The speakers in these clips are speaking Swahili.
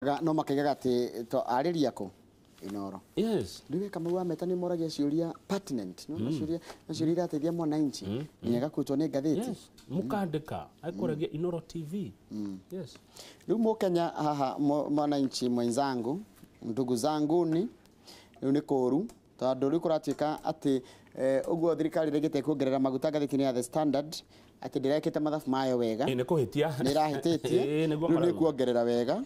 no makaigaga ati to ariria ko iNooro. Yes. Ndiwe kama wa metani moragia ciuria pertinent no ciuria irateithia mwananchi nyaga kutwo ni ngatheti. Yes. Mukandika aikoragia iNooro TV. Yes. Riu mukenya haha mwananchi mwenzangu ndugu zangu ni kuru tondu riu kuratuika ati uguo thirikari regete kuongerera maguta ngatheti-ini ya The Standard ati ndirekete mathabu mayo wega ni kuhitia ni rahititie ni kuongerera wega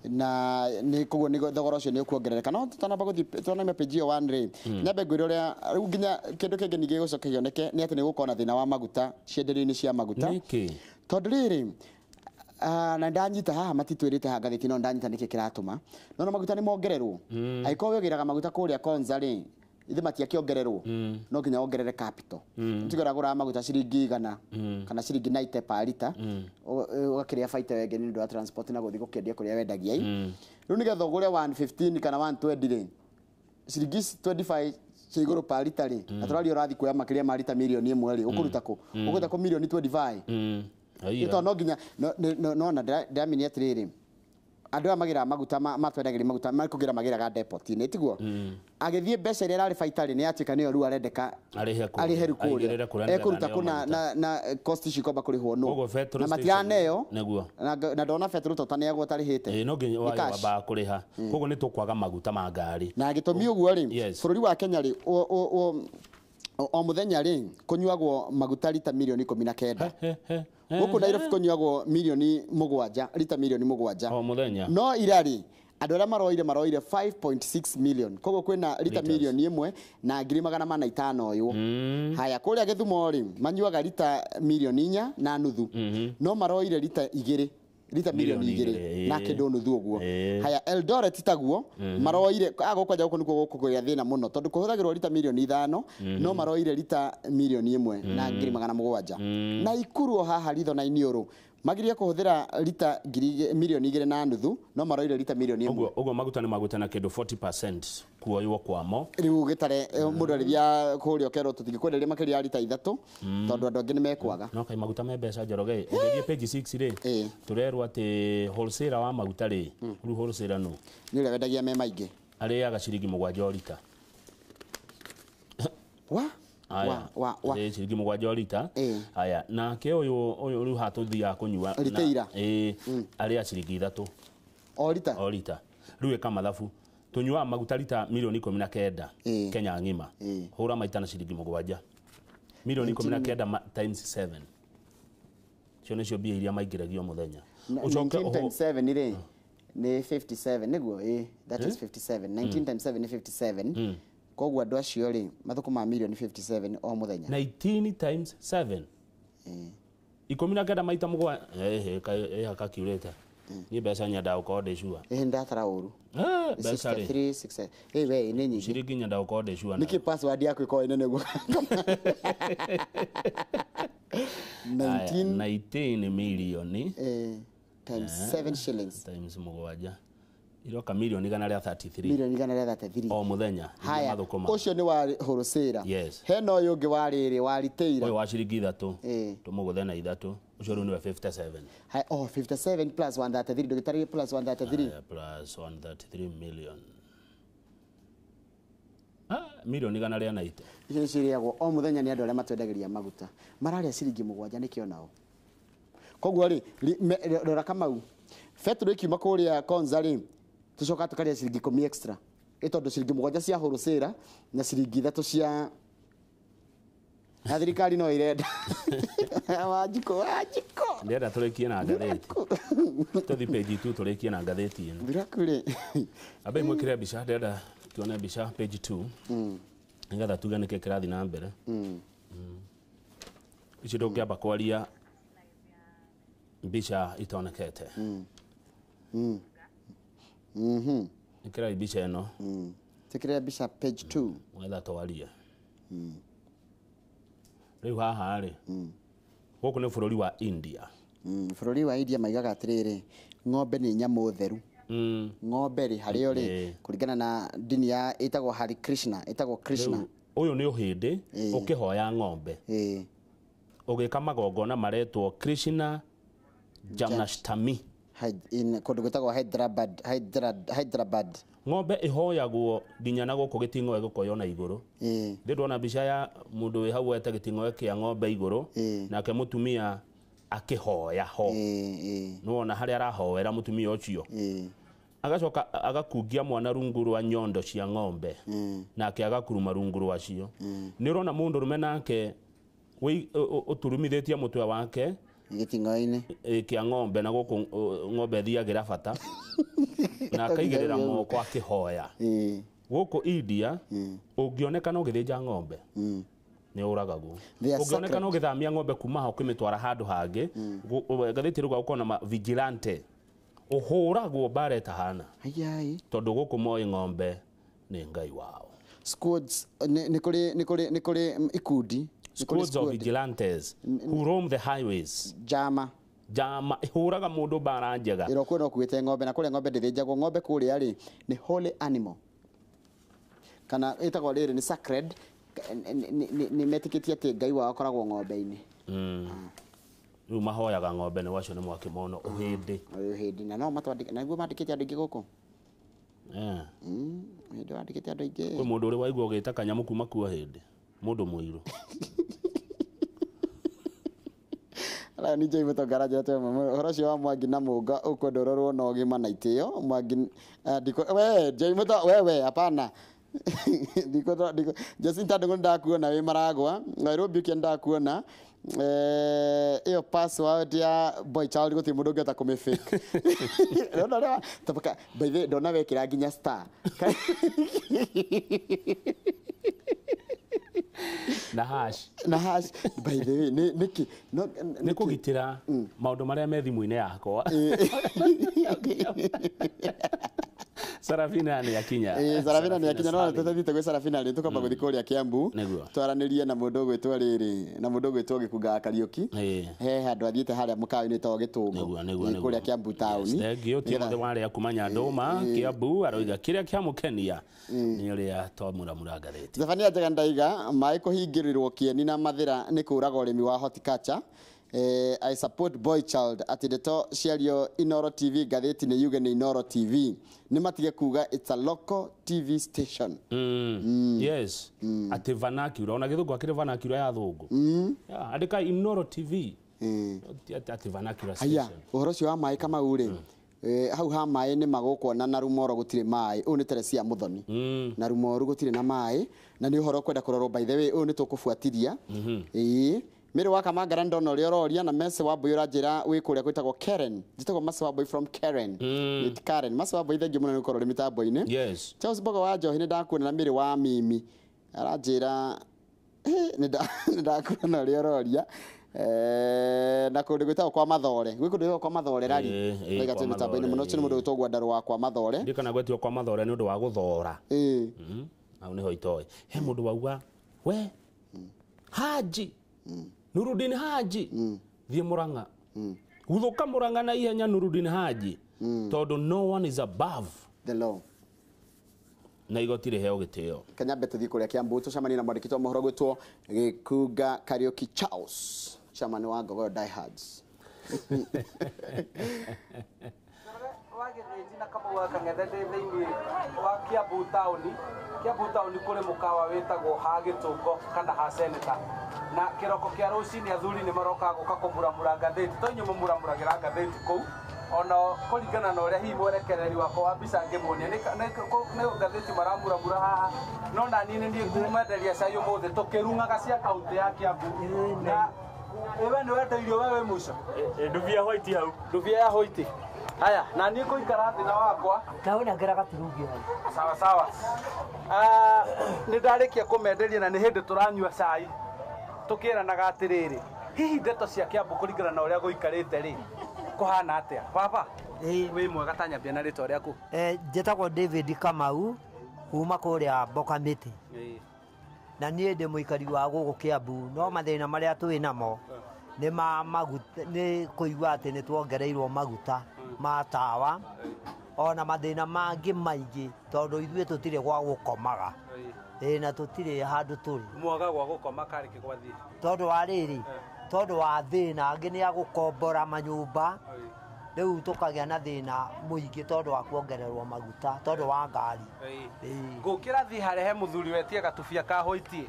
na ni kuguo ni thogora ucio ni kuongerereka no tutanamba guthi tutanamba page yo 1 ri nyambe ngwire uria riu nginya kindu kingi ni gigucoka yoneke ni ati ni gukona thina wa maguta cienderio-ini cia maguta tondu riri na ndanyita haha matitwirite ha ngatheti no ndanyita niki kiratuma no maguta ni mongererwo aiko wegiraga maguta kuria Konza ri ithe matia kiongererwo no nginya ongerere capital ntigora gura maguta ciringi 100 kana ciringi 90 per liter ugakiria baita wenge ni ndu wa transport na guthi gukendia kuria wendagia riu ni getho gure 115 kana 120 ri ciringi 25 ciguru per liter ri aturali urathi kuya makiria ma liter milioni 1 ri ukuruta ko ukuruta ko milioni 25 ito no nginya no na ndamini atiriri andu amagira maguta matwendagira maguta makugira magira ga depot ni tiguo agithie mbeca ira ari baita ri ni atika niyo ru arendeka arihe rukuria ekuruta kuna na cost cikomba kurihwo no na matianeyo na ndona fetru totane agwo tarihite no nginya wa kuriha kogo ni tukwaga maguta ma ngari na gitumi uguo ri bururi wa Kenya ri o muthenya ri kunyuagwo maguta lita milioni 19 guku Nairobi kunyuagwo milioni 7 lita milioni 7 o muthenya no irari andu ara maroire 5.6 million kogo kwina lita milioni 1 na 500,000 uyu haya kuria Githumo ri manyuaga lita milioni 4 na nuthu no maroire lita 2 lita milioni 2 na kindu nuthu uguo haya Eldoret taguo maroire agukwaja guko nikuo gukugia thina muno tondu kuhuthagirwo lita milioni 5 no maroire lita milioni 1 na 700,000 na ikuru haha ritho na iNooro magiria kuhuthira lita milioni 2 na nuthu no maroire lita milioni 1 uguo maguta ni maguta na kindu 40% kuoywo kwamo riu gitare mundu rithia kurio kero tutingikwenderia makiria lita 3 tondu andu angi ni mekwaga no kai maguta me mbeca njoroge ugegie page 6 ri turerwa ati wholesaler wa maguta ri ru wholesaler no ni ule wendagia me maingi ariaga ciringi 7 lita wa ciringi 7 lita haya na ke uyu ru hatuthia kunyua liteira aria ciringi 3 o lita riu eka mathabu tunyua maguta lita milioni 19 Kenya ngima hura maita na ciringi 7 milioni 19 times 7 cio nicio mbia iria maingiragio muthenya ucoke 19.7 ri ni 57 niguo that is 57 19 times 7 ni 57 koguo andu acio ri mathukuma milioni 57 o muthenya 19 times 7 19 maita mugwa haka kiurete ni mbeca nyanda ukode shua ndatara uru mbeca ri 3 6 we ni nyingi ciringi nyanda ukode shua niki password yako iko nene guo 19 milioni times 7 shillings times 7 iroka milioni 133 milioni 133 o muthenya mathukuma ucio ni wa wholesaler heno uyu ungi wa riri wa retail uyu wa ciringi 3 tumuguthe na 3 ucio ru ni wa 57 hai 57 plus 133 ndogitari plus 133 plus 133 million milioni 190 icio ciriagwo o muthenya ni andu aria matwendagiria maguta mararia ciringi 7 nikio nao koguo ri rora Kamau fetro ikiuma kuria Konza ri tucoka tukaria ciringi 10 extra itondu ciringi 7 cia wholesaler na ciringi 3 cia na thirikari no irenda wajiko ndenda turekie na ngatheti tuthi page 2 turekie na ngatheti ino birakure abe mwikire bica ndenda tuone bica page 2 ngatha tuga nike kirathi na mbere ici ndungiamba kwaria bica itonekete ikira bica ino tikira bica page 2 ngatha twaria riu haha ri guku ni bururi wa India bururi wa India maigaga atiriri ng'ombe ni nyamu theru ng'ombe ri hario ri kuringana na dini ya itagwo Hari Krishna uyu ni uhindi ukihoya ng'ombe ugika magongona maretwo Krishna Janmashtami kundu gwitagwo Hyderabad. Ng'ombe ihoyagwo nginya na guku giting'o gukoyo na iguru. Ndona mbica ya mundu wi hau ete giting'o kia ng'ombe iguru nake mutumia akihoya ho. Nuona haria arahoera mutumia ucio. Agacoka agakungia mwana rungu rwa nyondo cia ng'ombe nake agakuruma rungu rwacio. Ni urona mundu rume nake uturumithitie mutwe wake giting'o-ini kia ng'ombe na guku ng'ombe thiagira bata na akaigirira moko akihoya. Guku India ungionekana ugithinja ng'ombe ni uragagwo. Ungionekana ugithamia ng'ombe kuma ha ukimitwara handu hangi gathiti ruga ukona ma vigilante uhuragwo bare tahana tondu guku moi ng'ombe ni ngai wao. Squads ni kuri ikundi squads of vigilantes who roam the highways. Jama ihuraga mundu bara njega iroko no kuite ng'ombe na kule ng'ombe ndithinjagwo. Ng'ombe kuri ari ni holy animal kana itagwo riri ni sacred, ni metikitie ati ngai wao akoragwo ng'ombe-ini. Riu mahoyaga ng'ombe ni wacio ni mwaki mono uhindi na no matwandike na guo mandikite andu ingi guku hindi wandikite andu ingi. Kwi mundu uri waigua ugita kanyamu kuma kuo hindi mundu muiru ala ni jai muto garaje to horocio wa Mwangi na Munga ukondororwo na ugima na itio Mwangi diko we jai muto we hapana diko Jacinta ndungu ndakuona we maragwa Nairobi kienda kuona iyo password ya boy child guti mundu ngeta kumi fake no tapaka by the dona wekira nginya star na hash by the way niki no ni kugitira maundu maria me thimu-ini yakwa. Sarafina ni yakinya. Sarafina ni yakinya no tutathite gwe Sarafina ri tukamba guthi kuria Kiambu twaranirie na mundu gwitwa riri na mundu gwitwa Gikuga Kariuki he handu athiite haria mukawi-ini to Gitungu kuria Kiambu town. Thengio Timothy waria kumanya nduma Kiambu aroiga kiria kiamukenia ni uria tomuramura ngathiti. Zefania Njega ndaiga mai kuhingirirwo Kieni na Mathira ni kuraga urimi wa horticulture. I support boy child ati ndeto ciario iNooro TV gatheti ni yuge ni iNooro TV ni matige kuga it's a local TV station. Yes ati vernacular ona githungu akire vernacular ya thungu andika iNooro TV ati vernacular station. Aya uhoro cio wa mai kama ure hau ha mai ni magukona na Rumoro gutire mai u ni Teresia Muthoni na Rumoru gutire na mai na ni uhoro kwenda kurorwo by the way u ni tukufuatilia Miri waka magara ndona uri ororia na mese wa boy urajira wi kuria kwitagwo Karen jitagwo mase wa boy from Karen it Karen mase wa boy thengi muno ni korori mitambo-ini. Yes Charles Bogo wa Johi ni ndakuona na Miri wa Mimi arajira ni ndakuona uri ororia na kundu gwitagwo kwa Mathore gwikundu kwa Mathore rari ngati mitambo-ini muno cini mundu utogwa ndaru wa kwa Mathore ndikana gwetio kwa Mathore ni undu wa guthora au niho itoi he mundu wauga we Haji Nurudini Haji thie Murang'a guthuka Murang'a na ihenya Nurudini Haji tondu no one is above the law na igotire heo gitio. Kanyambe tuthie kuria Kiambu tucamani na mwandikitwo mohoro gwitwo Gikuga Kariuki Charles chamani wa Gogo Die Hards wagithina kama wakang'ethe thiini wa Kiambu tauni kuri mukawa witagwo ha Gitungo kana ha Senator na kiroko kia rucini athuri ni maroka guka kumuramura ngatheti to nyuma muramuragira ngatheti kou ona kuringana na uria hi mwerekereri wako wa mbica ngimunia ni ngatheti maramuramura haha no na nini ndi ngumenderia cai umuthi tukirungaga cia kaunti ya Kiambu na ewe ni weterio wewe muico nduvia hoiti hau nduvia ya hoiti. Haya na ni kuikara thina wakwa naona ngeraga turungi sawa ni ndarikia kumenderia na ni hindi turanyua cai tukiranaga atiriri hihi ndeto cia Kiambu kuringana na uria guikarite ri kuhana atia baba wi mwega tanyambia na rito riaku njitagwo David Kamau kuma kuria Bokamiti na nie ndi muikari wa gugu Kiambu no mathina maria twi namo ni maguta ni kuigua ati ni tuongereirwo maguta ma tawa ona mathina mangi maingi tondu ithuĩ tutire gwa gukomaga na tutire handu turi mwaga gwa gukoma kari kigwathi tondu wa riri tondu wa thina angi ni agukombora manyumba riu tukagia na thina muingi tondu wa kuongererwo maguta tondu wa ngari ngukira thi harehe muthuri wetie gatubia ka hoitie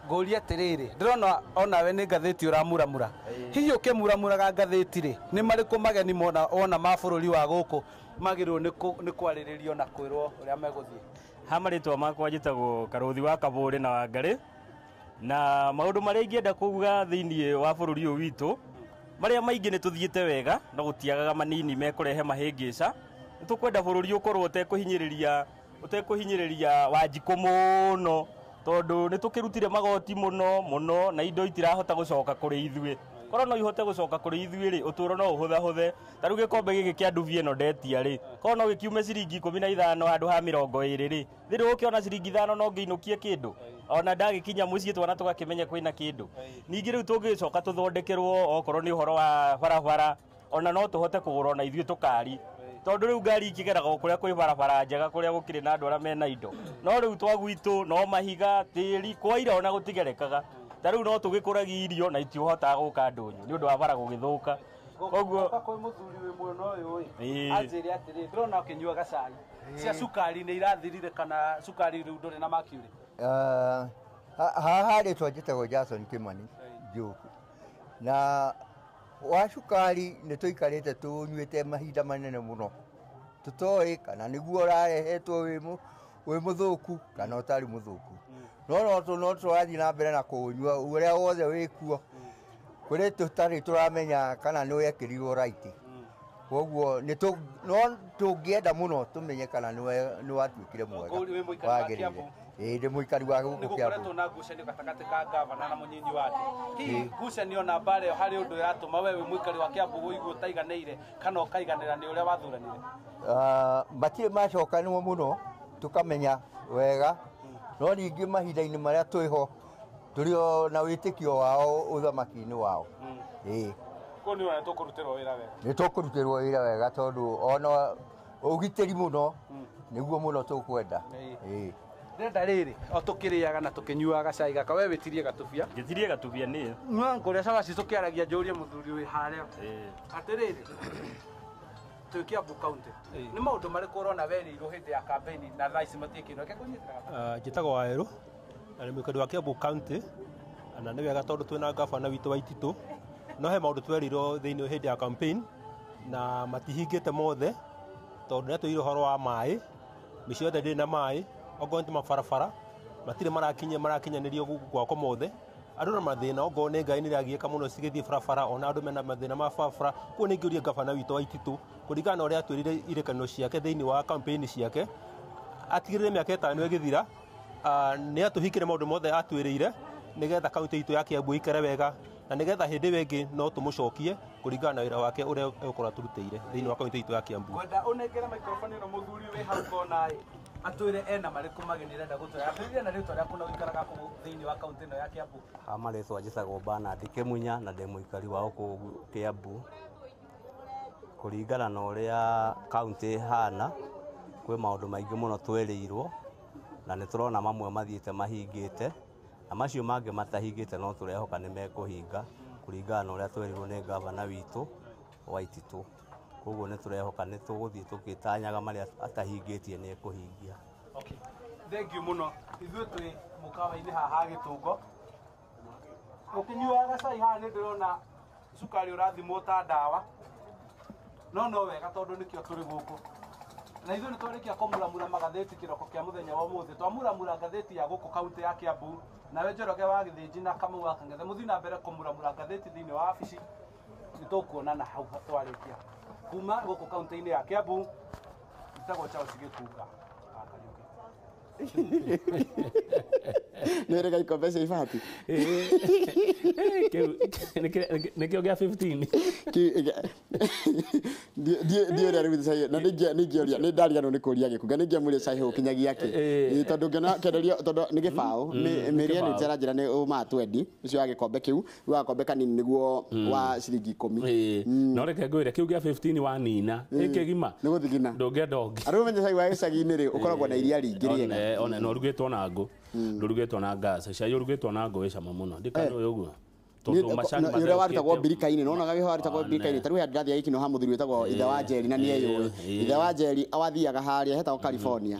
ngoria atiriri ndirona onawe ni ngathĩti ũramuramura hihi ũkĩmuramuraga ngathĩti rĩ nĩ marĩkũ mageni ona ma bũrũri wa gũkũ magĩrwo nĩ kwarĩrĩrio na kwĩrwo ũrĩa megũthiĩ ha marĩtwa makwa njĩtagwo Karũthi wa Kabũrĩ na Wangarĩ na maũndũ marĩa ingĩenda kuuga thĩinĩ wa bũrũri ũyũ witũ marĩa maingĩ nĩ tũthiĩte wega na gũtiagaga manini mekũrehe mahĩngĩca nĩ tũkwenda bũrũri ũkorwo ũtekũhinyĩrĩria Wanjikũ mũno tondu nĩ tũkĩrutire magoti mũno na indo itirahota gũcoka kũrĩ ithuĩ korwo no ihote gũcoka kũrĩ ithuĩ rĩ ũtũũro no ũhũthahũthe ta rĩu gĩkombe gĩkĩ kĩa ndubi ĩno ndetia rĩ korwo no gĩkiume ciringi 15 handũ ha 20 rĩ thĩrĩ ũkĩona ciringi 5 no ngĩinũkie kĩndũ ona ndagĩkinya mũciĩ twana tũgakĩmenya kwĩna kĩndũ ningĩ rĩu tũngĩcoka tũthondekerwo okorwo nĩ ũhoro wa barabara ona no tũhote kũgũra ona ithuĩ tũkari tondu riu ngari ikigeraga kuria kwi barabara njega kuria gukiri na andu aria mena indo no riu twagwitũ no mahiga tĩri kwa ira ona gutigerekaga ta riu no tugikuragia irio na itihotaga guka ndunyu ni undu wa bara gugithuka koguo kwa muthuri wi mwena uyu anjiri atiri ndrona ukinyuaga cai cia sukari ni irathirire kana sukari riu nduri na makiri haha ritwa njĩtagwo Jason Kimani Njuku na wa cukari nĩ tũikarĩte tũnyuĩte mahinda manene mũno tũtoĩ kana nĩguo ũrarehetwo wĩ mũthũku kana ũtarĩ mũthũku no tũrathiĩ na mbere na kũũnyua ũrĩa wothe wĩkuo kũrĩ tũtarĩ tũramenya kana nĩ wekĩrirwo raiti koguo no tũngĩenda mũno tũmenye kana nĩ watuĩkire mwega wagĩrĩire ndĩ mũikari wa gũkũ Kĩambu nĩgũkoretwo na ngucanio gatagatĩ ka ngavana na mũnyinyi wake hihi ngucanio na mbara ĩyo harĩ ũndũ ĩratũma we wĩ mũikari wa Kĩambu ũigua ũtaiganĩire kana ũkaiganĩra nĩ ũrĩa wathuranire matirĩ macokanĩrwo mũno tũkamenya wega no ningĩ mahinda-inĩ marĩa twĩho tũrĩ na wĩtĩkio wao ũthamaki-inĩ wao ko nĩ ona tũkũrutĩrwo wĩra wega nĩ tũkũrutĩrwo wĩra wega tondũ ona ũgitĩri mũno nĩguo mũno tũkwenda ndenda rĩrĩ o tũkĩrĩaga na tũkĩnyuaga cai gaka we wĩtirie gatubia ngĩtirie gatubia nĩ ngũrĩa cabaci tũkĩaragia njũrie mũthuri wĩ harĩa atĩrĩrĩ twĩ Kĩambu kaunti nĩ maũndũ marĩkũ ũrona werĩirwo hĩndĩ ya campaign na thaa ici matiĩkĩirwo reke kũnyitĩra njĩtagwo Waĩrũ na nĩ mũikari wa Kĩambu kaunti na nĩ wega tondũ twĩna ngabana witũ wa Ititũ no he maũndũ twerirwo thĩinĩ hĩndĩ ya campaign na matihingĩte mothe tondũ nĩ atwĩirwo ũhoro wa maĩ mĩciĩ yothe ndĩrĩ na maĩ okorwo nĩ mabarabara matirĩ marakinyanĩrio gwakwa mothe andũ na mathĩna okorwo nĩ ngai nĩ ĩragiĩka mũno cigĩthiĩ barabara ona andũ mena mathĩna ma barabara koguo nĩ ingĩũria ngabana witũ wa Ititũ kũringana na ũrĩa atwĩrire irekanio ciake thĩinĩ wa campaign ciake atigĩrĩre mĩaka 5 ĩgĩthira nĩ atũhingĩre maũndũ mothe atwĩrĩire nĩgetha kaunti itũ ya Kĩambu ĩikare wega na nĩgetha hĩndĩ ĩyo ĩngĩ no tũmũcokie kũringana na wĩra wake ũrĩa ũkorwo atũrutĩire thĩinĩ wa kaunti itũ ya Kĩambu kwenda ũnengere microphone ĩno mũthuri wĩ hau kona atwĩre ena marĩkũ mageni renda gũtwara atwĩre na rĩtwa rĩaku na ũikaraga thĩinĩ wa kaunti ĩno ya Kĩambu marĩtwa njĩtagwo Bernard Kĩmunya na ndĩ mũikari wa gũkũ Kĩambu kũringana na ũrĩa kaunti ĩhana kwĩ maũndũ maingĩ mũno twerĩirwo na nĩ tũrona mamwe mathiĩte mahingĩte na macio mangĩ matahingĩte no tũrehoka nĩ mekũhinga kũringana na ũrĩa twerirwo nĩ ngavana witũ wa Ititũ koguo nĩ tũrehoka nĩ tũgũthiĩ tũgĩtanyaga marĩa atahingĩtie nĩ ekũhingia thengiũ mũno ithuĩ twĩ mũkawa-inĩ haha Gĩtũngo ũkĩnyuaga cai haha nĩ ndĩrona cukari ũrathimwo ta ndawa no wega tondũ nĩkĩo tũrĩ gũkũ na ithuĩ nĩ twarĩkia kũmuramura magathĩti kĩroko kĩa mũthenya wa ũmũthĩ twamuramura ngathĩti ya gũkũ kaunti ya Kĩambu nawe Njoroge wa Gĩthĩnji na Kamau wa Kang'ethe mũthiĩ na mbere kũmuramura ngathĩti thĩinĩ wa wabici nĩ tũkuonana hau twarĩkia kuma gũkũ kaunti-inĩ ya Kĩambu njĩtagwo Charles Gĩkunga nĩ rega ikombe cia ibati nĩkĩo gĩa 15 ndiũrĩa rĩu cai na nĩngĩũria nĩ ndariganĩrwo nĩ kũria Gĩkunga nĩngĩamwĩria cai ũkinyagia kĩ tondũ ngĩona kĩenderio tondũ nĩ gĩbaũ mĩrĩa nĩ njĩra nĩ ũmatwendi ũcio wa gĩkombe kĩu gakombe kanini nĩguo wa ciringi 10 no reke ngwĩre kĩu gĩa 15 wanina ĩkĩgima nĩ gũthigina ndũngĩenda ũngĩ arĩ ũmenye cai wa gĩcagi-inĩ rĩ ũkoragwo na iria ringĩ rĩega ona no rugĩtwo na ngũ ndũrugĩtwo na gas cai ũrugĩtwo na ngũ wĩ cama mũno ndikano ũguo tondu macani yule waritagwo birika-ini no naga wiho waritagwo birika-ini taru ndathia iki no ha muthuri wetagwo ithe wa Njeri na nie yui ithe wa Njeri awathiaga haria hetagwo California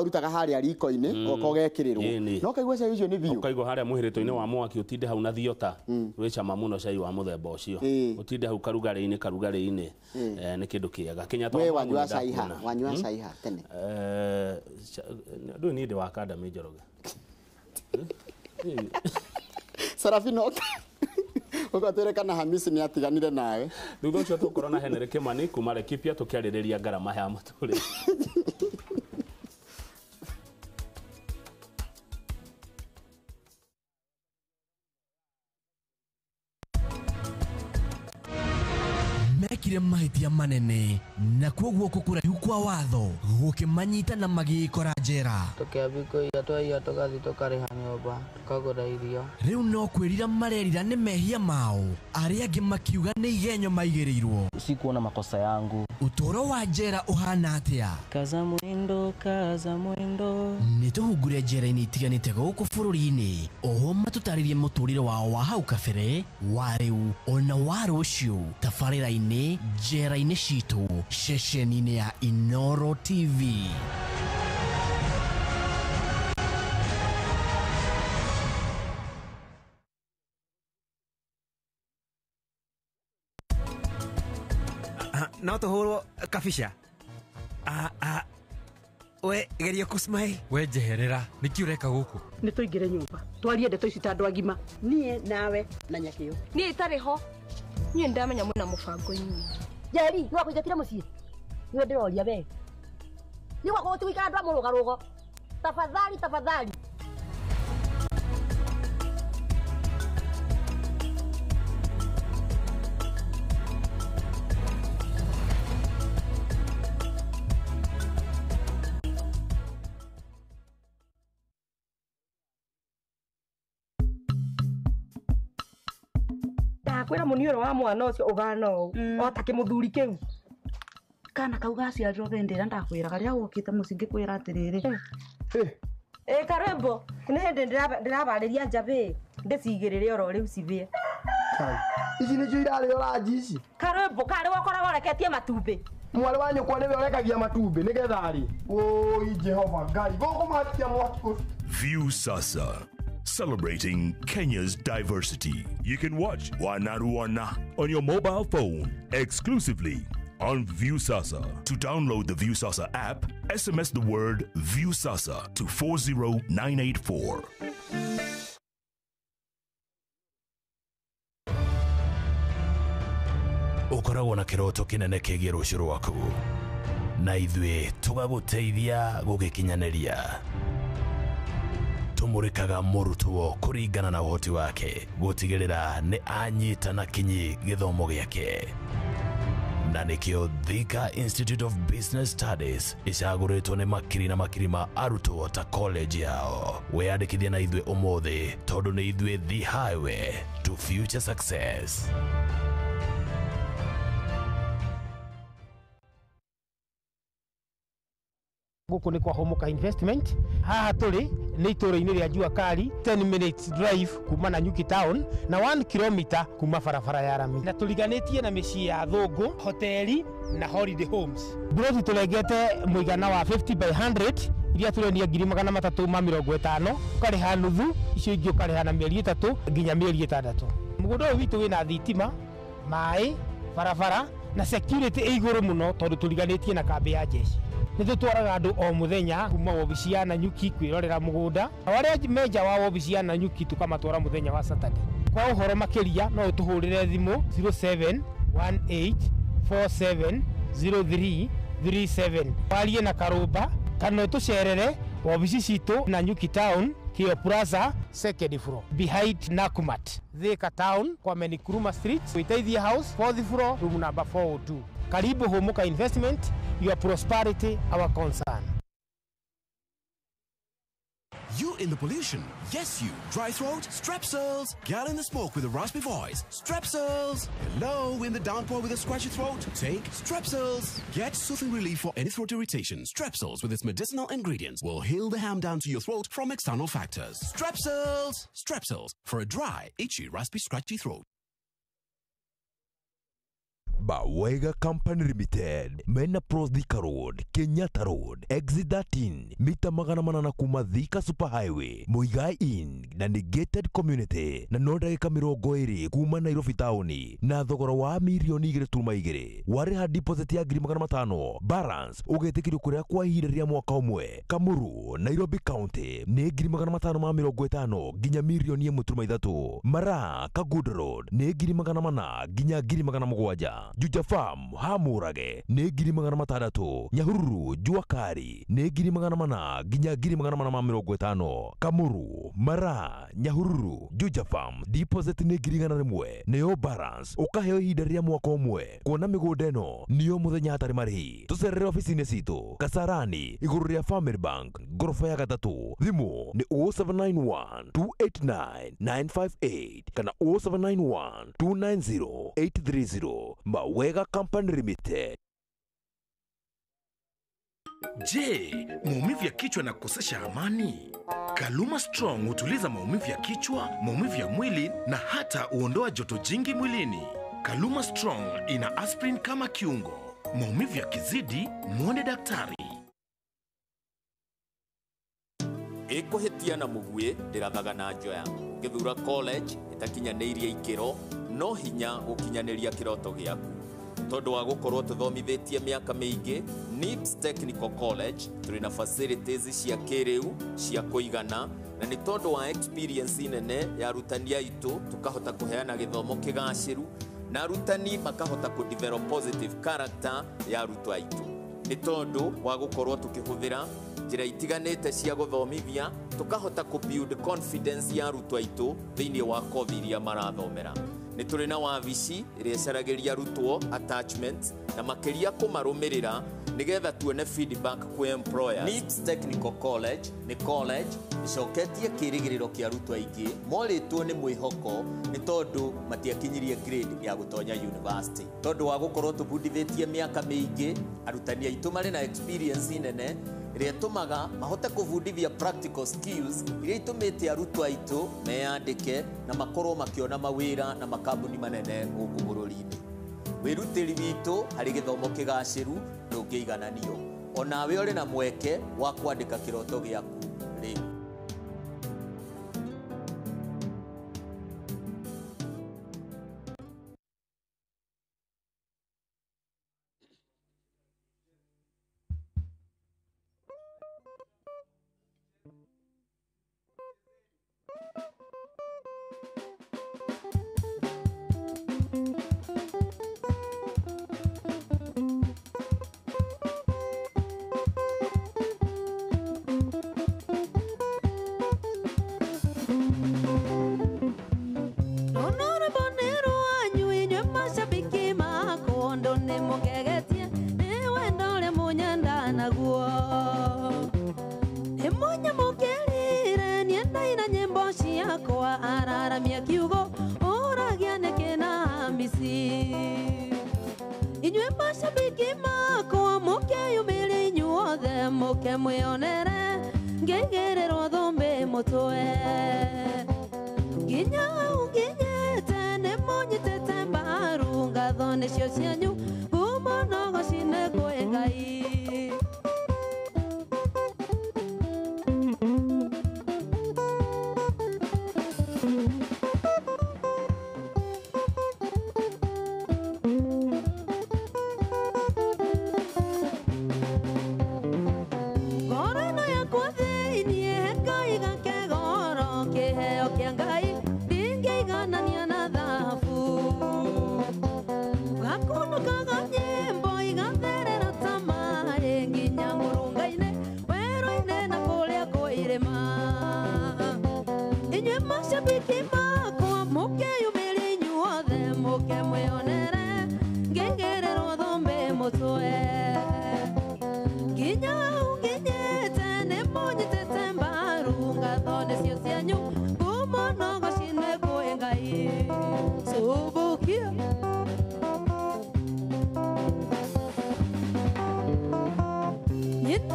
rutaga haria riko-ini okogekirirwo no kaigwa cai ucio ni thiu kaigwa haria muhirito-ini wa mwaki utinde hau na thiota wi cama muno cai wa muthemba ucio utinde hau karugari-ini ni kindu kiega kinya to wanyua cai ha tene ndu ni ndi wa Academy Njoroge Sarafina ugatwire kana Hamisi ni atiganire nawe thutha ucio tukorana Henry Kimani kuma Laikipia tukiaririria ngarama ya maturi mekire mahitia manene na kwoguo kukurahiu kwa watho gukimanyita na magikora njera tukiambiko yatwa tugathi tukariha nyumba tukagura irio riu no kwirira marerira ni mehia mao aria angi makiuga ni igenyo maigirirwo sikuona makosa yangu utoro wa njera uhana atia kaza mwendo nituhungure njera-ini itiganite guku bururi-ini oho matutaririe muturire wao wa hau kabere wa riu ona wa rucio tabarira-ini njera-ini citu ceceni-ini ya iNooro TV. No tuhurwo kabisha we geria kusmai we jeherera niki ureka guku ni tuingire nyumba twarie ndeto ici ta andu agima nie nawe na nyakio nie itari ho nie ndamenya muna mubango-ini Njeri no akuingatire mucii niwe ndiroria we ni gwako tuikara andu amurugarugo tafadhali kwira munioro wa mwana ucio ugana o ta kimuthuri kiu kana kau gaciarirwo bendera ndakwiraga riria gukite mucingi kwira atiriri karembo ni hindi ndirabariria njabi ndicigirire oro riu cibie ici ni cio irarĩ oranji ici karembo kari wakoragwo reketie matumbi mwari wa nyũkwa nĩwe ũrekagia matumbĩ nĩgetha rĩ oi Jehova Ngai gũkũ makia mwaki Viusasa, celebrating Kenya's diversity. You can watch Wanaruana on your mobile phone exclusively on Viusasa. To download the Viusasa app, SMS the word Viusasa to 40984. ukoragwo na kiroto kinene kigie rucio rwaku na ithuĩ tugaguteithia gugikinyaniria tumurikaga murutwo kuringana na uhoti wake gutigirira ni anyitana kinyi githomo giake na nikio Thika Institute of Business Studies icaguritwo ni makiri na makiri ma arutwo ta college yao weyandikithia na ithuĩ umuthi tondu ni ithuĩ the highway to future success. Guku ni kwa Homoka Investment haha turi ni itũra-inĩ rĩa Juakali 10 minutes drive kuma na Nyuki town na 1 kilometer kuma barabara ya rami na tũriganĩtie na mĩciĩ ya thũngũ hoteli na holiday homes. Broti tũrengete mũigana wa 50 by 100 iria tũrenia 350 ũkarĩha nuthu icio ingĩ ũkarĩha na mĩeri 3 nginya mĩeri 6. Mũgũnda ũyũ witũ wĩna thitima maĩ barabara na security igũrũ mũno tondũ tũriganĩtie na kambĩ ya jeshi. Nitutwaraga andu o muthenya kuma obici ya Nanyuki kwirorera mugunda aria meja wa obici ya Nanyuki tukamatwara muthenya wa Saturday. Kwa uhoro makiria no utuhurire thimu 0718470337 warie na Karumba kana tucerere obici citu Nanyuki town Kio Plaza second floor behind Nakumat Thika town kwa Menikuruma street Witaithia house 4th floor room number 402. Karibu Homoka Investment, your prosperity our concern. in the pollution. Yes, you. Dry throat? Strepsils. Gal in the smoke with a raspy voice? Strepsils. Hello, in the downpour with a scratchy throat? Take Strepsils. Get soothing relief for any throat irritation. Strepsils with its medicinal ingredients will heal the harm down to your throat from external factors. Strepsils. Strepsils for a dry, itchy, raspy, scratchy throat. Bawega Company Limited, Mena Pros Thika Road, Kenyatta Road, Exit 13, Mita Magana Manana Kuma Thika Superhighway, Muigai Inn, na Negated Community, na Nodagika Mirongo iri kuma Nairobi Taoni, na thogora wa mirioni 2.2. Wariha deposit ya 500, balance ugetekirio kuria kwa ihinda ria mwaka umwe. Kamuru, Nairobi County, ni 550 nginya mirioni 1.3. Mara, Kagood Road, ni 500 nginya 700. Juja Farm, Hamurage, ni 600. Nyahururu, Juakari, ni 600 nginya 750. Kamuru, Mara, Nyahururu, Juja Farm, deposit ni 1,100. Neo balance ukaheo ihinda ria mwaka umwe. Kuona migunda ino niyo muthenya hatari marihi. Tucerere ofisini citu Kasarani, iguru ria Family Bank, gorofa ya 3. Thimu ni 0791 289 958 kana 0791 290 830. Bawega Company Limited. Je, maumivu ya kichwa na kukosesha amani? Kaluma Strong hutuliza maumivu ya kichwa, maumivu ya mwili na hata huondoa joto jingi mwilini. Kaluma Strong ina aspirin kama kiungo. Maumivu ya kizidi, muone daktari. Ikuhitia na mugue ndirathaga na njoya. Githura College itakinyanĩirie ikĩro no hinya gukinyanĩria kiroto giaku. Tondu wa gukorwo tuthomithitie miaka miingi, NIPS Technical College turi na facilities cia kiriu cia kuigana na ni tondu wa experience nene ya arutani aitu tukahota kuheana githomo kigaciru na arutani makahota ku develop positive character ya arutwo aitu. Ni tondu wa gukorwo tukihuthira njira itiganite cia guthomithia tukahota ku build confidence ya arutwo aitu thiini wa kothi iria marathomera. Ni turi na wabici iria icaragiria arutwo attachments na makiria kumarumirira nigetha tuone feedback kwa employers. NIPS Technical College ni college icoketie kirigiriro kia arutwo aingi moritwo ni mwihoko ni tondu matiakinyirie grade ya gutonya university. Tondu wa gukorwo tubundithitie miaka miingi, arutani aitu mari na experience nene iria tumaga mahote kuvundithia practical skills iria itumite arutwo aitu meyandike na makorwo makiona mawira na makambuni manene guku bururi-ini. Wirutiri witu hari githomo kigaciru ndungiigananio. Onawe uri na mweke wa kwandika kiroto giaku riu. Ginya unginyete ne monye tetembaru ngatho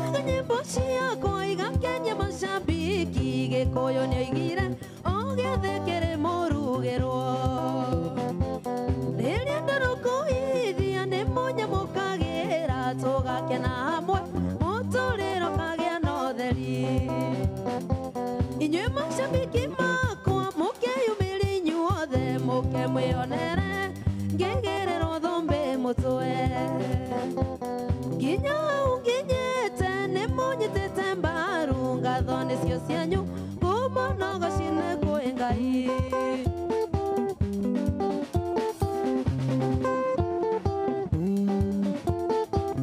nyimbo ciakwa igakenia macambiki gĩkũyũ nĩoigire ũgĩthekere mũrugĩrwo rĩrĩa ndarũkũithia nĩ mũnyamũkagĩra tũgakena hamwe mũtũrĩro kagĩa na ũtheri inyuĩ macambiki makwa mũkeyumĩria inyuothe mũkemwĩonere ngĩgĩrĩrwo thũmbĩ mũtwe nginya unginyete nĩ mũnyitĩte mbaru ngatho nĩcio cianyu kũmonogo cine kwĩ Ngai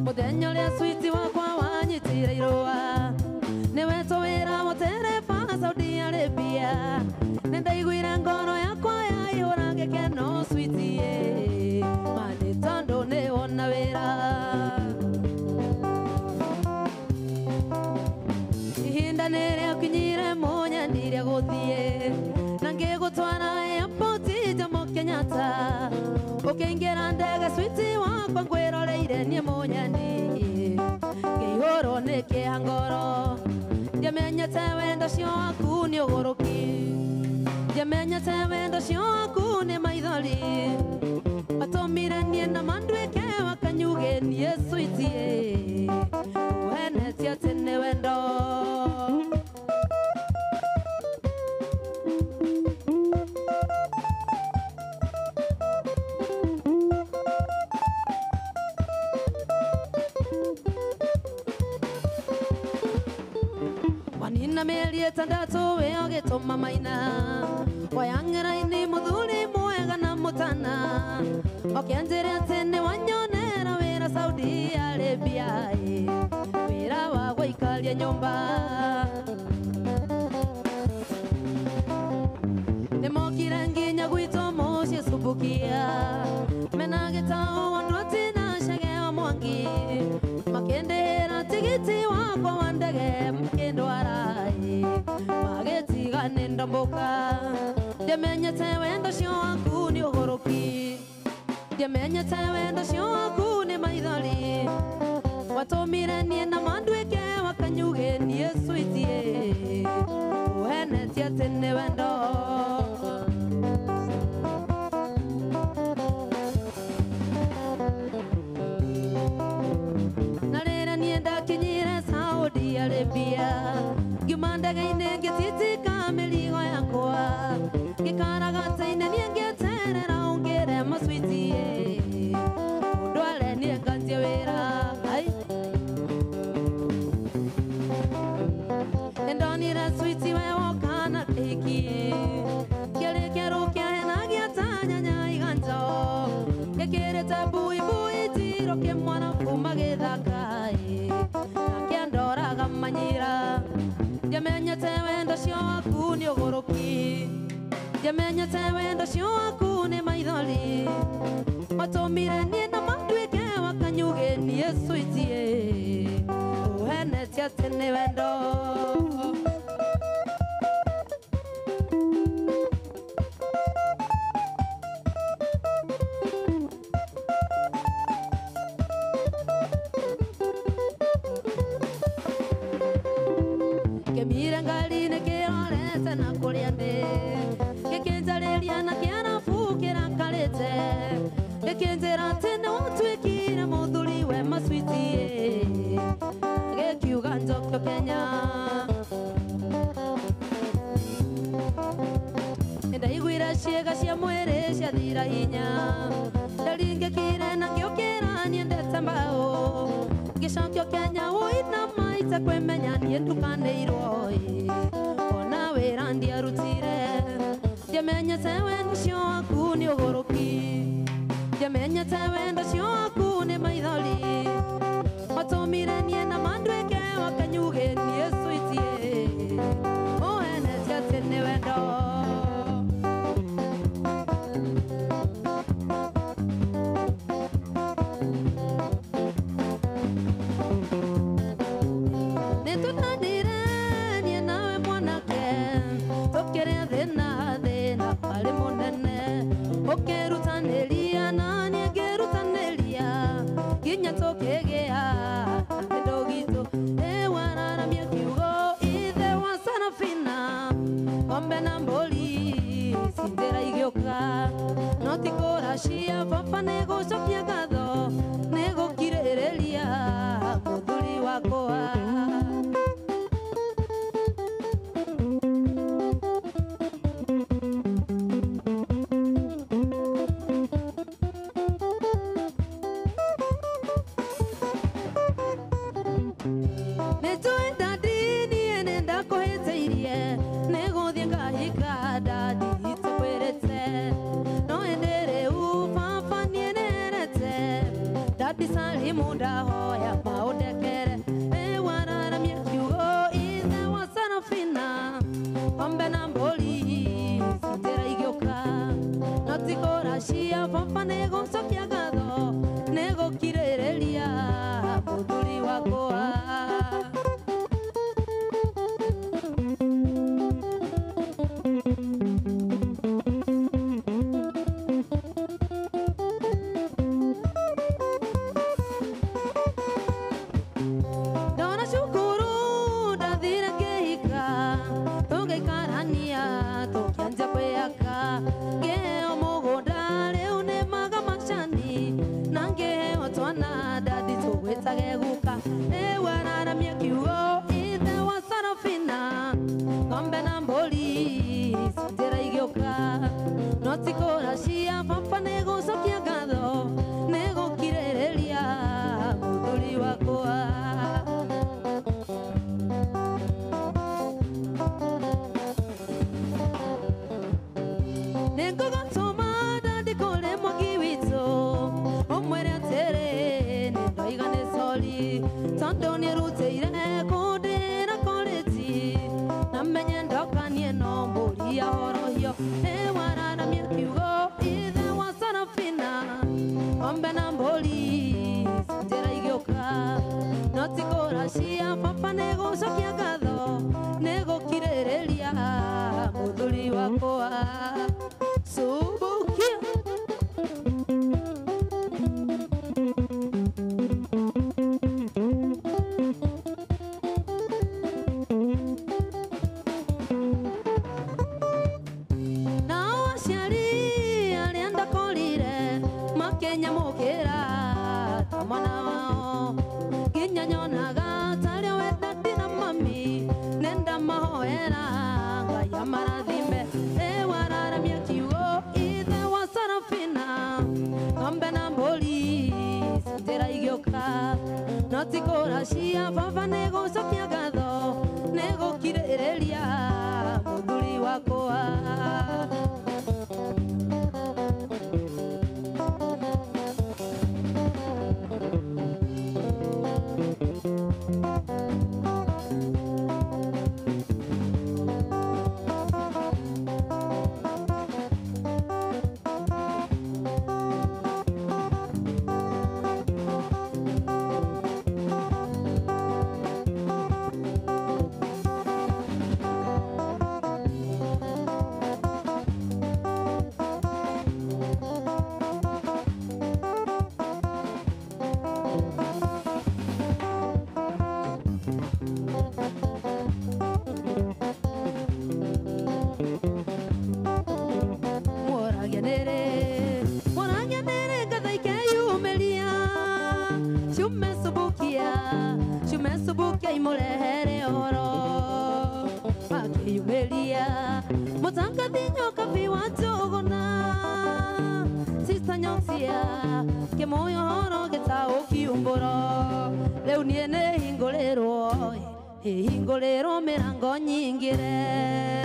mũthenya ũrĩa switi wakwa wanyitire irũa nĩwe tũwĩra mũtereba Saudi Arabia nĩndaiguire ngoro yakwa yaihũra ngĩkeno switi mani tondũ nĩwona wĩra ihinda nĩrĩakinyire mũnyenire gũthiĩ na ngĩgũtwara airport Jomo Kenyatta ũkĩingĩra ndege switi wakwa ngwĩroreire niĩ mũnyeni ngĩihũrwo nĩ kĩeha ngoro ndiamenyete wendo cio waku nĩ ũgũrũki ndiamenyete wendo cio waku nĩ maithori watũmire niĩ na manduĩke wakanyuge niĩ switi uhenetie atĩ nĩ wendo wanina mĩeri ĩtandatũ we ũgĩtũma maina wayang'ĩra-inĩ mũthuri mwega na mũtana ũkĩanjĩre atĩ nĩ wanyonera wĩra Saudi Arabia wĩra wa gũikaria nyũmba nĩmokire nginya gwitũ mũciĩ Subukia mena gĩtaũ andũ atina Chege wa Mwangi makĩndĩhĩra tigiti wakwa wa ndege mũkĩndwara magĩtiga nĩ ndomboka ndiamenyete wendo cio waku nĩ ũgũrũki ndiamenyete wendo cio waku nĩ maithori watũmire niĩ na manduĩke wakanyuge niĩ switi uhenetie atĩ nĩ wendo na rĩrĩa niĩ ndakinyire Saudi Arabia ngiuma ndege-inĩ ngĩtitika mĩrigo yakwa ngĩkaragata-inĩ niĩ ngĩeterera ũngĩre maswiti ndware niĩ nganjie wĩra nĩndonire switi we woka na kĩhiki kĩrĩkia rũkĩa hena gĩatanyanya iganjo gĩkĩrĩte buibui tiro kĩmwana kuma gĩthaka nakĩandoraga manyira ndiamenyete wendo cio waku nĩ ũgũrũki ndiamenyete wendo cio waku nĩ maithori watũmire niĩ na manduĩke wakanyuge niĩ switi uhenetie atĩ nĩ wendo kemire ngari-inĩ kĩrorete na kũrĩa ndĩ gĩkĩnjarĩria na kĩarabu kĩrakarĩte gĩkĩnjĩra atĩ nĩ watuĩkire mũthuri we maswiti gĩkiuga njokio Kenya nĩndaiguire ciĩga cia mwĩrĩ ciathira hinya ndaringĩkire na ngĩũkĩra niendete mbaũ ngĩcokio Kenya wĩna maita kwĩmenya niĩ ndukanĩirwo ona wĩra ndiarutire ndiamenyete wendo cio waku nĩ ũgũrũki ndiamenyete wendo cio waku nĩ maithori watũmire niĩ na manduĩke wakanyuge niĩ switi uhenetie atĩ nĩ wendo nĩtũtandire niĩ nawe mwanake tũkĩrĩa thĩna thĩna harĩ mũnene ũkĩrutanĩria na niĩ ngĩrutanĩria nginya tũkĩgĩa kĩndũ gitũ nĩtwenda ndini nenda kũhĩtĩirie nĩgũthiĩ ngahika ndandi itũkwĩrĩte no ĩndĩ rĩu baba niĩ nĩerete ndandi Salimu ndahoya maũndekere wararamia kiugo ithe wa Sarafina ombe na mbũri citĩra igĩũka no ti kũracia baba nĩgũcokia ngatho nĩgũkirĩrĩria mũthuri wakwa ndona cukuru ndathire ngĩhika tũgĩikarania tũkĩanjia kwĩyaka ngĩheo mũgũnda rĩu nĩmaga macani na ngĩheo twana ndandi tũgwĩtage guka wararamia kiugo ithe wa Sarafina ng'ombe na mbũri citĩra igĩũka no ti kũracia baba nĩgũcokia ngatho nĩgũkirĩrĩria mũthuri wakwa nĩngũgatũma ndandi kũrĩ mwangi witũ ũmwĩre atĩrĩ nĩndoiga nĩ sori tondũ nĩrutĩire kũndĩra korĩti na menye ndokanie no mbũri ya horohio wararamia kiugo ithe wa Sarafina ombe na mbũri citĩra igĩũka no ti kũracia baba nĩgũcokia ngatho nĩgũkirĩrĩria mũthuri wakwa subukia nao aciari arĩa ndakorire makĩnyamũkĩra ta mwana wao nginya nyonaga tarĩ wenda ndina mami nĩndamahoera Ngai amarathime wararamia kiugo ithe wa Sarafina ng'ombe na mbũri citĩra igĩũka no ti kũracia baba nĩgũcokia ngatho nĩgũkirĩrĩria mũthuri wakwa Subukia imurehere oro akiyumelia mutangathinyo kafi watogona sista nyonsia ke moyo horo getao kiumboro leu niene hingolero mirango nyingire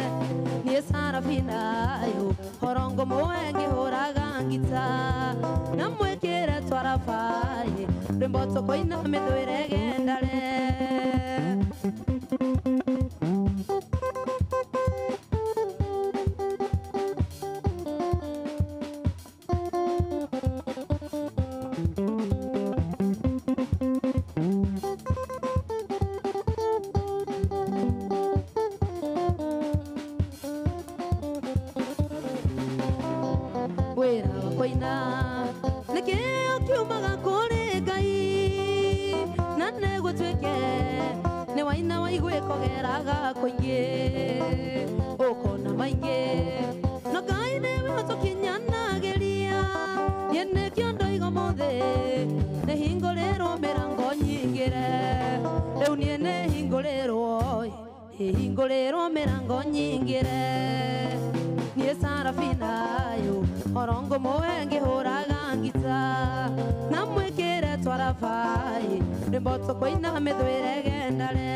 nie Sarafina yo horongo moenge horaga ngita namwekere twarafaye rwimbo tokoina medwere gendare wera koina neke okiumaga kuri Ngai na negutwike ne waina waigwe kogeraga koingi okona maingi no Ngai ne watokinyana geria yene kiondo igomothe ne hingolero merango nyingire reu niene hingolero merango nyingire nie Sarafina yo orongo moenge horaga ngita namwekere twarafai Rimboto koina medwere gendale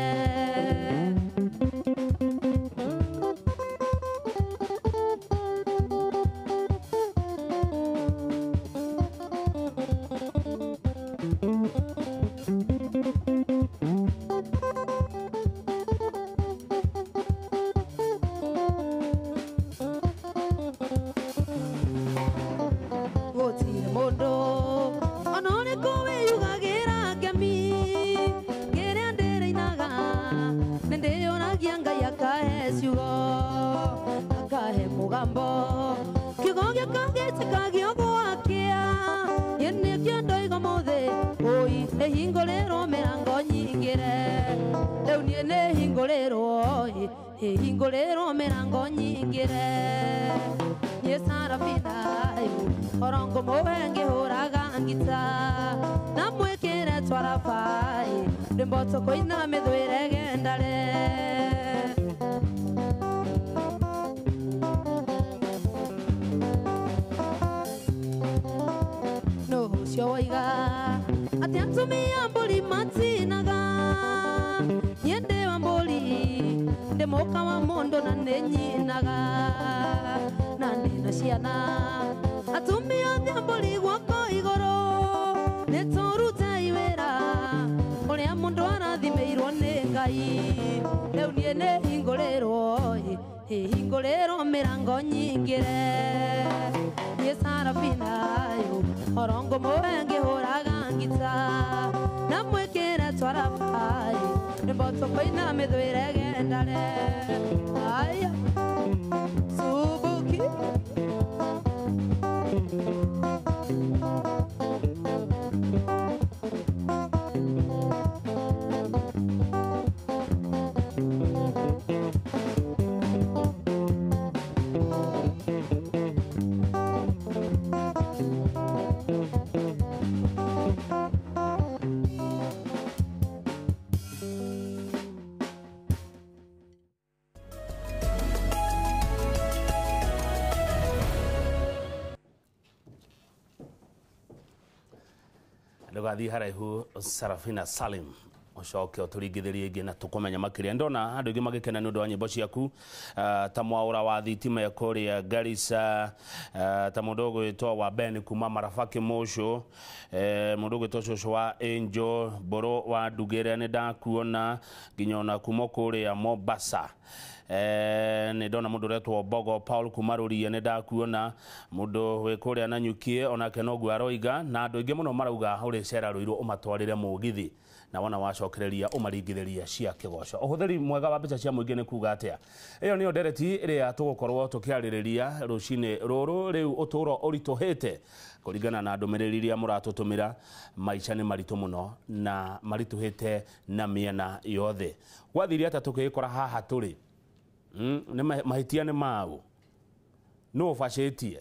Hingolero merango nyingire Ye sarafina Orongo mowenge horagangita Namwekere twarafai Rimboto koina medwere gendale No shoiga Atiantumia mboli matinaga Yende wamboli Demoka wa mondo na nenyinaga Na nena shiana Atumia nyamboli wako igoro Netoruta iwera Olea mondo arathimeirwo nĩ Ngai Rĩu niĩ nĩ hingũrĩrwo hingũrĩrwo mĩrango nyingĩre Niĩ Sarafina Orongo mwengi hũraga ngita Na mwĩkĩre twarafai Rimboto koina medwere gendale Aya Subuki Ndugathi haraihu Sarafina Salim Ocoke oturigithirie ingi na tukumenya makiria ndona andu ingi magikena ni undu wa nyimbo ciaku ta mwaura wa thitima ya kuria Garissa ta mundu gwitwa wa Ben kuma Marafaki Mosho mundu gwitwa Shosho wa Angel Boro wa Ndugere ni ndakuona nginya ona kuma kuria Mombasa ni ndona mundu retwo Bogo Paul kumaruria ni ndakuona mundu we kuria na nyukie ona kenogu aroiga na andu ingi muno marauga uri cera ruiru umatwarire mugithi na wana wacokereria umaringithiria cia kigoco uhuthiri mwega wa mbeca cia muingi ni kuga atia iyo niyo ndereti iria tugukorwo tukiaririria rucini ruru riu uturo urituhite kuringana na ndumiriri iria muratutumira maica ni maritu muno na marituhite na miena yothe gwathiria ta tukikora haha turi ni mahitia ni mau no ufacitie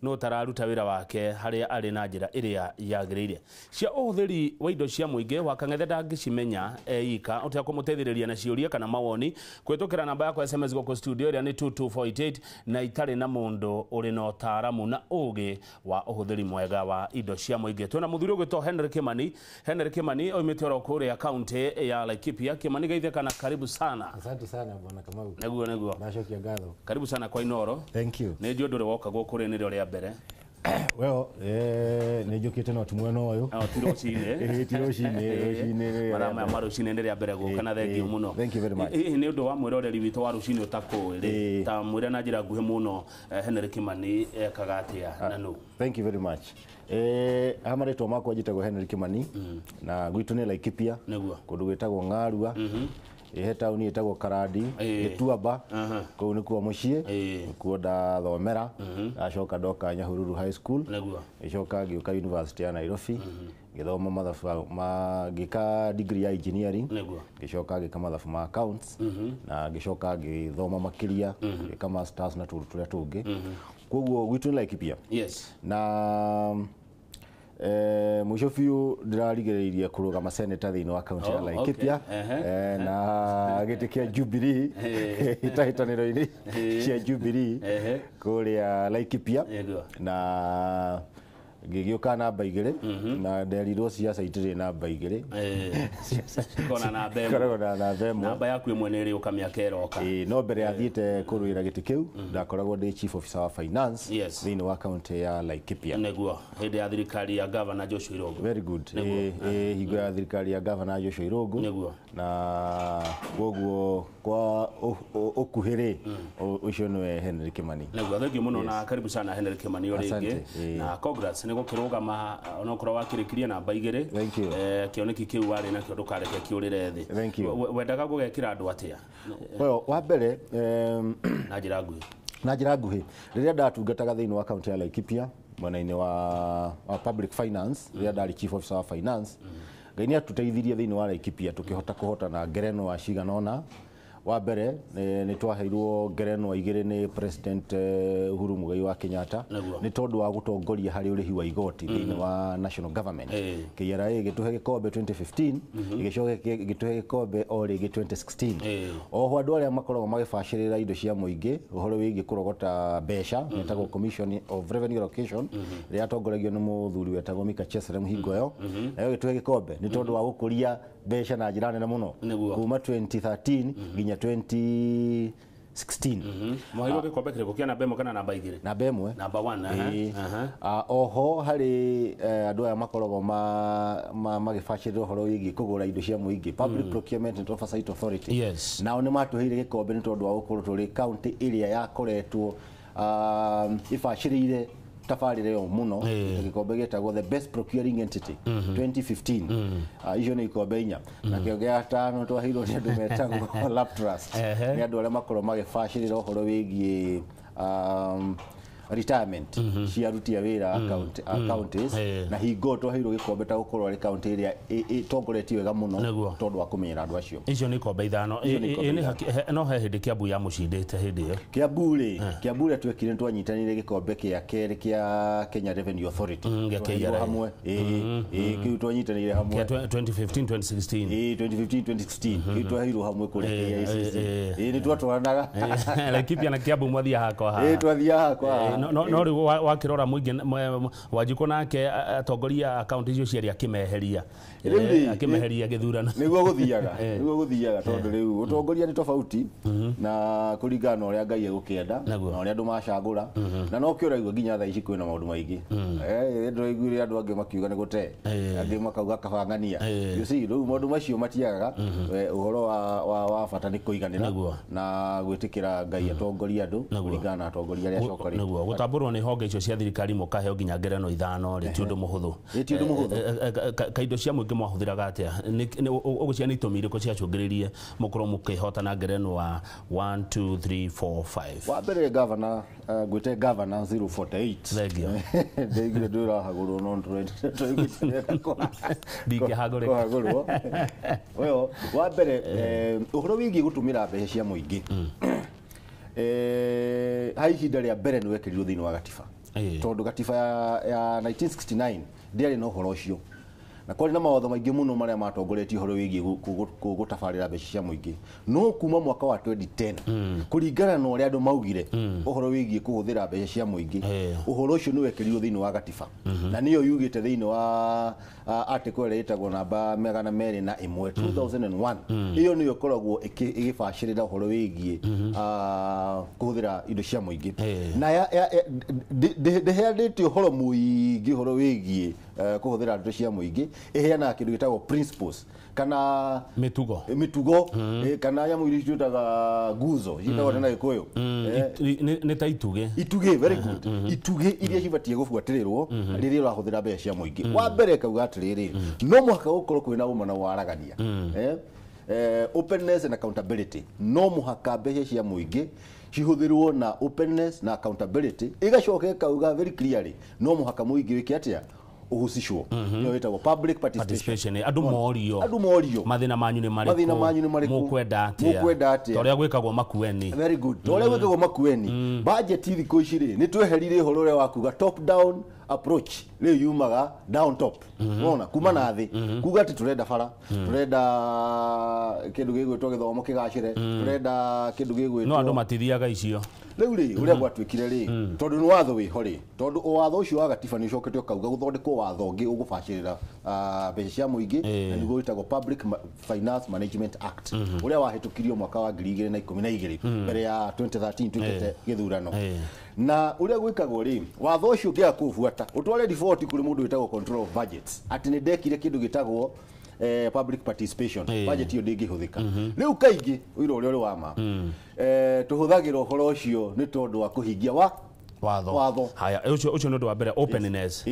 no tararuta wira wake haria ari na njira iria yagiriire cia uhuthiri wa indo cia muingi wakangethe ndangicimenya eika utia kumuteithiriria na ciuria kana mawoni kwetukira namba yako SMS goko studio iria ni 22488 na itari na mundu uri na utaramu na ugi wa uhuthiri mwega wa indo cia muingi twina muthuri gwitwa Henry Kimani oimite oro kuria county ya Laikipia Kimani geithe kana karibu sana. Asante sana bwana Kamau. Neguo Nashokia ngatho. Karibu sana kwa iNooro. Thank you. Ni ndio ndore woka gukuri ni ria mbere. Well, ni njukite no tumweno uyu. Tirocine. Marama marucine ni ria mbere guka na thengiu muno. Thank you very much. Ni undu wa mwiroreri witu wa rucine utakwiri ta mwire na njira nguhi muno Henry Kimani kagatia nanu. Thank you very much. Amaretwo makwa njitagwo Henry Kimani na gwitu ni Laikipia kundu gwitagwo Ngarua he tauni itagwo Karadi Gituamba kuu ni kuo mucie kuo ndathomera acoka ndoka Nyahururu High School icoka ngiuka University ya Nairobi ngithoma mathabu ngika degree ya engineering ngicoka ngika mathabu ma accounts na ngicoka ngithoma makiria ngika masters na turia tungi koguo gwitu ni Laikipia na mwisho biu ndirarigiriria kurugama senator thiini wa county ya Laikipia na giti kia Jubilee itahitaniro-ini cia Jubilee kuria Laikipia na ngĩgĩũka namba 2 na nderirwo ciaca itirĩ namba 2 kona namba ĩmwe namba yaku ĩmwe nĩ ĩrĩ ũkamĩaka ĩroka no mbere athiĩte kũrũĩra gĩtĩ kĩu ndakoragwo ndĩ chief officer wa finance thĩinĩ wa kaunti ya Laikipia nĩguo hĩndĩ ya thirikari ya governor Joshua Irungu very good hingo ya thirikari ya governor Joshua Irungu nĩguo na koguo kwa ũkuhĩrĩ ũcio nĩwe Henry Kimani nĩguo thengio mũno na karibu sana Henry Kimani ũrĩngĩ na congrats nĩ gũkĩrũgama onokorwo wakĩrĩkirie namba 2 kĩoneki kĩu warĩ nakĩo ndũkareke kĩũrĩre thĩ wendaga gũgekĩra andũ atĩa wa mbere na njĩra nguhĩ rĩrĩa ndatungataga thĩinĩ wa kaunti ya Laikipia mwena-inĩ wa public finance rĩrĩa ndarĩ chief officer wa finance Ngai nĩ atuteithirie thĩinĩ wa Laikipia tũkĩhota kũhotana ngerenwa ciganona wa mbere nĩ twaheirwo ngerenwa 2 nĩ president Uhuru Muigai wa Kenyatta nĩ tondũ wa gũtongoria harĩ ũrĩhi wa igoti thĩinĩ wa national government KRA gĩtũhe gĩkombe 2015 gĩcoke gĩtũhe gĩkombe o rĩngĩ 2016 oho andũ arĩa makoragwo magĩbacĩrĩra indo cia mũingĩ ũhoro wĩgiĩ kũrogota mbeca metagwo Commission of Revenue Allocation rĩrĩa atongoragio nĩ mũthuri wetagwo Mika Cheselem Hingoyo nayo gĩtũhe gĩkombe nĩ tondũ wa gũkũria mbeca na njĩra nene mũno kuma 2013 nginya 2016 mwahirwo gĩkombe kĩrĩkũ kĩa namba 1 kana namba 2 namba 1 namba 1 oho harĩ andũ aya makoragwo magĩbacĩrĩra ũhoro wĩgiĩ kũgũra indo cia mũingĩ Public Procurement and Oversight Authority nao nĩ matũheire gĩkombe nĩ tondũ wa gũkorwo tũrĩ kaunti ĩrĩa yakoretwo ibacĩrĩire tabarĩra yo mũno gĩkombe gĩtagwo the best procuring entity 2015 icio nĩ ikombe 4 na kĩo gĩa 5 twaheirwo nĩ andũ metagwo lap trust nĩ andũ arĩa makorwo magĩbacĩrĩra ũhoro wĩgiĩ retirement cia aruti a wĩra counties na hingo twaheirwo gĩkombe ta gũkorwo arĩ kaunti ĩrĩa ĩtongoretie wega mũno tondũ wa kũmenyera andũ acio icio nĩ ikombe 5 no he hĩndĩ Kiambu ya mũcindĩte hĩndĩ ĩyo Kiambu rĩa twekire twanyitanĩire gĩkombe kĩa kerĩ kĩa Kenya Revenue Authority hamwe kĩu twanyitanĩire hamwe 2015 2016 kĩu twaheirwo hamwe kũrĩ KICC nĩ twatwaranaga Laikipia na Kiambu mwathiaga hakwa twathiaga no rĩu wakĩrora mũingĩ Wanjikũ nake atongoria akaunti icio ciarĩ akĩmeheria gĩthurano nĩguo gũthiaga tondũ rĩu ũtongoria nĩ tofauti na kũringana na ũrĩa Ngai egũkĩenda na ũrĩa andũ macagũra na no kĩo ũraigua nginya thaa ici kwĩna maũndũ maingĩ ndĩraiguire andũ angĩ makiuga nĩ gũte angĩ makauga kabang'ania rĩu maũndũ macio matiagaga ũhoro wa bata nĩ kũiganĩra na gwĩtĩkĩra Ngai atongoria andũ kũringana na atongoria arĩa acoka gũtambũrwo nĩ honge icio cia thirikari mũkaheo nginya ngerenwa 5 rĩ ti ũndũ mũhũthũ kaindo cia mũingĩ mwahũthĩraga atĩa ũgũcia nĩ itũmi irĩkũ ciacũngĩrĩirie mũkorwo mũkĩhotana ngerenwa 1 2 3 4 5 wa mbere governor gwĩte governor 048 thengio ndeigire ndĩrahagũrwo no ndĩkĩhagũrwo wa mbere ũhoro wĩgiĩ gũtũmĩra mbeca cia mũingĩ ha ihinda rĩa mbere nĩ wekĩrirwo thĩinĩ wa gatiba tondũ gatiba ya 1969 ndĩarĩ na ũhoro ũcio na kwarĩ na mawatho maingĩ mũno marĩa matongoretie ũhoro wĩgiĩ gũtabarĩra mbeca cia mũingĩ no kuma mwaka wa 2010 kũringana na ũrĩa andũ maugire ũhoro wĩgiĩ kũhũthĩra mbeca cia mũingĩ ũhoro ũcio nĩ wekĩrirwo thĩinĩ wa gatiba na nĩyo yugĩte thĩinĩ wa article ĩrĩa ĩtagwo namba 201 2001 ĩyo nĩyo ĩkoragwo ĩgĩbacĩrĩra ũhoro wĩgiĩ kũhũthĩra indo cia mũingĩ na ndĩheanĩte ũhoro mũingĩ ũhoro wĩgiĩ kũhũthĩra indo cia mũingĩ ĩheanaga kĩndũ gĩtagwo principles kana mĩtugo kana nyamũ iria ciĩtaga nguzo ciĩtagwo na Gĩkũyũ nĩ ta ituge very good ituge iria cibatiĩ gũbuatĩrĩrwo rĩrĩa ũrahũthĩra mbeca cia mũingĩ wa mbere kauga atĩrĩrĩ no mũhaka gũkorwo kwĩna ũma na waragania openness and accountability no mũhaka mbeca cia mũingĩ cihũthĩrwo na openness na accountability ĩgacoka ĩkauga very clearly no mũhaka mũingĩ wĩke atĩa ũhusishwo nĩyo ĩtagwo public participation andũ morio mathĩna manyu nĩ marĩkũ mũkwenda atĩa torĩa gwĩkagwo Makueni very good torĩa gwĩkagwo Makueni budget thikũ ici rĩ nĩ tweherire ũhoro ũrĩa wakuga top down approach leo yumaga down top unaona kuma na thi kuga ati turenda bara turenda kindu gigwitwo githomo kigacire turenda kindu gigwitwo no andu matithiaga icio riu ri uria gwatwikire ri tondu ni watho wiho ri tondu watho ucio wa gatiba ni ucokete ukauga guthondekwo watho ungi ugubacirira mbeca cia muingi na niguo witagwo Public Finance Management Act uria wahitukirio mwaka wa 2012 mbere ya 2013 twikete githurano na uria gwikagwo ri watho ucio ngia kubuata utware default kuri mundu witagwo control of budgets ati ni ndekire kindu gitagwo public participation budget yo ndingihuthika riu kaingi uiro uria wa ma tuhuthagira uhoro ucio ni tondu wa kuhingia watho haya ucio no ndo wa mbere openness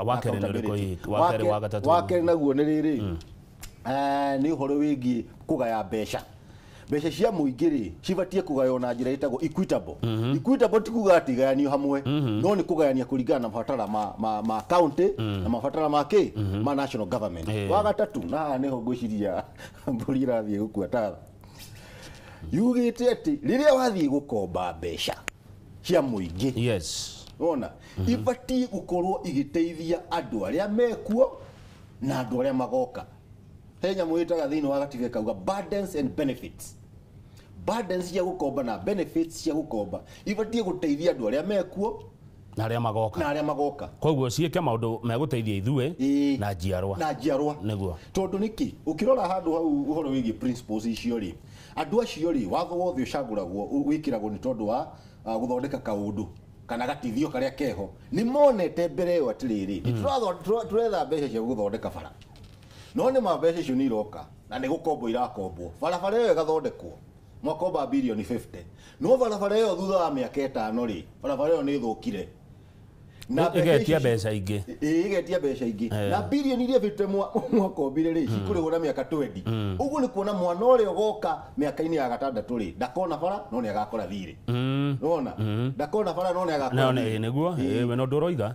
wakere ni uriko wakere wa gatatu wakere naguo ni riri ni uhoro wingi kugaya mbeca cia muingi ri cibatie kugayo na njira itagwo equitable equitable ti kuga ati gayanio hamwe no ni kugayania kuringana na mabatara ma county na mabatara ma national government wa gatatu na niho ngwiciria mburi irathie gukua tatha yugite ati riria wathie gukomba mbeca cia muingi ona ibatie gukorwo igiteithia andu aria mekuo na andu aria magoka henya mwitaga thini wa gatiga kauga burdens and benefits burdens cia gukomba na benefits cia gukomba ibatie guteithia andu aria mekuo na aria magoka koguo ciike maundu meguteithia ithue na njiarwa niguo tondu niki ukirora handu hau uhoro wigi principles icio ri andu acio ri watho wothe ucaguragwo wikiragwo ni tondu wa guthondeka kaundu kana gatithio karia keho ni monete mbere yo atiriri turetha mbeca cia guthondeka bara no ni mbeca icio ni iroka na ni gukombo irakombwo barabara iyo igathondekwo mwakomba bilioni 50 no barabara iyo thutha wa miaka 5 ri barabara iyo ni thukire na igetia mbeca ingi na bilioni iria vite mwakombire ri cikurihura miaka 20 uguo ni kuona mwana uria goka miaka-ini ya gatandatũ ri ndakona bara no ni agakora thiri unaona ndakona bara no ni agakora niguo we no ndoroiga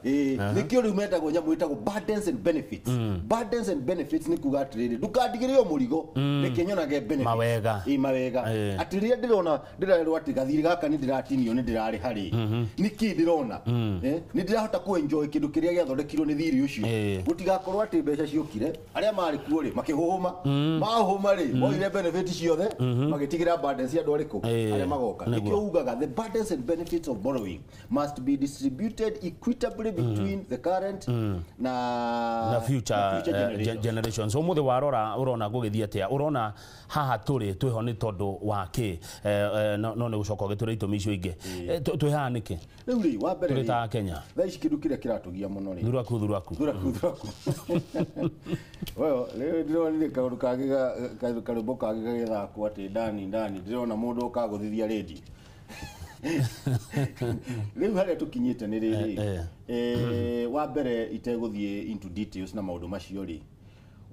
nikio riu metagwo nyamu itagwo burdens and benefits ni kuga atiriri ndukandigirio murigo nikinyonage benefits mawega atiriria ndirerwo ati gathiri gaka ni ndiratinio ni ndirari hari niki ndirona ni ndirahota ku enjoy kindu kiria giathondekirwo ni thiri ucio gutigakorwo ati mbeca ciokire aria mari kuo ri makihuhuma mahuma ri moire benefits ciothe magitigira burdens cia ndoriku aria magoka nikio ugaga the burdens and benefits of borrowing must be distributed equitably between the current na future generations umuthe warora urona gugithia tia urona haha turi twiho ni tondu wa ki no ni gucoka giture itumi icio ingi twiha niki riu ri wa mbere ta Kenya thaici kindu kiria kiratugia muno ri thuraku wewe leo ndirona kaundu kagiga karumbo kagiga githako ati ndani ndirona mundu ukaguthithia redio riu haria tukinyite ni riri wa mbere iteguthie into details na maundu macio ri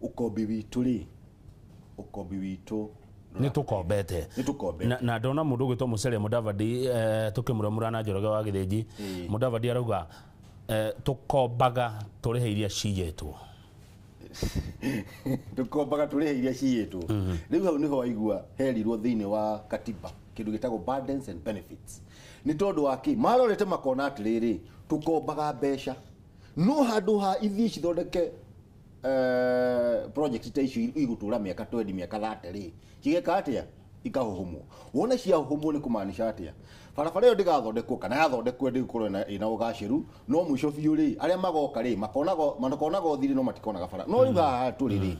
ukombi witu ni tukombete na ndona mundu gwitwo Musalia Mudavadi tukimuramura na Njoroge wa Githinji Mudavadi arauga tukombaga turihe iria ciyetwo tukombaga turihe iria ciyetwo riu hau niho waigua herirwo thiini wa katiba kindu gitagwo burdens and benefits ni tondu wa ki marorete makona atiriri tukombaga mbeca no handu ha ithi cithondeke project ta icio igutura miaka 20 miaka 30 ri cigeka atia ikahuhumwo wona cia huhumwo ni kumaanisha atia barabara iyo ndigathondekwo kana yathondekwo ndikorwo ina ugaciru no mwisho biu ri aria magoka ri makonaga thiri no matikonaga bara no riga turi ri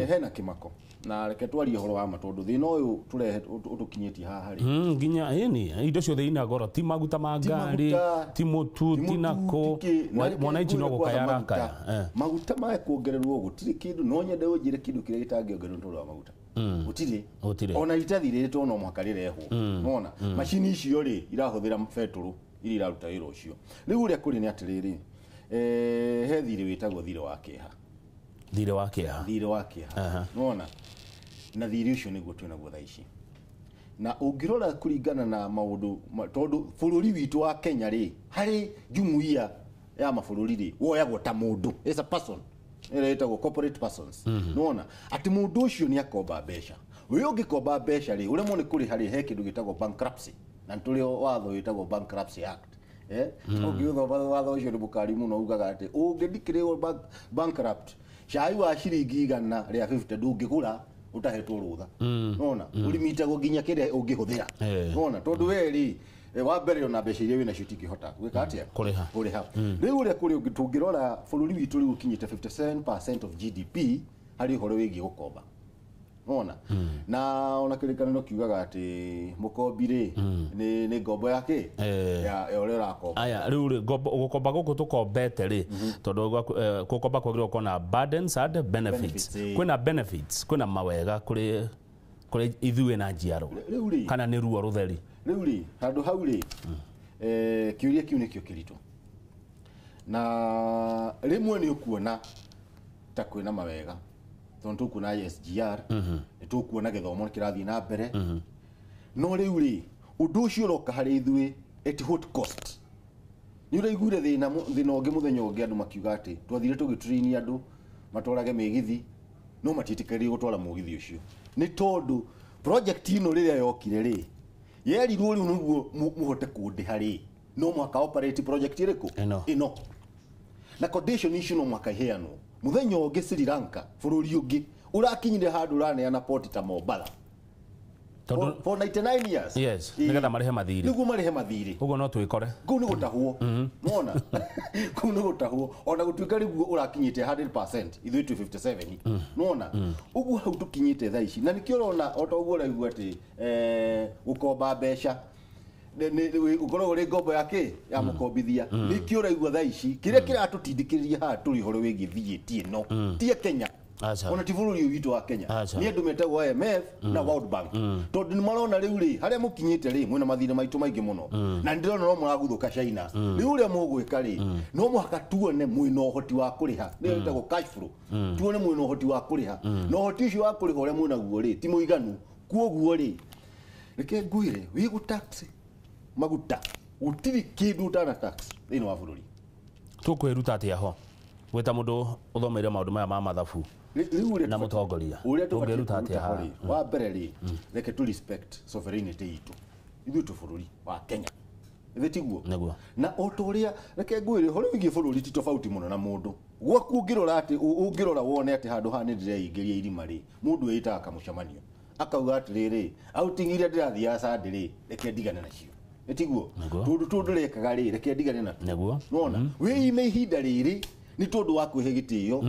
hena kimako na reke twarie horo wa matondu thina uyu turehe utukinyitie haha ri nginya ni indo ciothe ina goro ti maguta ma ngari ti mutu ti nako mwananchi no gukaya maguta ma kuongererwo gutiri kindu no nyende unjire kindu kiria gitangiongererwo ntondo wa maguta utire ona itathirĩtwo no mwaka rĩrehwo unaona machini icio ri irahuthira beturu iri iraruta wĩra ũcio rĩu ũrĩa kũrĩ nĩ atĩrĩrĩ he thirĩ wĩtagwo thirĩ wa kĩeha unaona na thirĩ ũcio nĩguo twĩnaguo thaa ici na ũngĩrora kũringana na maũndũ tondũ bũrũri witũ wa Kenya ri harĩ jumuiya ya mabũrũri ri woyagwo ta mũndũ is a person etagwo corporate persons unaona ati mundu ucio ni akomba mbeca we ungikomba mbeca ri ure mone kuri hari he kindu gitagwo bankruptcy na nturi watho witagwo bankruptcy act ũngĩthoma watho ũcio nĩ mũkari mũno ugaga atĩ ũngĩdeclare bankrupt cai wa ciringi 100 rĩa 50 ndũngĩgũra utahetwo rutha nona ulimitagwo nginya kire ungihũthira nona tondu weri wa mbere ona mbeca iria wina cio tingihota gwika atia kuriha riu uria kuri tungirora bururi witu riu kinyite 57% of GDP hari horo wigi gukomba nona na ona kirikaniro kiugaga ati mukombi ri ni ngombo yake ya uri urakomba aya riu gukomba guku tukombete ri tondu gukomba kwagirwo kona burdens and benefits kwina benefits kwina mawega kuri ithuĩ na njiaro kana nĩ ruo rutheri riu ri handu hau ri kiuria kiu nikio kirito na rimwe ni ukuona ta kwina mawega tondu kuna SGR ni tukuona githomo kirathi na mbere no riu ri undu ucio roka hari ithuĩ at what cost ni uraigure thina ungi muthenya ungi andu makiuga ati twathire tugitrain andu matwarage migithi no matitikarie gutwara mugithi ucio ni tondu project ino riria yokire ri yerirwo riu niguo muhote kundiha ri no mwaka operate project iriku ino na condition icio no mwaka iheanwo muthenya ungi Sri Lanka bururi ungi urakinyire handu raneana port ta Mombasa for 99 years yes nigetha marehe mathiri niguo marehe mathiri uguo no twikore kuu ni gutahwo mona kuu ni gutahwo ona gutuika riguo urakinyite 100% ithuĩ tu 57 mona uguo hau tukinyite thaa ici na nikio urona otoguo raigua ati gukomba mbeca ukorwo uri ngombo yake ya mukombithia nikio uraigua thaa ici kiria kiratutindikiriria haha turi horo wigi thiĩtie no tie Kenya ona tivururi witu wa Kenya ni andu metagwo IMF na World Bank tondu ni marona riu ri haria mukinyite ri mwina mathina maitu maingi muno na ndirona no muraguthuka China riu ria mugwika ri no muhaka tuone mwina uhoti wa kuriha ni etagwo cash flow tuone mwina uhoti wa kuriha no uhoti ucio wa kuriha uria mwina guo ri ti muiganu kuoguo ri reke ngwire wi gutax maguta utiri kindu utana tax thini wa bururi tukwiruta atia ho gwita mundu uthomeire maundu maya ma mathabu na mutongoria ungeruta atia ha wa mbere ri reke tu respect sovereignty itu ithu tu bururi wa Kenya ithitiguo na otoria reke ngwire hori wigi bururi ti tofauti muno na mundu gwaku ungirora ati ungirora wone ati handu ha ni ndireingĩria irima ri mundu eitaga kamucamanio akauga ati riri outing iria ndirathia Sunday ri reke ndigane nacio ithitiguo tundu rekaga ri reke ndigane na nona we ime ihinda riri ni tondu wa kwihe gitio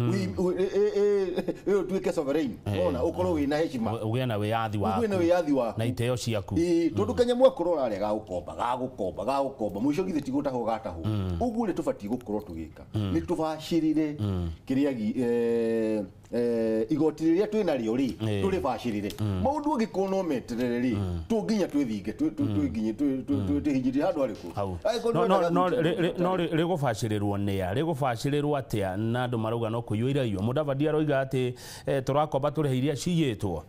tuike sovereign ona ukorwo wina heshima ugie na wiyathi waku na iteo ciaku tondu Kenya mwakorwo rarega gukomba mwisho githi tigutaho gataho uguo ni tubati gukorwo tugika ni tubashirire kiria igoti riria twina rio ri turi bashirire maundu ngikono meterere ri tunginya twithinge twinginye twihinjire handu ariku no rigubashirirwo nia rigubashirirwo atia na andu marauga no kuyuira iyo Mudavadi aroiga ati turakomba turihe iria ciyitwo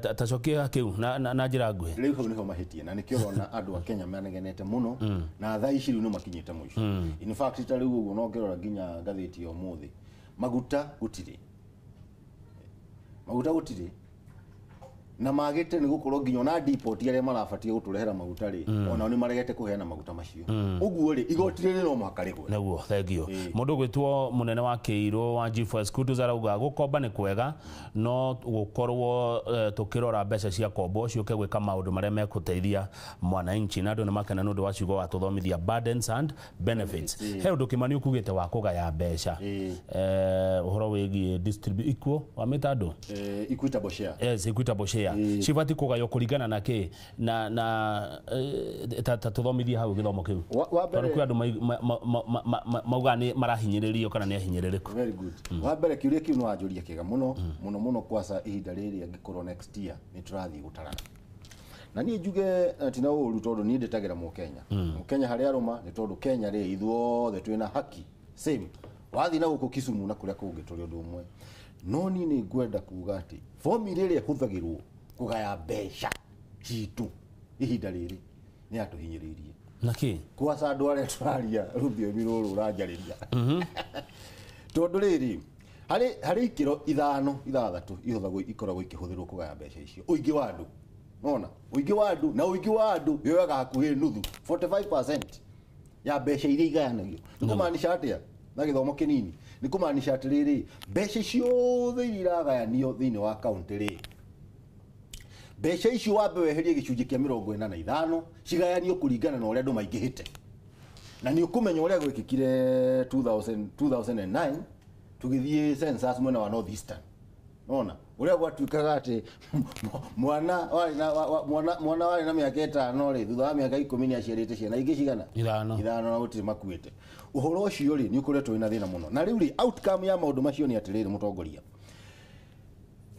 tacokia kiu na njira nguhi riu hau niho mahitie na nikio rona andu a Kenya manegenete muno na thaa ici riu no makinyite mwisho in fact ta riu uguo no ngirora nginya ngatheti yo muthi maguta gutiri na magite ni gukorwo nginya na deport aria marabatie guturehera maguta ri ona ni maregete kuheana maguta macio uguo ri igoti ri no makarigwe naguo thengio mundu gwitwo munene wa Keiro wa G4 Skutu zarauga gukomba ni kwega no gukorwo tukirora mbeca cia kombo ciuke gwika maundu maria mekuteithia mwananchi na andu ni makena nundu wa ciugo wa tuthomithia burdens and benefits he undu Kimani ukugite wa kugaya mbeca uhoro wigi distribute equal wa mitandu equitable share yes equitable share cibati kugayo kuringana na ki na tuthomithie hau githomo kiu tondu kwi andu mauga ni marahinyiririo kana ni ahinyiririku very good wa mbere kiuria kiu no ajuria kiga muno kwasa ihinda riri angikorwo next year ni turathi gutarana na ni njuge tina uru tondu ni ndetagira mu Kenya hari aruma ni tondu Kenya ri ithuothe twina haki same wathi na guku Kisumu na kuria kungi turi undu umwe no ni ngwenda kuga ati formula iria huthagirwo kugaya mbeca citu ihinda riri ni atuhinyiririe naki kwasa andu aria turaria rũthiomi rũrũ ũranjarĩria tondu riri hari ikiro 5-6 ihũthagwo ikoragwo ikihũthirwo kugaya mbeca icio uingi wa andu ona uingi wa andu na uingi wa andu yoyaga hakuhi nuthu 45% ya mbeca iria igayanagio nĩ kũmaanisha atĩa na gĩthomo kĩnini nĩ kũmaanisha atĩrĩrĩ mbeca ciothe iria iragayanio thĩinĩ wa kaũntĩ rĩ mbeca icio wambe weherie gĩcunjĩ kĩa 45 cigayanio kũringana na ũrĩa andũ maingĩhĩte na nĩ ũkũmenya ũrĩa gwĩkĩkire 2009 tũgĩthiĩ census mwena wa North Eastern nona ũrĩa gwatuĩkaga atĩ mwana warĩ na mĩaka 5 rĩ thutha wa mĩaka 10 nĩ aciarĩte ciana ingĩ cigana 5 na gũtirĩ makuĩte ũhoro ũcio rĩ nĩ ũkoretwo wĩna thĩna mũno na rĩu rĩ outcome ya maũndũ macio nĩ atĩrĩrĩ mũtongoria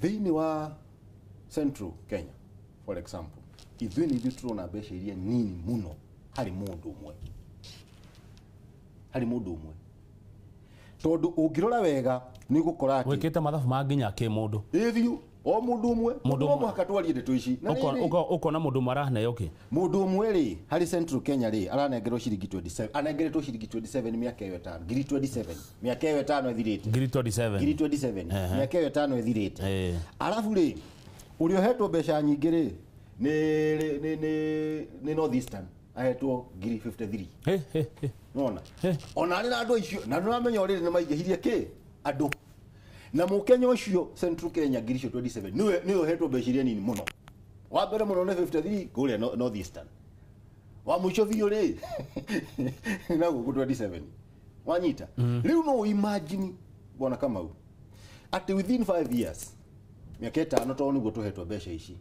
thĩinĩ wa Central Kenya for example ithuĩ nĩ ithuĩ tũrona mbeca iria nini mũno harĩ mũndũ ũmwe tondũ ũngĩrora wega nĩ gũkora atĩ wĩkĩte mathabu ma nginya kĩ mũndũ ĩthiũ o mũndũ ũmwe no mũhaka twarie ndeto ici ũkona mũndũ maraheo kĩ mũndũ ũmwe rĩ harĩ Central Kenya rĩ aranengerwo ciringi 27 anengeretwo ciringi 27 mĩaka ĩyo 5 ngiri 27 mĩaka ĩyo 5 ĩthirĩte ngiri 27 mĩaka ĩyo 5 ĩthirĩte arabu rĩ ũrĩa ũhetwo mbeca nyingĩ rĩ nĩ North Eastern ahetwo ngiri 53 nona ona arĩ na andũ icio na nĩramenya ũrĩa nĩ maingĩhirie kĩ andũ na mũkenya ũcio Central Kenya ngiri 27 nĩwe ũhetwo mbeca iria nini mũno wa mbere mũno nĩ 53 kũrĩa North Eastern wa mũico biũ rĩ na gũkũ 27 wanyita rĩu no imagine bwana Kamau atĩ within 5 years mĩaka 5 to nĩguo tũhetwo mbeca ici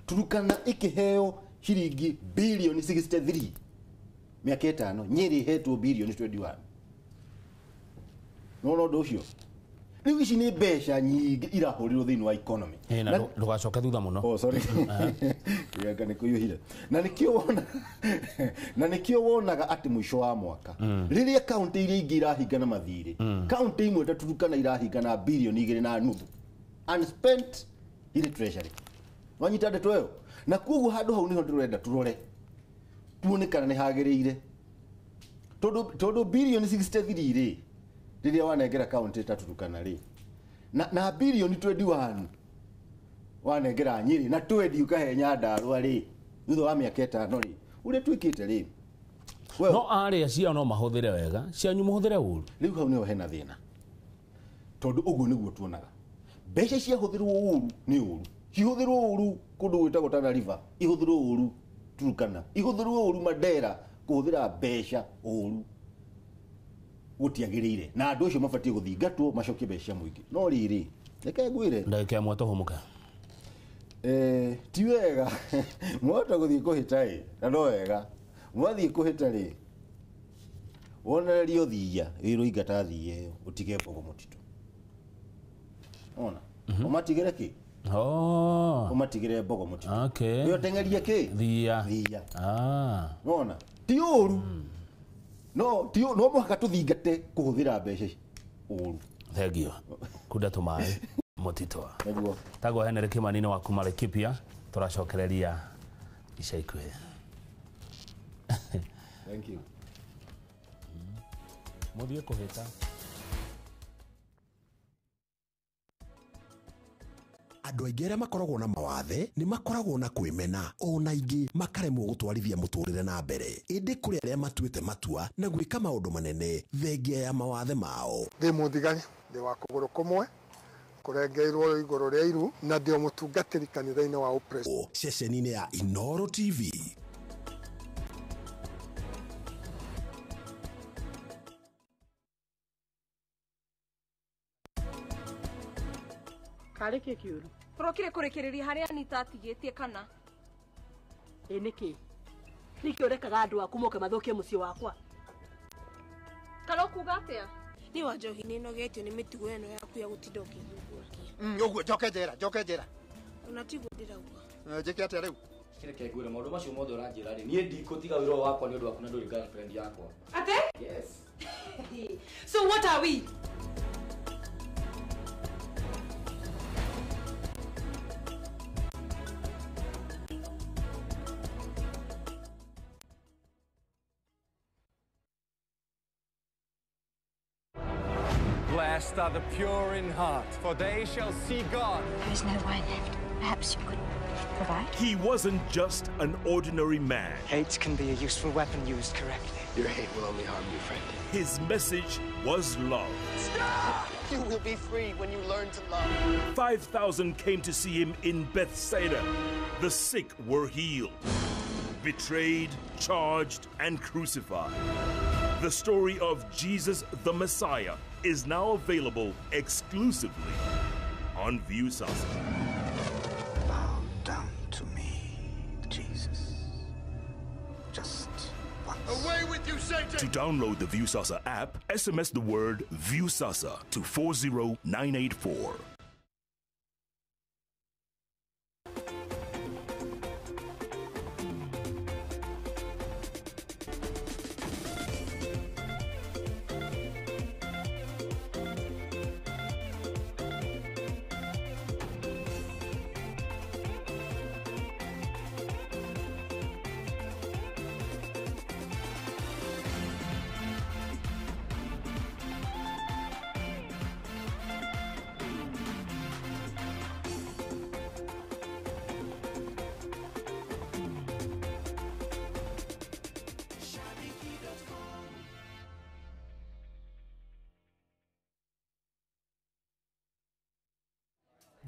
Turukana ĩkĩheo ciringi bilioni 63 mĩaka 5 Nyeri hetwo bilioni 21 no ũndũ ũcio rĩu ici nĩ mbeca nyingĩ irahũrirwo thĩinĩ wa economy na ndũgacoke thutha mũno oh sorry yanga nĩ kũiyũhire na nĩkĩo wonaga atĩ mũico wa mwaka rĩrĩa kaunti iria ingĩ irahingana mathirĩ kaunti imwe ta Turukana irahingana bilioni 2.5 unspent ile treasury wanyita ndeto ĩyo na kuoguo handũ hau niho ndĩrenda turore tuone kana nĩ hagĩrĩire tondũ bilioni 63 rĩ rĩrĩa wanengera kaunti ta Turukana rĩ na bilioni 21 wanengera Nyeri na 20 ukahe Nyandarua rĩ thutha wa mĩaka 5 rĩ ũrĩa twĩkĩte rĩ no arĩa cia no mahũthĩre wega cianyu mahũthĩre ũru rĩu hau nĩho hena thĩna tondũ ũguo nĩguo tuonaga mbeca ciahũthĩrwo ũru nĩ ũru cihũthĩrwo ũru kũndũ gwĩtagwo Tana River ihũthĩrwo ũru Turukana ihũthĩrwo ũru Mandera kũhũthĩra mbeca ũru gũtiagĩrĩire na andũ acio mabatiĩ gũthingatwo macokie mbeca mũingĩ no rĩrĩ reke ngwĩre ndagĩka ĩmwe tũhũmũka ti wega mwahota gũthiĩ kũhĩta na no wega mwathiĩ kũhĩta rĩ wonererio thia wĩrwo ingata thia ĩyo ũtige mbogo mũtitũ ona ũmatigĩre kĩ ũmatigĩre mbogo mũtitũ wĩ ũteng'erie kĩ thia ona ti ũru no mũhaka tũthingate kũhũthĩra mbeca ũru thengio kunda tũmaĩ mũtitũ tagwo Henry Kimani wa kuma Laikipia tũracokereria ica ikuhĩ thank you mũthiĩ kũhĩta andũ aingĩ arĩa makoragwo na mawathe nĩ makoragwo na kwĩmena ona ingĩ makaremwo gũtwarithia mũtũrĩre na mbere ĩndĩ kũrĩ arĩa matuĩte matua na gwĩka maũndũ manene thengia ya mawathe mao ndĩ mũthigari ndĩ wa kũgũrũ kũmwe kũrengeirwo igũrũ rĩa iru na ndĩ mũtungatĩri kanitha-inĩ wa Upreso ceceni-inĩ ya iNooro TV. Karĩ kĩ kĩũru tũrokire kũrekereria harĩa Anita atigĩtie kana nĩkĩ nĩkĩ ũrekaga andũ aku moke mathũkie mũciĩ wakwa kana ũkuga atĩa nĩ wa njohi nĩ nogetio nĩ mĩtugo ĩno yaku ya gũtinda ũkĩthugũkia ũguo njoke njera ona tiguo ndĩrauga njĩke atĩa rĩu Kireke ngwĩre maũndũ macio mothe ũranjĩra rĩ niĩ ndikũtiga wĩra wakwa nĩ ũndũ waku na ndũrĩ girlfriend yakwa ate yes so what are we Blessed are the pure in heart, for they shall see God. There is no wine left. Perhaps you could Provide. He wasn't just an ordinary man. Hate can be a useful weapon used correctly. Your hate will only harm you, friend. His message was love. Stop! You will be free when you learn to love. 5,000 came to see him in Bethsaida. The sick were healed, betrayed, charged, and crucified. The story of Jesus the Messiah is now available exclusively on ViewSasa. Bow down to me, Jesus. Just once. Away with you, Satan! To download the ViewSasa app, SMS the word ViewSasa to 40984.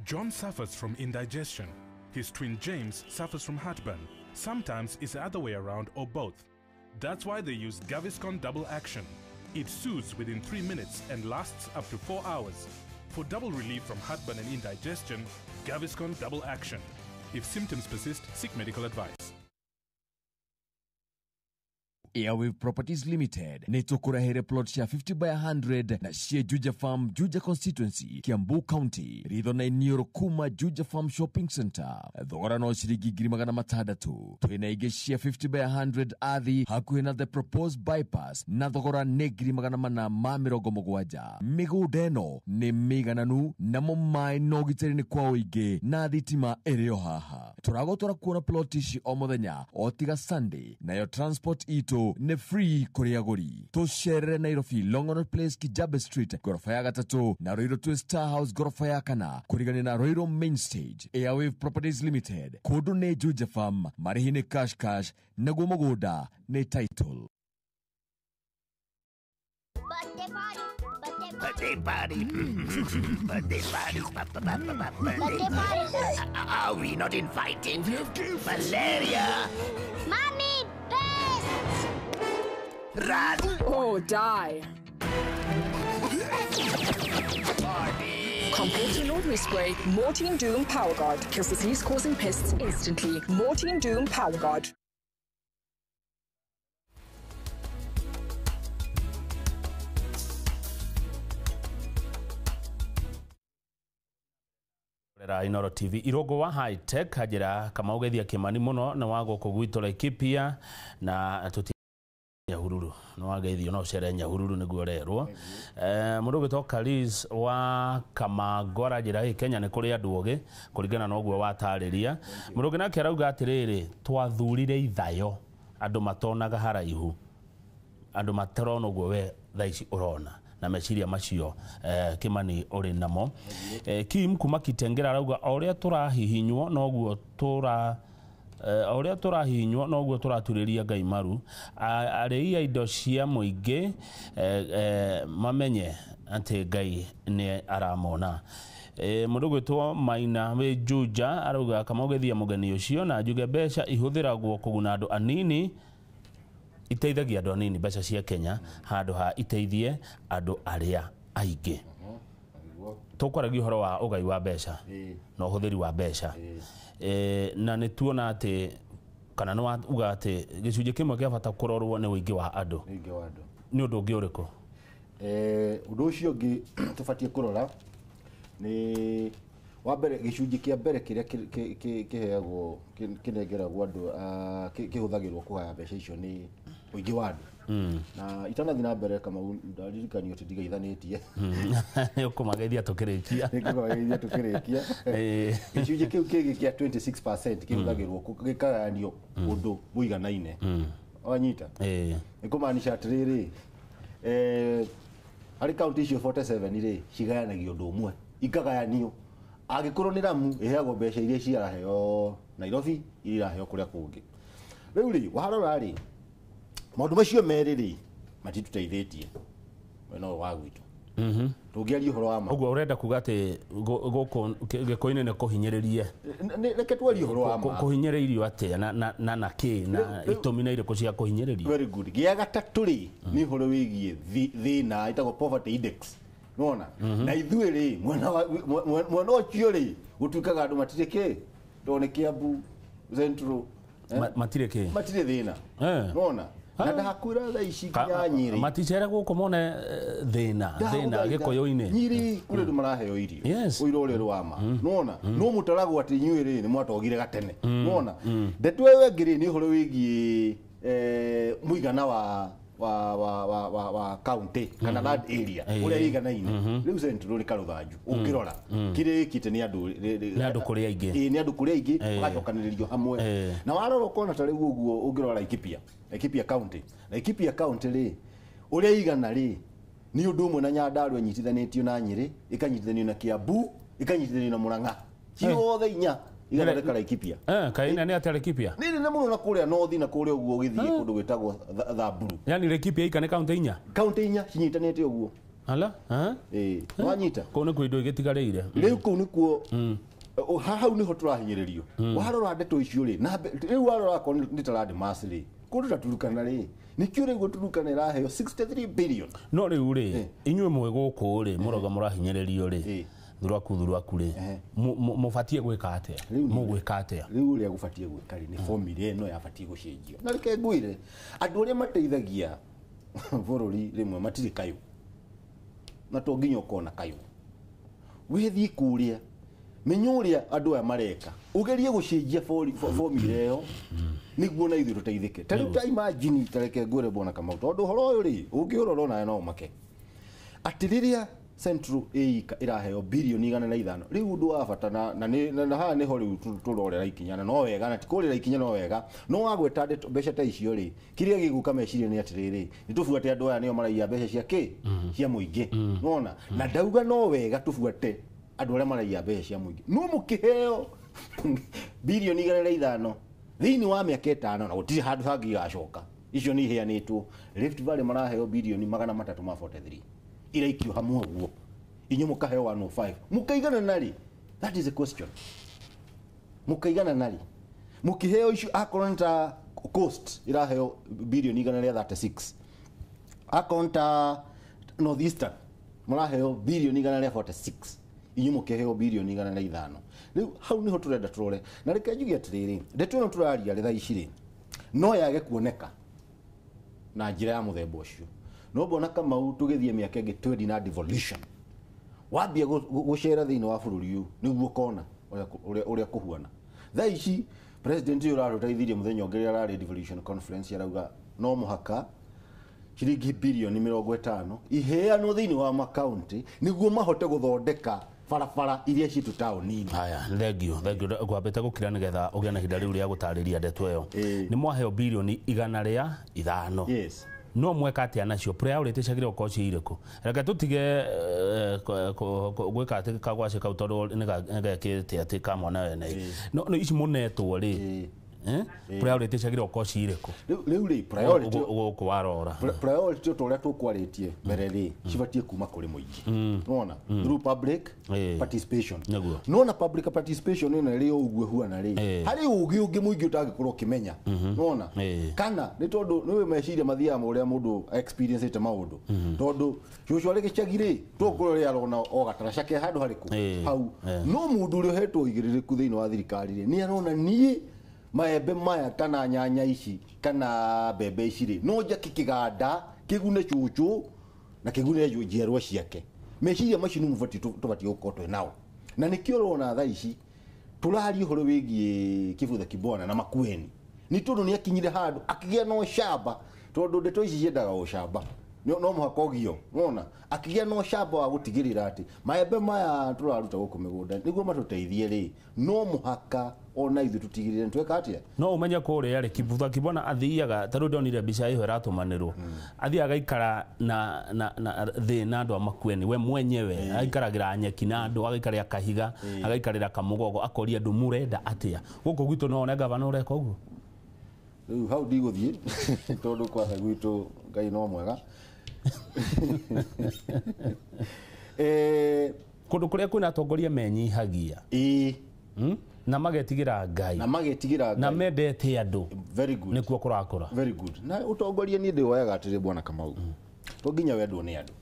John suffers from indigestion. His twin James suffers from heartburn. Sometimes it's the other way around or both. That's why they use Gaviscon Double Action. It soothes within 3 minutes and lasts up to 4 hours. For double relief from heartburn and indigestion, Gaviscon Double Action. If symptoms persist, seek medical advice. Airwave Properties Limited nitukurehere plot cia 50 by 100 na cia Juja Farm, Juja Constituency, Kiambu County, ritho na iNooro kuma Juja Farm Shopping Center. Thogora no ciringi 6,600. Twina ingi cia 50 by 100 athi hakuhi na the proposed bypass na thogora ni 470. Migunda eno ni migananu na mai no giteri ni kwa uingi na thitima iri o haha. Turagotora kuona plot ici o muthenya o tiga Sunday, nayo transport ito ne free kuri aguri. Tushere Nairobi, Longonot Place, Kijabe Street, gorofa ya gatatu, na Roiro Twin Star House, gorofa ya kana, kurigani na Roiro Main Stage. Airwave Properties Limited, kodu ne Juja Farm, marihi ne cash, na gumogoda ne title. Birthday party. Birthday party. Birthday party. Are we not inviting Valeria? Mommy, best! Run! Oh, die. Compared to laundry spray, Mortein Doom Power Guard kills disease-causing pests instantly. Mortein Doom Power Guard. iNooro TV irogo wa high tech hajira kama ugethia kimani muno na wago kugwito Laikipia na tuti Nyahururu no wagethio no cere Nyahururu niguo rerwo mundu gitoka Liz wa Kamagora jira Kenya ne kuri andu oge kuringana na oguo watariria mundu gina kerauga atiriri twathurire ithayo andu matonaga haraihu andu matarona oguo we thaici urona na meciria macio kimani uri namo Kim kuma Kitengera arauga oria turahihinywo noguo oria turahihinywo noguo turaturiria Ngai maru aria indo cia muingi mamenye ati Ngai ni aramona mundu gwitwo Maina we Juja arauga kama ugethia mugeni ucio na njuge mbeca ihuthiragwo kuguna andu anini iteithagia andu anini mbeca cia Kenya handu ha iteithie andu aria aingi tukwaragia uhoro wa ugai wa mbeca na uhuthiri wa mbeca na ni tuona ati kana no uga ati gicunje kimwe kia bata kurorwo ni wingi wa andu ni undu ungi uriku undu ucio ungi tubatie kurora ni wa mbere gicunje kia mbere kiria kiheagwo kinengeragwo andu kihuthagirwo kuhaya mbeca icio ni wingi wa andu na itanathi na mbere kama ndaririkanio tidigaithanitie ukumagethia tukirikia gicunje kiu kigi kia 26% kihuthagirwo gikagayanio undu buiganaine wanyita ikumaanisha atiriri hari county icio 47 ri cigayanagio undu umwe ikagayanio agikorwo ni Lamu iheagwo mbeca iria ciaraheo Nairobi iraheo kuria kungi riu ri waharora ri maundu macio meri ri matituteithitie no wa gwitu tungiaria uhoro wa ma uguo urenda kuga ati guku gikoine ne kuhinyiririe reke twarie uhoro wa ma kuhinyiririo atia na ki na itumina ire kucia kuhinyiririo very good gia gatatu ri ni uhoro wigie thina itagwo poverty index nona na ithuĩ ri mwana ucio ri gutuikaga andu matire ki ndone Kiambu Central matire thina nona na ndakwira tha ici kinya Nyeri maticere guku mone thina gikoyo-ini Nyeri kuri ndu maraheo irio uiro uri rwama nona no mutaragwo ati nyuiri ni mwatogire gatene nona ndeto ewe ngiri ni horo wigie muigana wa county kana that area uria igana-ini riu Central ri karuthanju ukirora kirikite ni andu kuria aingi ni andu kuria aingi bagacokaniririo hamwe na warora ukona ta riu uguo ungirora Laikipia county ri uria igana ri ni undu umwe na Nyandarua inyitithanitio na Nyeri ikanyitithanio na Kiambu ikanyitithanio na Murang'a ciothe inya igathondeka Laikipia kaina ni ati Laikipia nini na muno na kuria north na kuria uguo githie kundu gwitagwo Thamburu yani Laikipia ikane county inya cinyitanite uguo ala wanyita ko ni kwindo igitigareire riu ku nikuo hau niho turahinyiririo waharora ndeto icio ri na riu warora ko ni tarandi masri kundu taturukana ri nikio riu guturukana iraheo 63 billion no riu ri inywe mwe guku ri muroga murahinyiririo ri thuraku ri mubatie gwika atia mugwika atia riu ria gubatie gwika ri ni formula eno yabatie gucenjio na reke ngwire andu aria mateithagia bururi rimwe matiri kayo na to nginya ukona kayo withii kuria menyoria andu aya mareka ugerie gucenjia formula eo niguo na ithuĩ tũteithĩke ta rĩu ta imagine tareke ngwĩre bona kama tondũ ũhoro ũyũ rĩ ũngĩũrora nawe no ũmake atĩ rĩrĩa Central iraheo bilioni 105 rĩu ũndũ wa bata na haha nĩho rĩu tũrorera ikinya na no wega na ti kũrĩra ikinya no wega no wagweta mbeca ta icio rĩ kĩrĩa gĩgũka meciria-inĩ atĩrĩrĩ nĩ tũbuate andũ aya nĩo maraiya mbeca cia kĩ cia mũingĩ nona na ndauga no wega tũbuate andũ arĩa maraiya mbeca cia mũingĩ no mũkĩheo bilioni 105 thini wa miaka 5 na gutiri handu hangi gacoka icio ni iheanitwo Rift Valley maraheo bilioni 343 iraikio hamwe guo inyu mukaheo 105 mukaigana nari that is a question mukaigana nari mukiheo icio akonta coast iraheo bilioni 136 akonta northeastern maraheo bilioni 146 inyu mukiheo bilioni 105 riu hau niho turenda turore na reke njuge atiriri ndeto ino turaria ri tha ici ri no yage kuoneka na njira ya muthemba ucio no mbona kama tugithie miaka ingi twendi na devolution wambia gucera thiini wa bururi uyu niguo kona uria kuhuana tha ici president uyu raruteithirie muthenya ungiri arari devolution conference arauga no muhaka shilingi bilioni 50 iheanwo thiini wa makaunti niguo mahote guthondeka barabara iria citu taũni-inĩ haya thengio kwambĩte gũkira nĩgetha ũgĩe na ihinda rĩu rĩa gũtarĩria ndeto ĩyo nĩ mwaheo bilioni 105 yes no mweka atia nacio priority ciagire gũkorwo ci irĩkũ reke tũtige gwĩka atĩ kagwacĩ kau tondũ nĩgekĩte atĩ ka mwana wene no ici mũnetwo rĩ priority ciagire gũkorwo ci irĩkũ rĩu rĩ priority gũkũ warora priority ũrĩa tũkwarĩtie mbere rĩ cibatie kuma kũrĩ mũingĩ nona through public participation nona public participation ĩno ĩrĩ ũguo huana rĩ harĩ ũgĩ ũngĩ mũingĩ ũtangĩkorwo ũkĩmenya nona kana nĩ tondũ nĩwe meciria mathiaga ũrĩa mũndũ experience ĩte maũndũ tondũ cũcũ arĩ gĩcagi rĩ tũkũrwo rĩ arona o gatara cake handũ harĩkũ hau no mũndũ ũrĩa ũhetwo ũigĩrĩrĩku thĩinĩ wa thirikari rĩ nĩ arona niĩ maembe maya kana nyanya ici kana mbembe ici rĩ no njaki kĩganda kĩgune cũcũ na kĩgune njiarwa ciake meciria macio nĩ mũbatiĩ tũbatiĩ gũkorwo twĩ nao na nĩkĩo ũrona tha ici tũraria ũhoro wĩgiĩ Kibutha Kibwana na Makueni nĩ tondũ nĩ akinyire handũ akĩgĩa na ũcamba tondũ ndeto ici ciendaga ũcamba no muhaka ogio wona akigia no shamba wa gutigirira ati maembe maya turaruta guku migunda niguo matuteithie ri no muhaka ona ithu tutigirire ntweka atia no umenya kuria ri kibutha kibona athiaga taru ndonire mbica iho iratumanirwo athiaga ikara na thina andu amakueni we mwenyewe aikaragira nyeki na andu agaikaria kahiga agaikarira kamugogo akoria andu murenda atia guku gwitu no ona gavana ureka uguo riu hau ndiguthie tondu kwatha gwitu ngai no mwega kundu kuria kwina atongoria menyihagia na magetigira ngai na mendete andu very good nikuo kurakura very good na utongoria ni ndi woyaga atiri bwana Kamau to ginya wendwo ni andu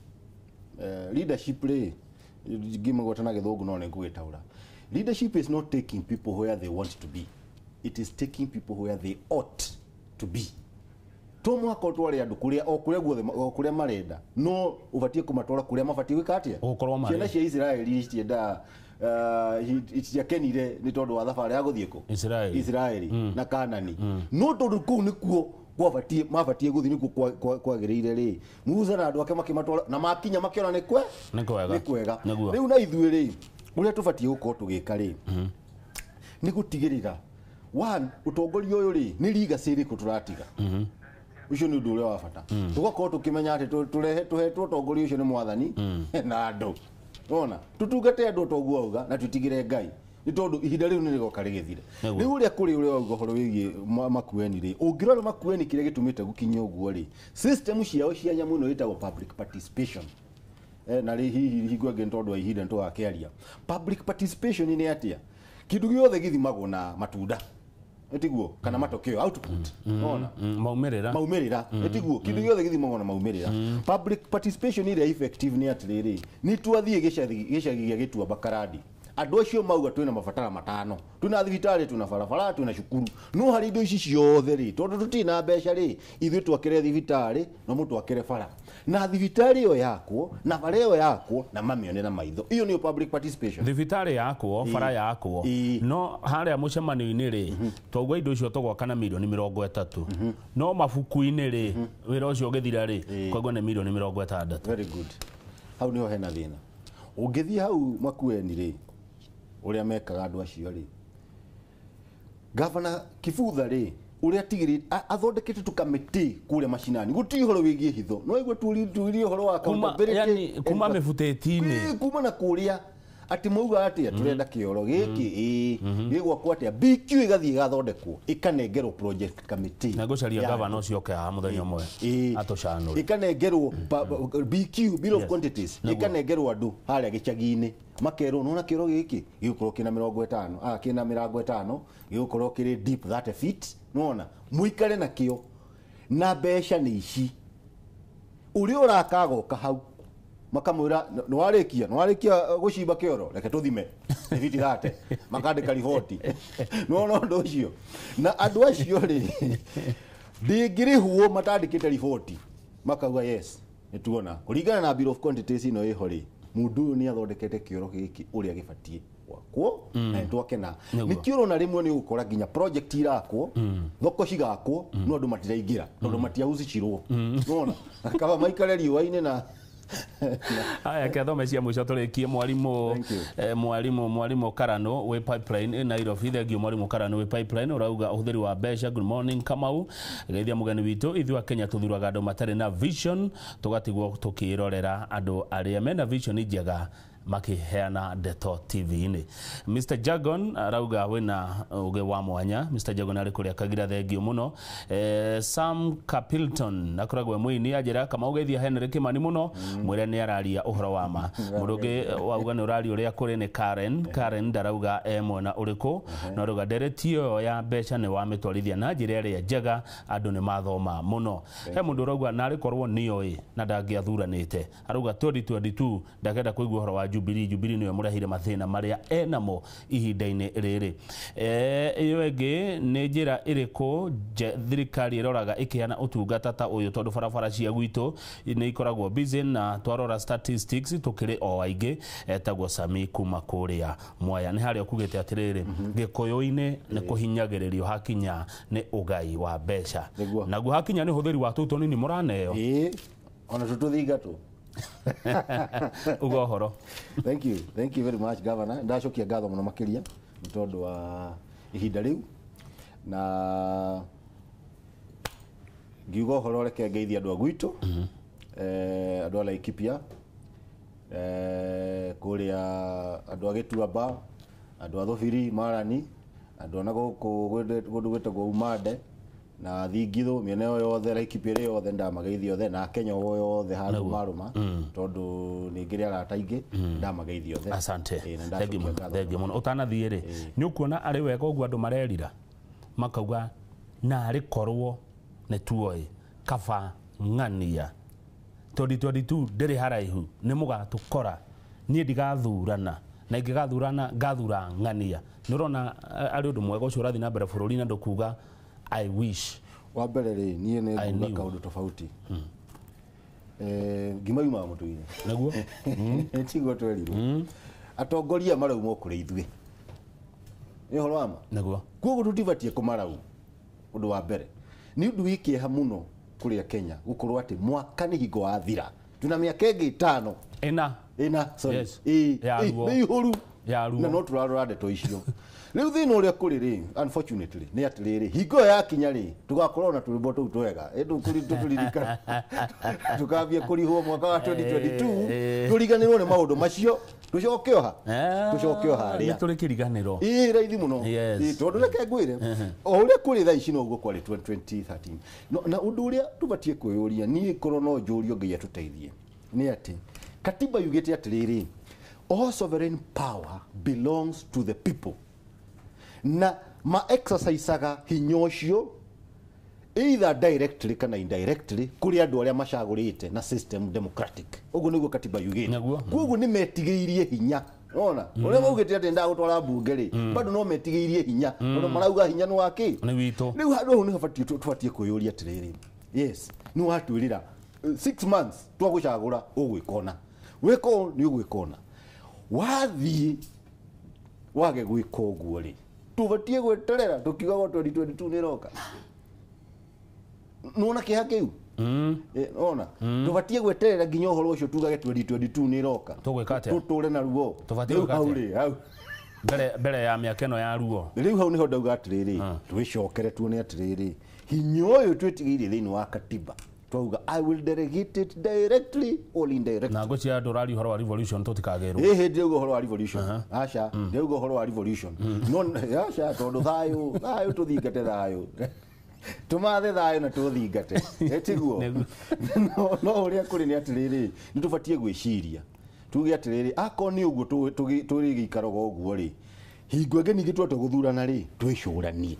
leadership ri ngimagota na githungu no ningwitaura leadership is not taking people where they want to be, it is taking people where they ought to be. Tomu hako twari andu kuria o kuria guothe o kuria marenda no ubatie kumatwara kuria mabatie gwika atia ukorwo mari ciana cia Israeli itienda itiakenire ni tondu wa thabari ya guthieko Israeli na Kanani no tondu kuu nikuo gwabatie mabatie guthi nikuo kwagirire ri Musa na andu ake makimatwara na makinya makiona ni kwega riu na ithuĩ ri uria tubatie gukorwo tugika ri ni gutigirira one utongoria uyu ri ni legacy iriku turatiga ucio ni undu uria wa bata tugakorwo tukimenya ati tuhetwo utongoria ucio ni mwathani na andu ona tutungate andu toguo auga na tutigire ngai ni tondu ihinda riu ni rigoka rigithire riu uria kuri uria auga horo wigie makueni ri ungirora makueni kire gitumite gukinya uguo ri system ciao cia nyamu no itagwo public participation na ri hihi higwa gentondo wa ihinda nto akearia public participation ni atia kindu giothe githimagwo na matunda etiguo kana matokeo output ona maumirira etiguo kindu giothe githimagwo na maumirira public participation ire effective ni atiriri ni twathie gicagi gitua bakaradi andu acio mauga twina mabatara matano tuna thibitari tuna barabara tuna cukuru no hari indo ici ciothe ri tondu tutina mbeca ri ithu twakire thibitari no mutu akire bara na thibitari yo yakwo na bara yo yakwo na mamionera maitho iyo ni public participation thibitari yakwo bara yakwo no haria mucemanio-ini ri twaugwa indo icio tugwakana milioni 30 no mabuku-ini ri wira ucio ugithira ri kwagwo ni milioni 60 very good hau niho hena thina ungithia hau makueni ri uria mekaga andu acio ri Governor Kibutha ri uria tigiri athondekete tukamiti kuria mashinani guti horo wigie hitho no igwe turi horo wa accountability yani kuma mefuteti-ini kuma na kuria ati mauga atia turenda kioro giki gigwa kwatia BQ igathie gathondekwo ikanengerwo project committee na gucaria governor ucio ka muthenya umwe atucanuri ikanengerwo BQ bill of quantities ikanengerwo andu haria gicagi-ini makero nona kiro giki gigukorwo kina 50 kina 50 gigukorwo kiri deep 30 feet nona muikare na kio na besha ni ici uri urakagoka hau makamwira nwarikia gucimba kioro reke tuthime feet 30 makandika riboti no ndo ucio na andu acio ri ndingirihuo matandikite riboti makauga yes nituona kuringana na bill of quantities ino iho ri mundu ni athondekete kioro giki uria gibatie wakwo na twakena ni kioro na rimwe ni ukora ginya project irakwo thoko cigakwo no andu matiraingira tondu matiauzicirwo unaona kaba maikare riwa-ini na aya kathome cia mwico turikie mwarimu Karano we pipeline Nairobi thengio mwarimu Karano we pipeline urauga uhuthiri wa mbeca good morning Kamau geithia mugeni witu ithu Kenya tuthuraga andu matari na vision tugatigwo tukirorera andu aria mena vision njega makiheana Ndeto TV-ini. Mr. Jagon arauga wina uge wa mwanya. Mr. Jagon ari kuria kagira thengio muno. Sam Capilton nakoragwo mwini ajira kama ugeithia Henry Kimani muno mwire ni araria uhoro wa ma muruge wauga ni urari uria kuri ni Karen darauga mwena uriku na ruga deretio ya mbeca ni wa mitwarithia na njira ria njega andu ni mathoma muno he mundu urauga nari korwo nioi na ndangiathuranite arauga 2022 ndakenda kuigua uhoro wa Jubilee niwe murehire mathina maria enamo ihinda-ini riri iyo enge ni njira iriku thirikari iroraga ikiana utungata ta uyu tondu barabara cia gwitu ni ikoragwo busy na twarora statistics tukiri o aingi etagwo Sami kuma kuria Mwaya ni haria kugite atiriri gikuyu-ini ni kuhinyagiririo hakinya ni ugai wa mbeca naguo hakinya ni huthiri wa tuto ni muraneo Ona tututhingatwo. Ugo horo. Thank you very much Governor. Ndacokia ngatho muno makiria ni tondu wa ihinda riu na ngiuga horo reke ngeithia andu agwitu andu a Laikipia kuria andu a Gituamba andu a Thubiri Marani andu na gundu gwitagwo Umande na Thingithu miene yothe Laikipia yothe ndamageithia othe na Kenya yothe handu maruma tondu ni ngiri arata ingi ndamageithia othe. Asante. Thengi muno utanathie ri ni ukuona ari wega ugu andu marerira makauga na ari korwo ne tuoi kaba ng'ania 2022 ndiri haraihu ni mugatukora nie ndigathurana na ingigathurana ngathura ng'ania nurona ari undu mwega ucio urathi na mbere bururi na ndukuga I wish wa mbere ri nie ne nguga kaundu tofauti ngima yuma mutu-ini naguo tigo twerirwo atongoria marauma kuri ithuĩ ni horo ama naguo koguo tutibatie kumarau undu wa mbere ni undu wikieha muno kuria Kenya gukorwo ati mwaka ni hingo wa thira tuna miaka ingi 5 ina sorry ihuru na no turarora ndeto icio riu thina uria kuri ri unfortunately ni atiriri hingo ya kinya ri tugakorwo na turimbo tu twega endu kuri tuturirikana tukambia kurihwo mwaka wa 2022 turiganirwo ni maundu macio tucoke oha ria turikiriganirwo raithi muno tondu reke ngwire o uria kuri thaa ici no uguo kwari 2013 na undu uria tubatie kwiyuria ni korwo no njurio ngai atuteithie ni ati katiba yugite atiriri all sovereign power belongs to the people na ma exercisaga hinya ucio either directly kana indirectly kuri andu aria macagurite na system democratic uguo niguo katiba yugite koguo ni metigeirie hinya ona uria maugite ati ndagutwara bunge ri bado no metigeirie hinya no marauga hinya ni waki ni witu riu handu ni tubatie kuyuria atiriri yes ni watwirira 6 months twagucagura ugwikona wiko ni ugwikona wathi wage gwika uguo ri tubatie gweterera tukiuga 2022 ni roka nona kiha kiu ona tubatie gweterera nginya uhoro ucio tugage 2022 ni roka tugwika atia tuture na ruo tubatie gwika mbere ya miaka ino ya ruo riu hau niho ndauga atiriri twicokere tuone atiriri hinya uyu twitigiire thiini wa katiba twauga I will delegate it directly or indirectly na ngocia andu rari horo wa revolution tutikagerwo hindi ugo horo wa revolution acha ndeugo horo wa revolution no acha tondu thayu tuthingate thayu tumathe thayu na tuthingate etiguo no uria kuri ni atiriri ni tubatie gwiciria tuge atiriri ako ni uguo turi gikarogo uguo ri hingo ngeni gitwa tuguthurana ri twicuranie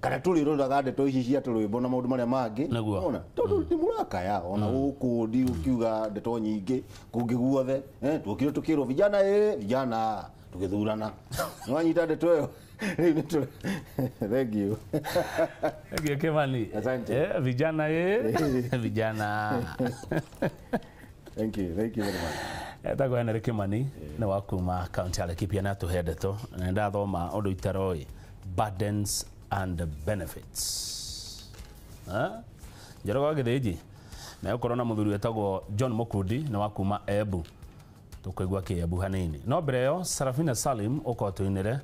kana tuli roraga ndeto ici cia turwimbo na maundu maria mangi ona tondu ni muraka ya ona guku ndi ukiuga ndeto nyingi kungi guothe tukire tukirwo vijana tugithurana nwanyita ndeto yo thank you Kimani vijana vijana thank you very much etagwo Henry Kimani ni wa kuma county ya Laikipia na tuhendeto na ndathoma undu itaroi burdens and benefits njoroga githiji na ukorwo na muthuri wetagwo John Mukundi ni wa kuma Embu tukaigua Kiembu hanini no mbere yo Sarafina Salim ukotuinire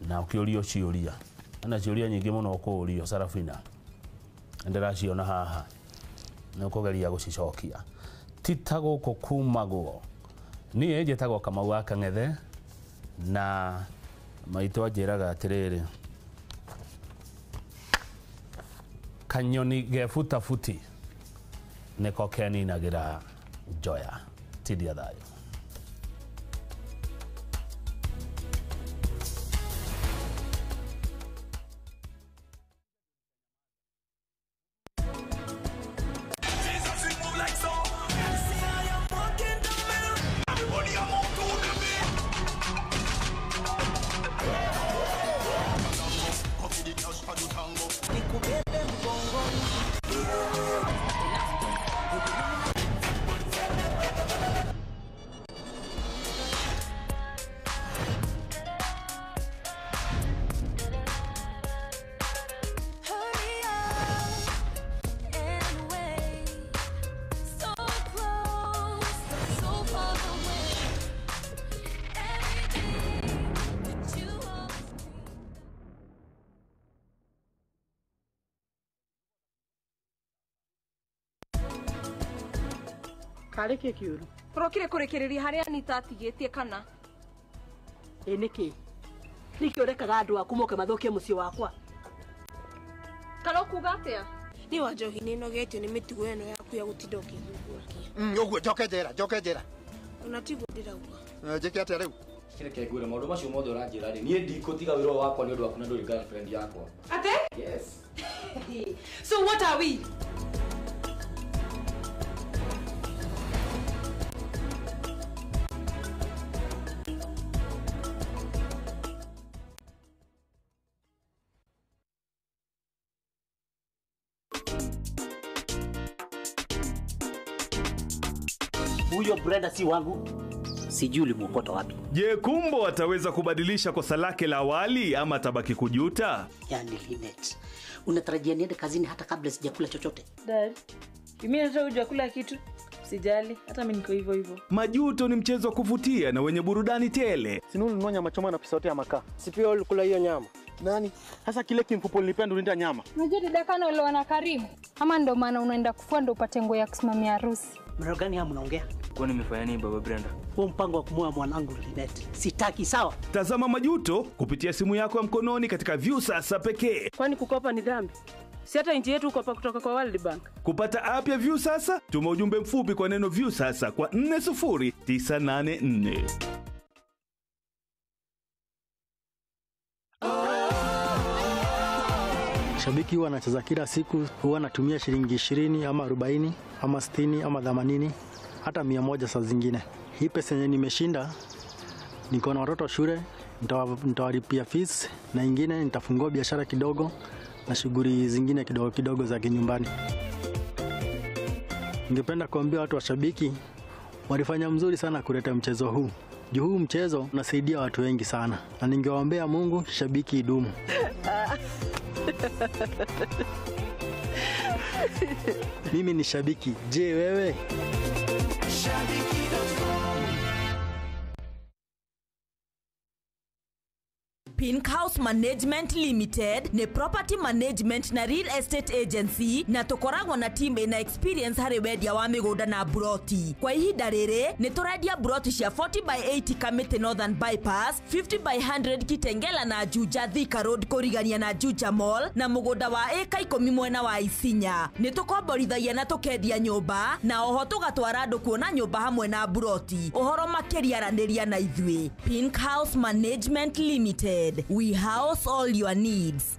na ukiurio ciuria na ciuria nyingi muno kuurio Sarafina ndiraciona haha na ukugeria gucicokia titago kukumagwo ni ejetagwo Kamau wa Kang'ethe na maitwa njiraga atiriri kanyoni gefuta futi niko keninagira njoya tidia thayo Kareke kiuru. Turokire kurekereria haria Anita atigitie kana. Niki. Niki urekaga andu aku moke mathokie mucii wakwa. Kana kuga atia? Ni wa njohi ni nogetio ni mitugo eno yaku ya gutinda ukithugurakia. Uguo njoke njera. Ona tiguo ndirauga. Njike atia riu? Kireke ngwire maundu macio mothe uranjira ri. Nie ndikutiga wiro wakwa ni undu waku na nduri girlfriend yakwa. Ate? Yes. So what are we? Huyo Brenda si wangu. Sijui ulimuokota wapi. Je, Kumbo ataweza kubadilisha kosa lake la awali ama atabaki kujuta? Yaani Linet, unatarajia niende kazini hata kabla sijakula chochote? Dad, mimi nataka hujakula kitu. Sijali, hata mimi niko hivyo. Majuto ni mchezo wa kuvutia na wenye burudani tele. Sinuni nunua nyama choma na pesa yote ya makaa. Si pia ulikula hiyo nyama? Nani? Sasa kile kimfupo nilipenda ulinda nyama. Unajua dada kana ule wana Karimu. Ama ndo maana unaenda kufua ndo upate nguo ya kusimamia harusi. Mara gani hapo mnaongea? Kwa nini nimefanya nini baba Brenda? Huo mpango wa kumoa mwanangu Linet. Sitaki, sawa? Tazama Majuto kupitia simu yako ya mkononi katika View Sasa pekee. Kwani kukopa ni dhambi? Si hata nchi yetu ukopa kutoka kwa World Bank. Kupata app ya View Sasa, tuma ujumbe mfupi kwa neno View Sasa kwa 40984. Shabiki huwa anacheza kila siku, huwa anatumia shilingi 20 ama 40 ama 60 ama 80 hata 100 saa zingine. Hii pesa yenye nimeshinda, niko na watoto shule, nitawalipia fees na ingine nitafungua biashara kidogo na shughuli zingine kidogo za kinyumbani. Ningependa kuambia watu wa shabiki walifanya mzuri sana kuleta mchezo huu. Huu mchezo unasaidia watu wengi sana na ningewaombea Mungu shabiki idumu. Mimi ni shabiki. Je, wewe? Pink House Management Limited ni property management na real estate agency na tukoragwo na team ina experience hari wendia wa migunda na broti. Kwa ihinda riri ni turendia broti cia 40 by 80 Kamiti Northern Bypass, 50 by 100 Kitengela na Juja Thika Road kurigania na Juja Mall na mugunda wa eka 10 mwena wa Isinya. Ni tukomborithagia na tukendia nyumba na oho tugatwara andu kuona nyumba hamwe na broti. Uhoro makiria raniria na ithui. Pink House Management Limited. We house all your needs.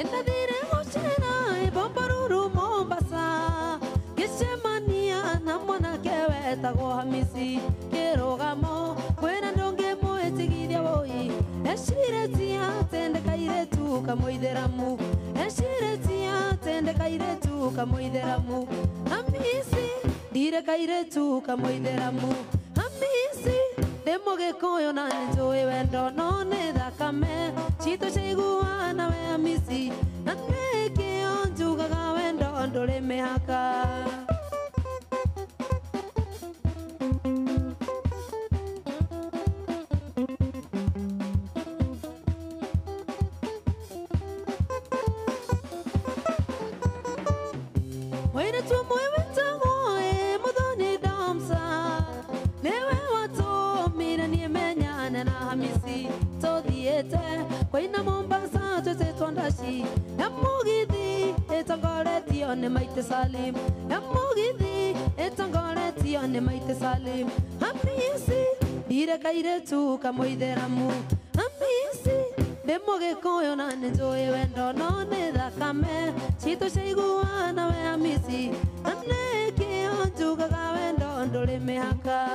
Endadire gochera Bombaruru Mombasa Gicemania na mwanake wetagwo Hamisi Kirugamo kwena ndonge mwetigiria woi Eshiretia tendekaire tu kamoitheramu Eshiretia tendekaire tu kamoitheramu Hamisi direkaire tu kamoitheramu Hamisi demogikoyo na njoi wendo none thakame chito chaiguana we Hamisi na nekio njugaga wendo nduri mihaka Wait tu mwe tagoe mudoni damsa newe wato mira ni menyana na Hamisi tothiete kwaina Mombasa tete twandashi yamugithi etangoretio ne maite Salim yamugithi etangoretio ne maite Salim Hamisi direkaire tu kamoitheramu Hamisi demogikoyo na njoi wendo none thakame chito chaiguana we Hamisi anekio njugaga wendo nduri mihaka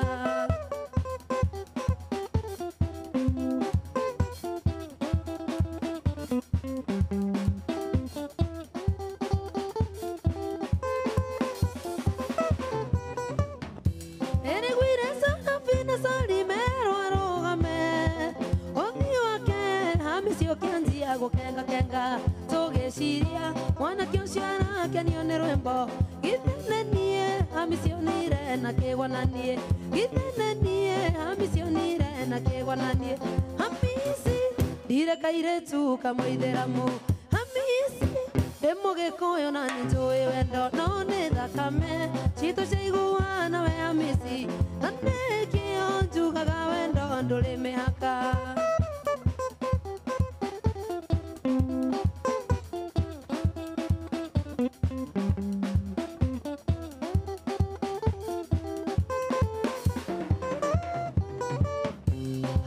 Eriguire SARAFINA Salimero arogame Othi wake Hamisi okianjia gukenga kenga tugiciria mwanake ucio arakenio ni rwimbo githenenie Hamisi onire na kigwananie githenenie Hamisi onire na kigwananie Hamisi direkaire tu kamoitheramu Hamisi demogikoyo na njoi wendo none thakame chito chaiguana we Hamisi na nekio njugaga wendo nduri mihaka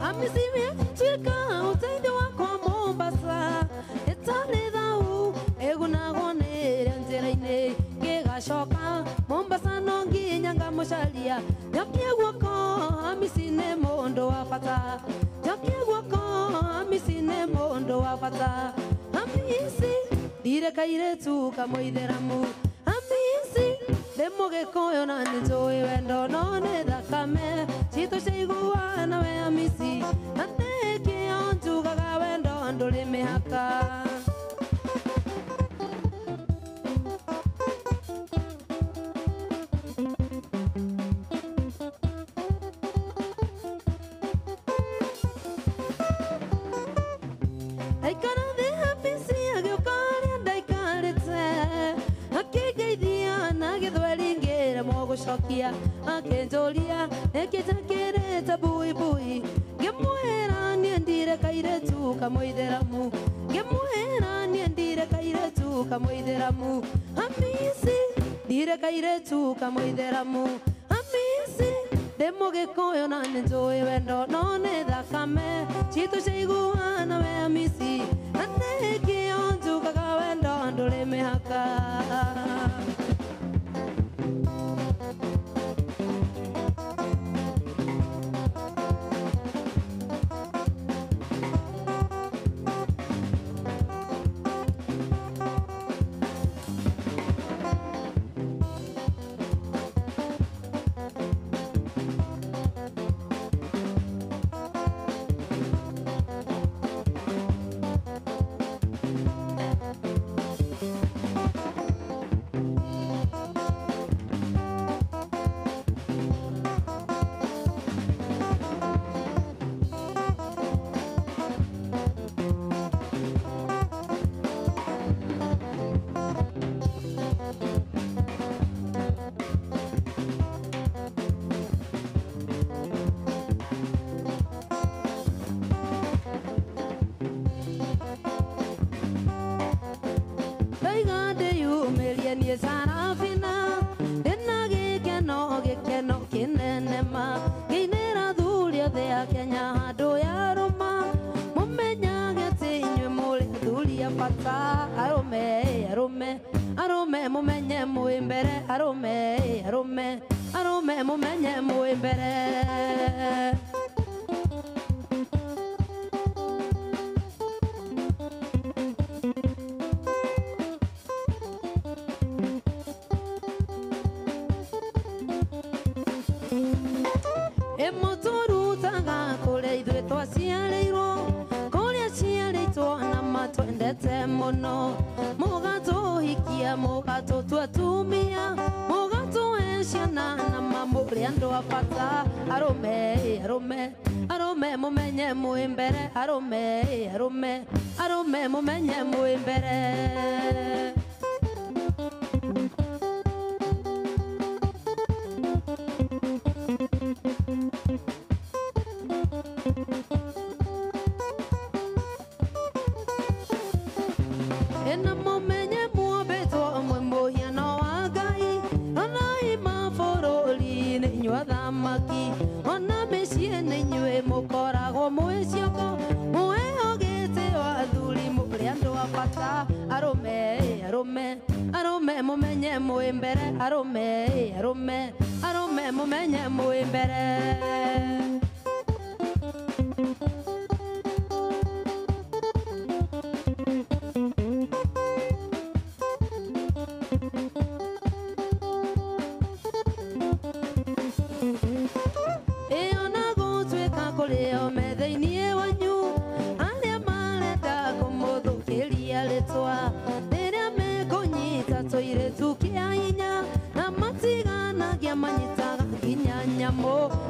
Hamisi miachika uteithio wakwa Mombasa etare thau egunagonere njira-ini gigacoka Mombasa no nginya ngamucaria njokie guoko Hamisi ni mundu wa bata njokie guoko Hamisi ni mundu wa bata Hamisi direkaire tu kamoitheramu Hamisi demogikoyo na njoi wendo none thakame chito chaiguana we Hamisi anekio njugaga wendo nduri mihaka Aikara the Hamisi agiokaria ndaikarite akigeithia na githweri ngira mogucokia akinjuria nikijakirite buibui ngimwira nie ndirekaire tu kamoitheramu ngimwira nie ndirekaire tu kamoitheramu Hamisi ndirekaire tu kamoitheramu Hamisi demogikoyo na njoi wendo none thakame chito chaiguana we Hamisi anekio njugaga wendo nduri mihaka Ni SARAFINA Dena gikeno gikeno kinenema Ginera thuria thea Kenya handu ya Roma Mumenya gete inywe muri thuria bata arume mumenye muimbere arume arume arume mumenye muimbere Emotorotaga kore ithuĩ twaciarĩirwo kũrĩa ciarĩtwo na matwendete mũno mũgatũhikia mũgatũtua tumia mũgatũhe ciana na mamũrĩ andũ a bata arũme arũme arũme mũmenye mwĩ mbere arũme arũme arũme mũmenye mwĩ mbere Ena mumenye muombetwo mwe muhiano wa Ngai ona imabũrũri-inĩ inyuĩ athamaki ona mĩciĩ-inĩ inyuĩ mũkoragwo mwĩ ciongo mwĩhogete athuri mũrĩ andũ a bata arũme arũme arũme mũmenye mwĩ mbere arũme arũme arũme mũmenye mwĩ mbere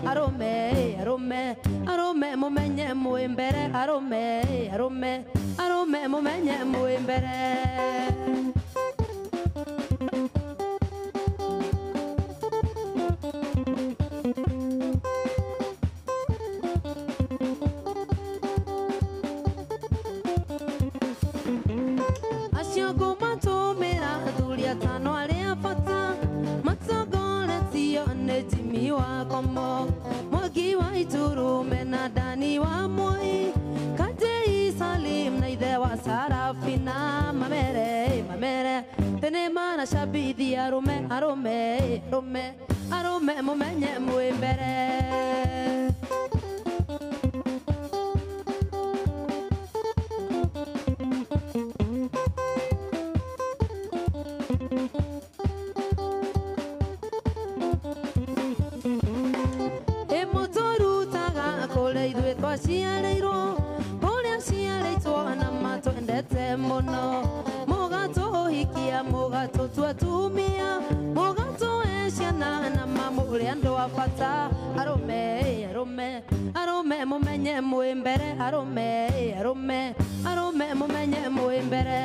Arome, arome, arome, mumenye mwĩ mbere arome, arome, arome, mumenye mwĩ mbere acio ngũmatũmĩra athuri atano arĩa bata matongoretio nĩ Jimmy wa Komo Mwangi wa Iturume na Dani wa Moi Katei Salim na ithe wa Sarafina mamere mamere tene mana shabithi arũme arũme arũme arũme mũmenye mwĩ mbere Ciarĩirwo kũrĩa ciarĩtwo na matwendete mũno mũgatũhikia mũgatũtua tumia mũgatũhe ciana na mamũrĩ andũ a bata arũme arũme arũme mũmenye mwĩ mbere arũme arũme arũme mũmenye mwĩ mbere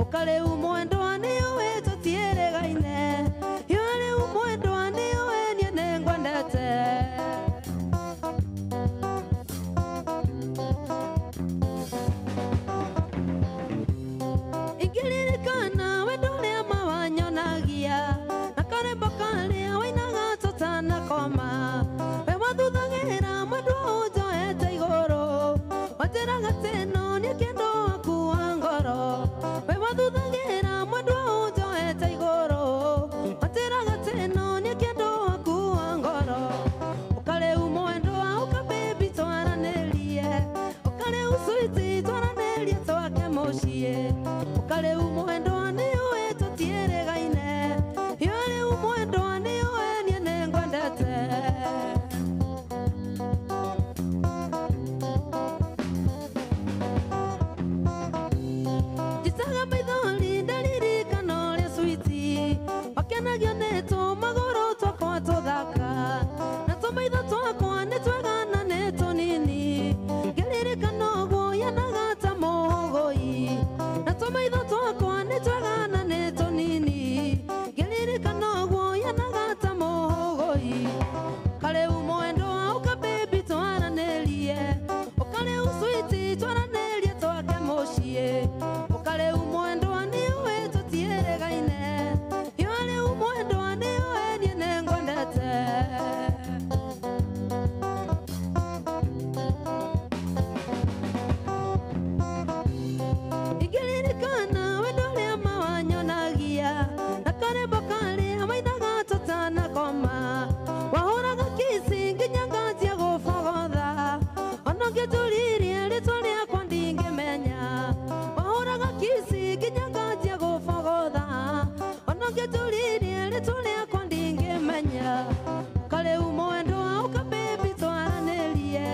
Ukale umwendo ane uwe totiere gaine yore umwendo ane uwe niene ngwandete Igirire kana wedole amawanyonagia nakare bakale wainaga totana koma we wathuthagira mwendo ujo ete igoro wateraga teno ni kendo akuwa ngoro we wathuthagira neto magoro twakwa tuthaka na tumaitho twakwa nĩ twegana nĩ tũnini ngeririkana guoya na gata mũhũgũi na tumaitho twakwa nĩ twegana nĩ tũnini ngeririkana guoya na gata mũhũgũi karĩu mwendo auka baby twaranĩrie ũkarĩu sweet twaranĩrie twake mũciĩ ũkarĩu mwendo nĩ ũĩ tũtiĩrĩgaine yo rĩu mwendo nĩ ũĩ niĩ nĩ ngwendete ingĩririkana wendo ũrĩa mawanyonagia na karĩmbo karĩa mainaga tũtanakoma wahũraga kisi nginya nganjia gũbogotha ona ngĩtũririe rĩtwa rĩakwa ndingĩmenya wahũraga kisi nginya nganjia gũbogotha ona ngĩtũririe rĩtwa rĩakwa ndingĩmenya karĩu mwendo auka baby twaranĩrie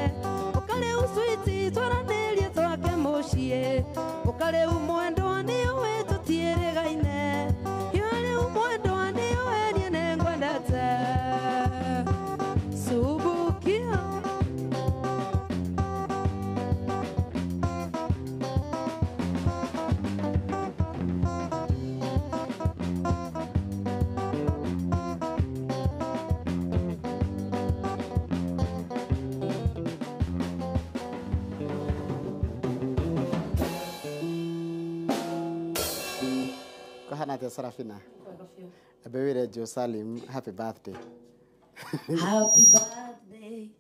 ũkarĩu sweet twaranĩrie twake mũciĩ ũkarĩu mwendo nĩ ũĩ tũtiĩrĩgaine yo rĩu mwendo nĩ ũĩ niĩ nĩ ngwendete subukia Kahana tia Sarafina. Abewire Jo Salim, happy birthday. happy birthday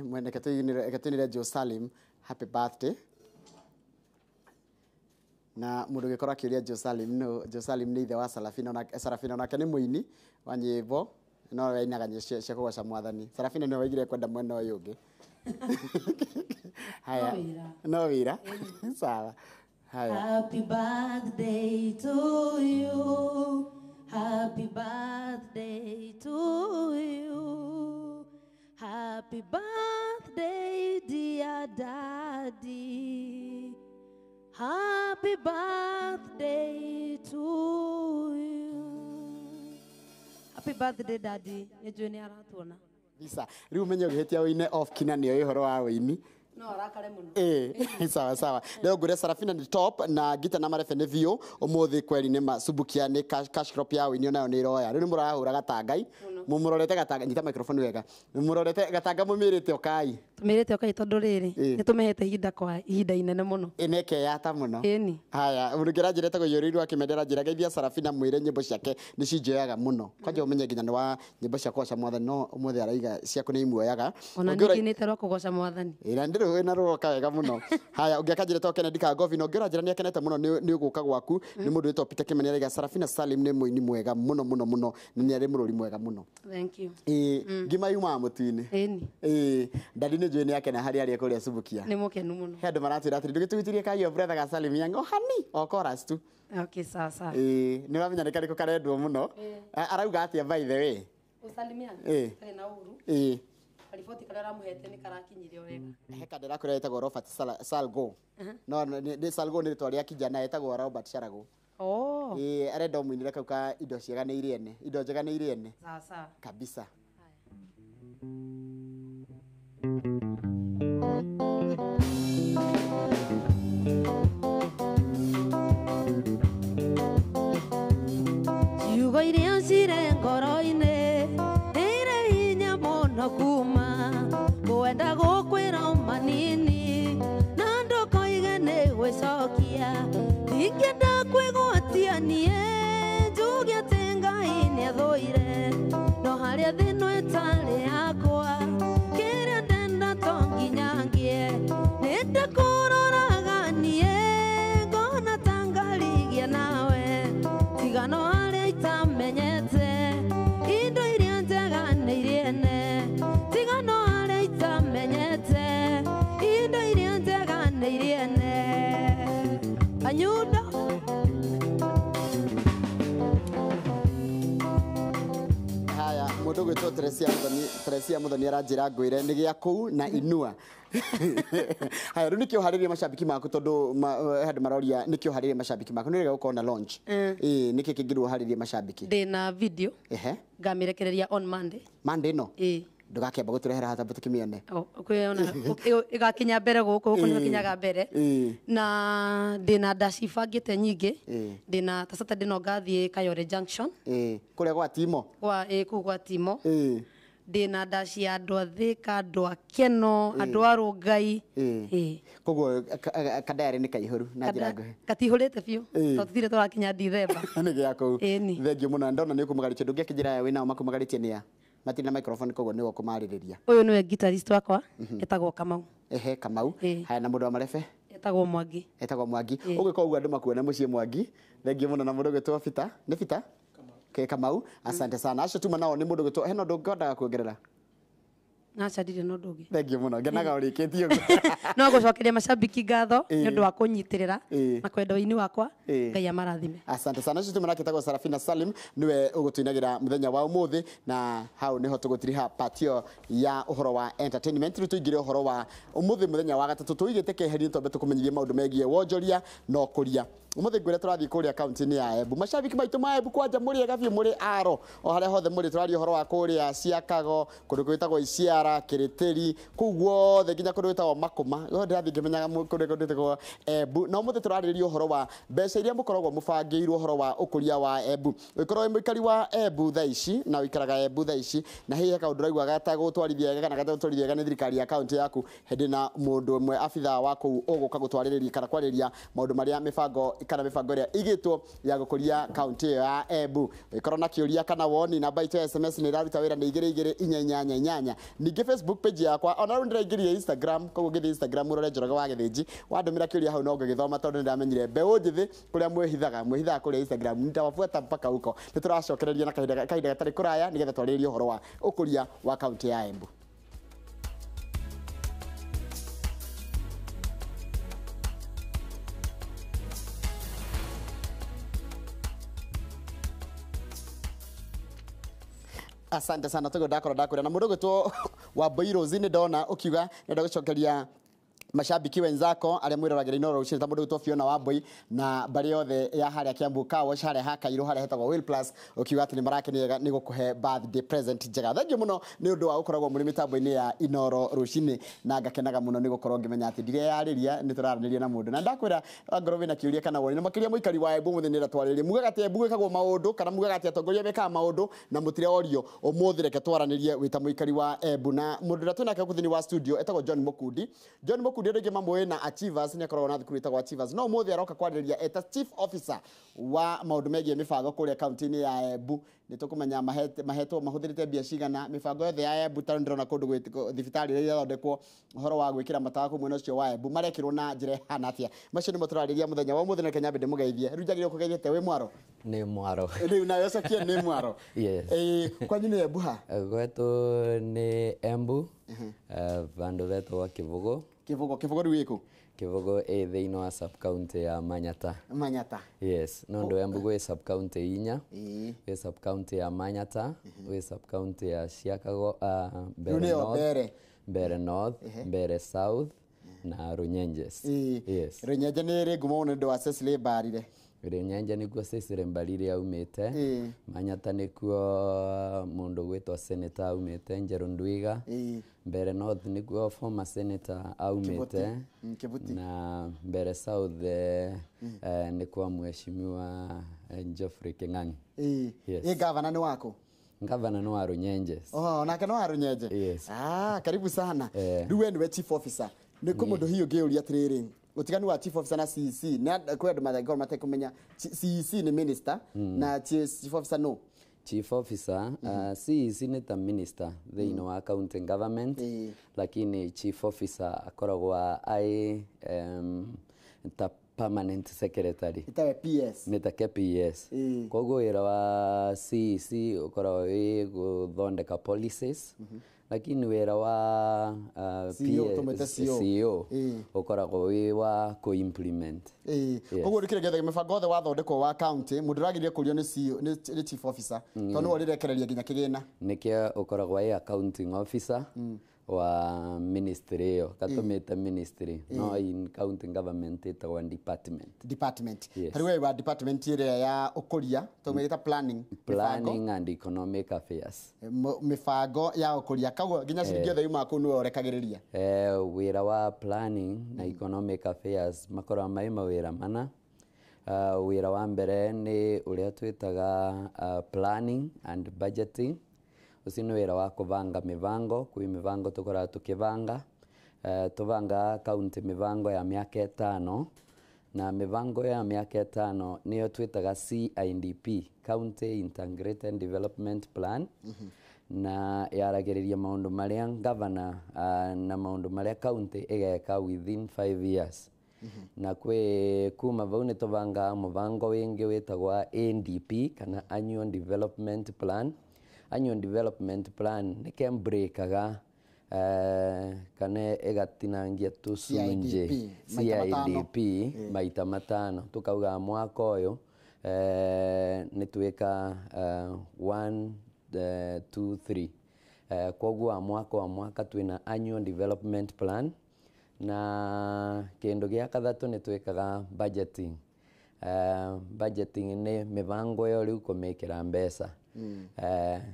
Mwene katunire Jo Salim, happy birthday. Na mundu gikora kiuria Jo Salim no Jo Salim ni ithe wa Sarafina nake ni muini wa nyimbo no wainaga nyĩmbo cia kũgoca Mwathani. Sarafina no waigire kwenda mwena ũyũ ũngĩ. Haya. No wira. Sawa. Haya. Happy birthday to you. Happy birthday to you. Happy birthday, dear daddy. Happy birthday to you. Happy birthday, daddy. Nĩnjũĩ nĩ aratuona. Visa. Riu menyo gihetia wine off kina nĩ ũhoro wa wĩini. No rakare muno. Sawa sawa. Leo ngure Sarafina ni top na gita na marefe ne vio umuthi kweli ne masubukia ne cash crop ya wini nayo ni roya. Riu murahura gatangai. Mumurorete gatanga nyita microphone wega. Mumurorete gatanga mumirite okai. Tumirite okai tondu riri ni tumehete ihinda kwa ihinda inene muno. Ineke yata muno. Eni. Haya, urugira njirete go yoriru akimendera njira geithia Sarafina mwire nyimbo ciake ni cijoyaga muno. Kwaje umenye nginya ni wa nyimbo cia kugoca Mwathani no umuthi araiga ciaku ni imuoyaga. Ona ningi ni terwa kugoca Mwathani. Ira ndiru wina roka wega muno. Haya, ungiakajire to Kennedy Kagovi no ngira njira ni akenete muno ni uguka gwaku ni mundu wito Peter Kimani araiga Sarafina Salim ni muini mwega muno muno muno ni ari mururi mwega muno. Thank you. Ngima yuma mutu-ini. Eni. Ndari ni njui ni yake na hari ari akuria subukia. Ni mukenu muno. Hendu maratwira atiri ndugitwitirie kayo brother ga Salim yango hani o chorus tu. Okay, sasa. Ni wamenya nikariko karendwo muno. Arauga atia by the way. Usalimia. Kare na uru. Riboti kare ramuhete ni karakinyire wega. Heka ndira kuria etagwo Robert Salgo. No ni Salgo ni ritwa ria kijana etagwo Robert Sharago. Oh. Arenda umuinire kau ka indo ciega ni iriene. Indo njega ni iriene. Sasa. Kabisa. Ciugo iria cirĩ ngoro-inĩ nĩirĩ hinya mũno kuma kwenda gũkwĩra manini na ndũkoige nĩ gwĩcokia ingĩenda kwĩgwatia niĩ njuge atĩ Ngai nĩathũire no harĩa thĩno ĩtarĩ yakwa kĩrĩa ndenda to nginya ngĩe nĩndakũroraga niĩ ngona ta ngarigia nawe tigano harĩa itamenyete indo iria njega nĩ iriene tigano harĩa itamenyete indo iria njega nĩ iriene anyundo Haya, mundu gwitwo Teresia Muthoni aranjira ngwire ni gia kuu na inua Haya, rĩu nĩkĩo harĩria macambiki maku tondũ handũ maroria nĩkĩo harĩria macambiki maku nĩrega gũkorwo na launch. Nĩkĩ kĩngĩrwo harĩria macambiki? Ndĩna video. Ngamirekereria on Monday. Monday no? Ndugakĩamba gũtũrehera hatambo tũkĩmĩone. Kwĩona ĩgakinya mbere gũkũ nĩyo kinyaga mbere. Na ndĩna ndaci bangĩte nyingĩ. Ndĩna ta Saturday no ngathiĩ Kayore Junction. Kũrĩa gwa Timo? Kũu gwa Timo. Ndĩna ndaci ya andũ a Thĩka, andũ a Keno, andũ a Rũngai. Koguo kadayarĩ nĩ kaihũru na njĩra nguhĩ. Katihũrĩte biũ. Tondũ tũtirĩ tũrakinya Dithemba. Nĩ gĩa kũu. Thengiũ mũno, ndona nĩ ũkũmagarĩtie ndũngĩakĩnjĩra wĩnao makũmagarĩtie nĩa. Matirĩ na microphone koguo nĩwe ũkũmarĩrĩria. Ũyũ nĩwe guitarist wakwa, etagwo Kamau. Kamau. Haya, na mũndũ wa marebe? Etagwo Mwangi. Etagwo Mwangi. Ũgĩka ũguo andũ makuona mũciĩ Mwangi. Thengiũ mũno na mũndũ ũgĩtwo Peter. Nĩ Peter? Kamau, asante sana. Acio tuma nao nĩ mũndũ ũgĩtwo hena ũndũ ũngĩendaga kuongerera? Aca ndirĩ na ũndũ ũngĩ. Thengiũ mũno, ngenaga ũrĩkĩtie ũguo. No gũcokeria macambiki ngatho nĩ ũndũ wa kũnyitĩrĩra na kwenda ũini wakwa. Ngai amarathime. Asante sana. Acio tuma nake etagwo Sarafina Salim, niwe ũgũtũinagĩra mũthenya wa ũmũthĩ, na hau nĩho tũgũtiriha patio ya ũhoro wa entertainment. Rĩu tũingĩre ũhoro wa ũmũthĩ mũthenya wa gatatũ, tũigĩte keheri tondũ tũkũmenyithia maũndũ megiĩ wonjoria na ũkũria. Ũmũthĩ ngwĩre tũrathiĩ kũrĩa kaunti-inĩ ya Embu. Macambiki maitũ ma Embu kwanja mũrĩ ega biũ mũrĩ aro. O harĩa hothe mũrĩ tũraria ũhoro wa kũrĩa Ciakago, kũndũ gwĩtagwo Iciara, Kĩrĩtĩri, kũu guothe nginya kũndũ gwĩtagwo Makũma. Ndĩrathiĩ ngĩmenyaga kũndũ gwĩtagwo Embu. Na ũmũthĩ tũrarĩrĩria ũhoro wa mbeca iria mũkoragwo mũbangĩirwo ũhoro wa ũkũria wa Embu. Ũkorwo mũikari wa Embu thaa ici na ũikaraga Embu thaa ici na hihi kaũndũ ũraigua gatagũtwarithia wega kana gatagũtwarithia wega nĩ thirikari ya kaunti yaku, hĩndĩ na mũndũ ũmwe abithaa wa kũu ũgũka gũtwarĩrĩria kana kwarĩria maũndũ marĩa mĩbango ĩrĩa igĩtwo ya gũkũria kaunti ya Embu. Ũkorwo na kĩũria kana woni, namba itũ ya SMS nĩ ĩraruta wĩra nĩ 22888. Ningĩ Facebook page yakwa ona rĩu ndĩraingĩria Instagram, koguo ngĩthiĩ Instagram ũrore Njoroge wa Gĩthĩnji, wandũmĩra kĩũria hau no ngĩgĩthoma tondũ nĩ ndamenyire mbeũ njĩthĩ kũrĩa mwĩhithaga kũrĩa Instagram, nitawabuata mpaka huko. Nĩ tũracokereria na kahinda gatarĩ kũraya nĩgetha twarĩrĩrie ũhoro wa ũkũria wa kaunti ya Embu. Asante sana, tugo ndakora na mũndũ gwĩtwo wa Boirozi nĩ ndona ũkiuga nenda gũcokeria mashabiki wenzako arĩa mwĩroragĩra iNooro RUCIINI ta mũndũ gwĩtwo Fiona Wambui na mbarĩ yothe ya harĩa Kiambu Kawash harĩa hakairwo harĩa hetagwo Will Plus, ũkiuga atĩ nĩ marakenera nĩ gũkũhe birthday present njega. Thengiũ mũno nĩ ũndũ wa gũkoragwo mũrĩ mĩtambo-inĩ ya iNooro RUCIINI, na ngakenaga mũno nĩ gũkorwo ngĩmenya atĩ ndireyarĩria nĩ tũraranĩria na mũndũ. Na ndakwĩra angorwo wĩna kĩũria kana woni, na makĩria mũikari wa Embu mũthenya nĩ twarĩrĩria, mugaga atĩ Embu gwĩkagwo maũndũ kana mugaga atĩ atongoria mekaga maũndũ na mũtire orio. Ũmũthĩ reke twaranĩrie wĩ ta mũikari wa Embu, na mũndũ ũrĩa twĩnake gũkũ thĩinĩ wa studio etagwo John Mũkundi. John Mũkundi andũ aingĩ mamũĩ na Achievers, nĩ akoragwo na thukuru ĩtagwo Achievers, no ũmũthĩ aroka kwarĩrĩria eta chief officer wa maũndũ megiĩ mĩbango kũrĩa kaunti-inĩ ya Embu. Nĩ tũkũmenya mahetwo mahũthĩrĩte mbia cigana mĩbango yothe ya Embu, tondũ ndĩrona kũndũ thibitarĩ iria irathondekwo, ũhoro wa gwĩkĩra matawa kũu mwena ũcio wa Embu marekĩrwo na njĩra ĩhana atĩa. Macio nĩmo tũrarĩrĩria mũthenya wa ũmũthĩ, na Kenya ndĩ mũgeithie. Rĩu njagĩrĩirwo kũgeithia te wĩ mwaro? Nĩ mwaro. Rĩu nawe ũcokie nĩ mwaro? Yes. Kwanyu nĩ Embu ha? Gwetu nĩ Embu, vandu vetagwo Kĩvũgũ. Kĩvũgũ rĩu ĩkũ? Kĩvũgũ thĩinĩ wa sub county ya Manyata. Manyata. Yes, no ndo Embu gwĩ sub county inya. Gwĩ sub county ya Manyata, gwĩ sub county ya Ciakago, Mbere North, Mbere South na Runyenjes. Yes. Runyenje nĩ rĩ ngumo nĩ ndo wa Cecily Mbarire. Runyenje nĩkuo Cecily Mbarire aumĩte. Manyata nĩkuo mũndũ gwĩtwo senator aumĩte, Njerũ Ndwiga. Mbere North nĩkuo former senator aumĩte, na Mbere South nĩkuo mheshimiwa Geoffrey Kĩng'ang'i. Gavana nĩ wako? Gavana nĩ wa Runyenjes. Nake no wa Runyenje? Yes. Karibu sana. Rĩu we nĩwe chief officer. Nĩ kũ mũndũ hiyo ngĩũria atĩrĩrĩ, utiganu wa chief officer na CEC na kwĩ andũ mathagĩkorwo matekũmenya CEC nĩ minister na chief officer no? Chief officer, CEC nĩ ta minister thĩinĩ wa county government, lakini chief officer akoragwo ta permanent secretary. Itawe PS. Nĩtake PS. Koguo wĩra wa CEC ũkoragwo wĩ gũthondeka policies, lakini wĩra wa CEO ũkoragwo wĩ wa kũ-implement. Koguo rĩkĩrĩ getha mĩbango yothe wathondekwo wa county, mũndũ ũragĩrĩrio kũrio nĩ CEO nĩ chief officer, tondũ nĩwe ũrĩrekereria nginya kĩgĩna. Nĩkĩo ũkoragwo wĩ accounting officer, wa ministry ĩyo katumĩte ministry no in county government ĩtagwo department Harĩ we wa department ĩrĩa ya ũkũria tũmĩgĩta planning and economic affairs mĩbango ya ũkũria kagwo nginya ciringi yothe yuma kũu nĩwe ũrekagĩrĩria wĩra wa planning na economic affairs makoragwo marĩ mawĩra mana wĩra wa mbere nĩ ũrĩa twĩtaga planning and budgeting ucio nĩ wĩra wa kũbanga mĩbango kwĩ mĩbango tũkoragwo tũkĩbanga tũbanga county mĩbango ya mĩaka 5 na mĩbango ya mĩaka 5 nĩyo twĩtaga CIDP County Integrated Development Plan na yaragĩrĩria maũndũ marĩa governor na maũndũ marĩa county ĩgeka within 5 years na kwĩ kuma vau nĩ tũbangaga mũbango wĩngĩ wĩtagwo ADP kana Annual Development Plan. Annual Development Plan nĩ kembreakaga kana ĩgatinangia tũcunjĩ CIDP maita 5 tũkauga mwaka ũyũ nĩ twĩka 1 2 3 kwoguo mwaka twĩna Annual Development Plan na kĩndũ gĩa kathatũ nĩ twĩkaga budgeting. Budgeting nĩ mĩbango yo rĩu kũmĩkĩra mbeca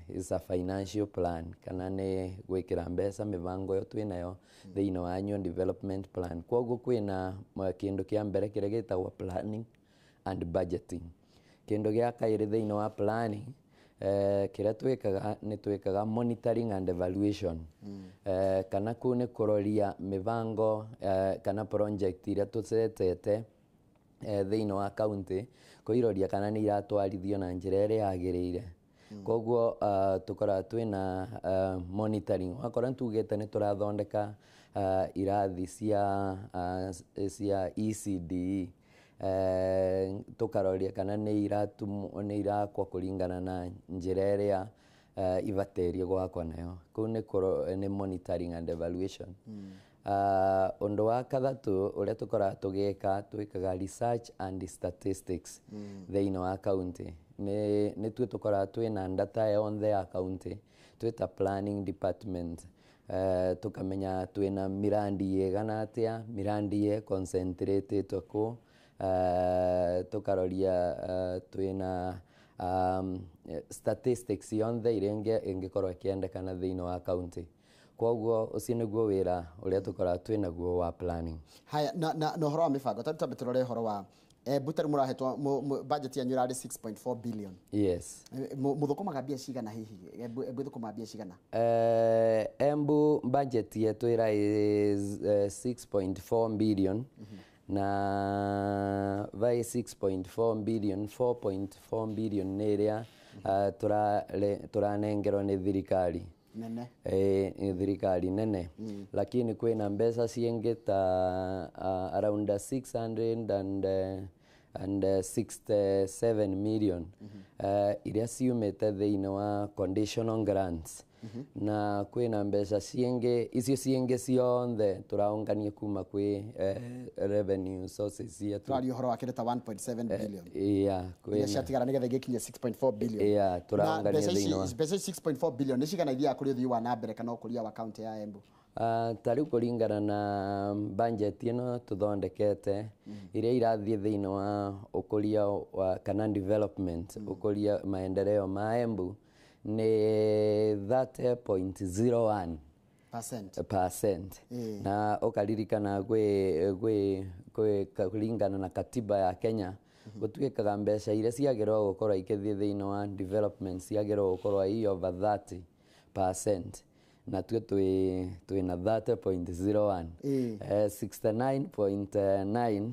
is a financial plan kana nĩ gwĩkĩra mbeca mĩbango yo twĩnayo thĩinĩ wa Annual Development Plan. Kwoguo kwĩna kĩndũ kĩa mbere kĩrĩa gĩtagwo planning and budgeting. Kĩndũ gĩa kaĩrĩ thĩinĩ wa planning kĩrĩa twĩkaga nĩ twĩkaga monitoring and evaluation kana kũu nĩ kũroria mĩbango kana project iria tũcetete thĩinĩ wa county kũiroria kana nĩ iratwarithio na njĩra ĩrĩa yagĩrĩire. Kwoguo tũkoragwo twĩna monitoring wakorwo tugĩte nĩ tũrathondeka irathi cia ECDE tukaroria kana nĩ irakwa kũringana na njĩra ĩrĩa ibatĩrie gwakwa nayo. Kũu nĩ monitoring and evaluation. Ũndũ wa kathatũ ũrĩa tũkoragwo tũgĩka twĩkaga research and statistics thĩinĩ wa county. Nĩ tuĩ tũkoragwo twĩna data yonthe ya county twĩta planning department tũkamenya twĩna mirandi ĩigana atĩa, mirandi concentrated kũ tukaroria twĩna statistics yonthe iria ingĩkorwo ĩkĩendekana thĩinĩ wa county. Kwoguo ũcio nĩguo wĩra ũrĩa tũkoragwo twĩnaguo wa planning. Haya na ũhoro wa mĩbango tũtambe tũrore ũhoro wa Butari mũrahetwo budget yanyu ĩrarĩ 6.4 billion. Yes. Mũthũkũmaga mbia cigana hihi? Embu ĩthũkũmaga mbia cigana? Embu budget yetu ĩrarĩ 6.4 billion na vai 6.4 billion 4.4 billion nĩ ĩrĩa tũranengerwo nĩ thirikari nene thirikari nene lakini kwĩna mbeca ciĩngĩ ta around 667 million iria ciumĩte thĩinĩ wa conditional grants na kwĩna mbeca ciĩngĩ icio ciĩngĩ cionthe tũraũngania kuma kwĩ revenue sources cia tũraria ũhoro wa kĩndũ ta 1.7 billion kwĩna ciatigara nĩgetha igĩkinya 6.4 billion tũraũngania thĩinĩ wa mbeca 6.4 billion nĩ cigana ithiaga kũrĩ ũthii wa na mbere kana ũkũria wa county ya Embu? Ta rĩu kũringana na budget ĩno tũthondekete iria irathiĩ thĩinĩ wa ũkũria kana development ũkũria maendeleo ma Embu nĩ 30.01% na ũkaririkana kũringana na katiba ya Kenya gũtuĩkaga mbeca iria ciagĩrĩirwo gũkorwo ikĩthiĩ thĩinĩ wa development ciagĩrĩirwo gũkorwo i over 30% na tuo twĩna 30.01 69.9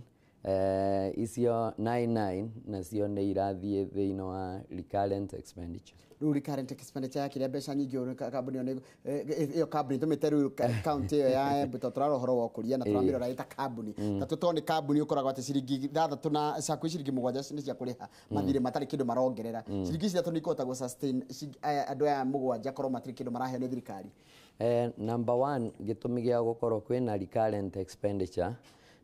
icio 99 nacio nĩ irathiĩ thĩinĩ wa recurrent expenditure. Rĩu recurrent expenditure ya kĩrĩa mbeca nyingĩ kambuni ĩyo kambuni tũmĩte rĩu county ĩyo ya Embu tũrarora ũhoro wa ũkũria na tũramirora ĩta kambuni ta tũtoo nĩ kambuni ũkoragwo atĩ ciringi 6 na ciakũ ciringi 7 nĩ cia kũrĩha mathirĩ matarĩ kĩndũ marongerera ciringi 3 nĩ ikũhota gũ-sustain andũ aya 7 korwo matirĩ kĩndũ maraheo nĩ thirikari. Number 1 gĩtũmi gĩa gũkorwo kwĩna recurrent expenditure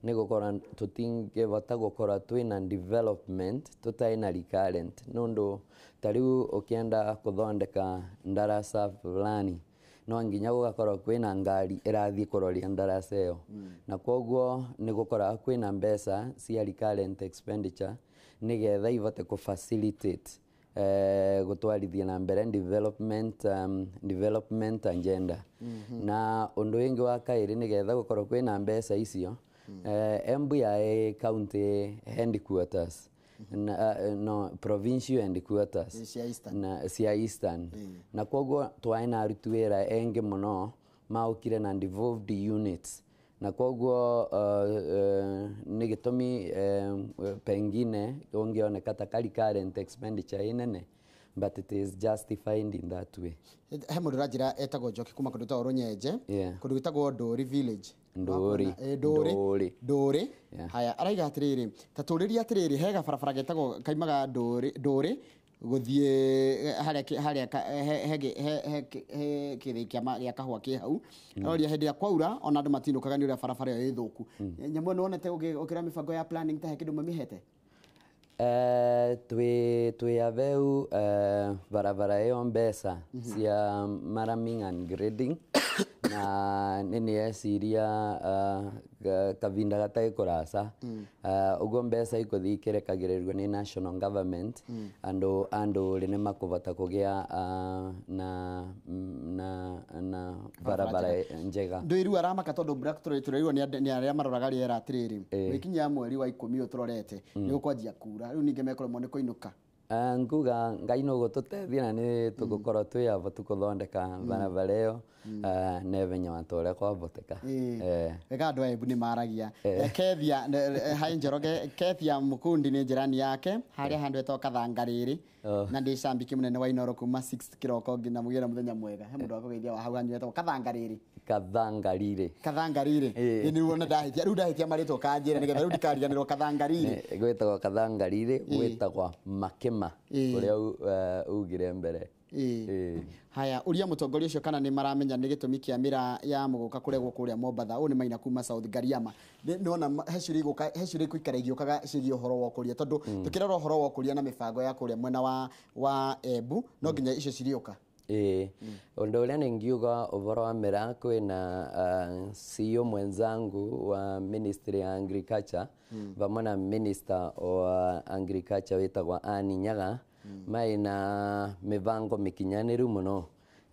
nĩ gũkorwo tũtingĩhota gũkorwo twĩna development tũtarĩ na recurrent nĩ ũndũ ta rĩu ũkĩenda gũthondeka ndaraca fulani no nginya gugakorwo kwina ngari irathii kuroria ndarasa iyo na koguo ni gukora kwina mbeca cia recurrent expenditure nigetha ivote ku facilitate gutwarithia na mbere development agenda na undu wingi wa kairi nigetha gukorwo kwina mbeca icio Embu ya county headquarters no provincial headquarters cia Eastern na koguo twaina aruti wira engi muno maukire na devolved units na koguo ni gitumi pengine ungioneka ta current expenditure inene but it is justified in that way. He mundu rajira etagwo Njoki kuma kundu ta Runyenje kundu gwitagwo Ndori village Ndori haya araiga atiriri ta turiria atiriri hega barabara getagwo kaimaga Ndori guthie haria he kirikia ya kahwa ki hau roria hindi ya kwaura ona andu matinukaga ni uria barabara yo ithuku nyamwe nonete ukira mibango ya planning ta he kindu mamihete twi aveu barabara iyo mbeca cia maraming and grading na nini esiria kavinda gatai kurasa ugo mbeca ikuthi ikerekagiririo ni national government andu rine makuvata kugia na barabara njega ndoiru aramaka tondu black tureirwo ni aria maroraga riera atiriri wikinya mweri wa 10 uturorete ni gukwanjia kura riu ninge mekorwo ni kuinuka nguga ngai no gututethia na ni tugukorwo twi avo tukuthondeka barabara iyo nevenya watore kwa boteka wega andu Embu ni maragia Kethia hai Njoroge Kethia Mukundi ni jirani yake haria handu etwo Kathangariri na ndi cambiki munene wa iNooro kuma 6 kiroko ngina mugira muthenya mwega he mundu akugeithia wa hau hanyu etwo Kathangariri ni wona ndahitia riu ndahitia maritwo kanjira nigetha riu ndikariganirwo Kathangariri gwetagwo Kathangariri gwetagwo Makema uria ugire mbere haya uria mutongoria ucio kana ni maramenya ni gitumi kia mira ya muguka kuregwo kuria Mombatha u ni maina kuma South Gariama nona hecuri kuikaragio kaga cigio horo wa kuria tondu tukirora horo wa kuria na mibango ya kuria mwena wa Embu no nginya icio cirioka undu uria ningiuga uvoro wa mira kwina CEO mwenzangu wa Ministry ya Agriculture vamwe na Minister wa Agriculture witagwa Ani Nyaga maina mivango mikinyaniru muno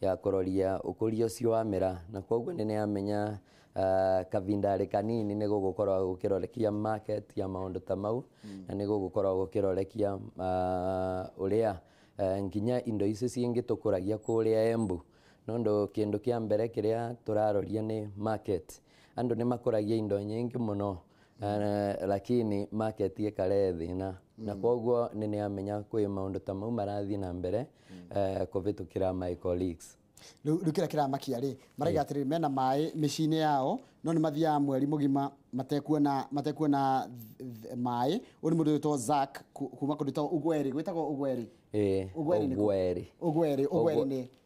ya kuroria ukuria ucio wa mira na koguo ni amenya kavindari kanini ni gugukorwa gukirorekia market ya maundu ta mau na ni gugukorwa gukirorekia uria nginya indo ici ciingi tukuragia kuria Embu nondo kindu kia mbere kiria turaroria ni market andu ni makuragia indo nyingi muno lakini market ikare thina na koguo ni amenya kwi maundu ta mau marathi na mbere kuvitukira my colleagues rukira kiramakia ri maraiga atiri mena mai micine yao no ni mathia mweri mugima matekuona mai uri mundu witwo Zack kuma kundu ta Ugweri gwitagwo Ugweri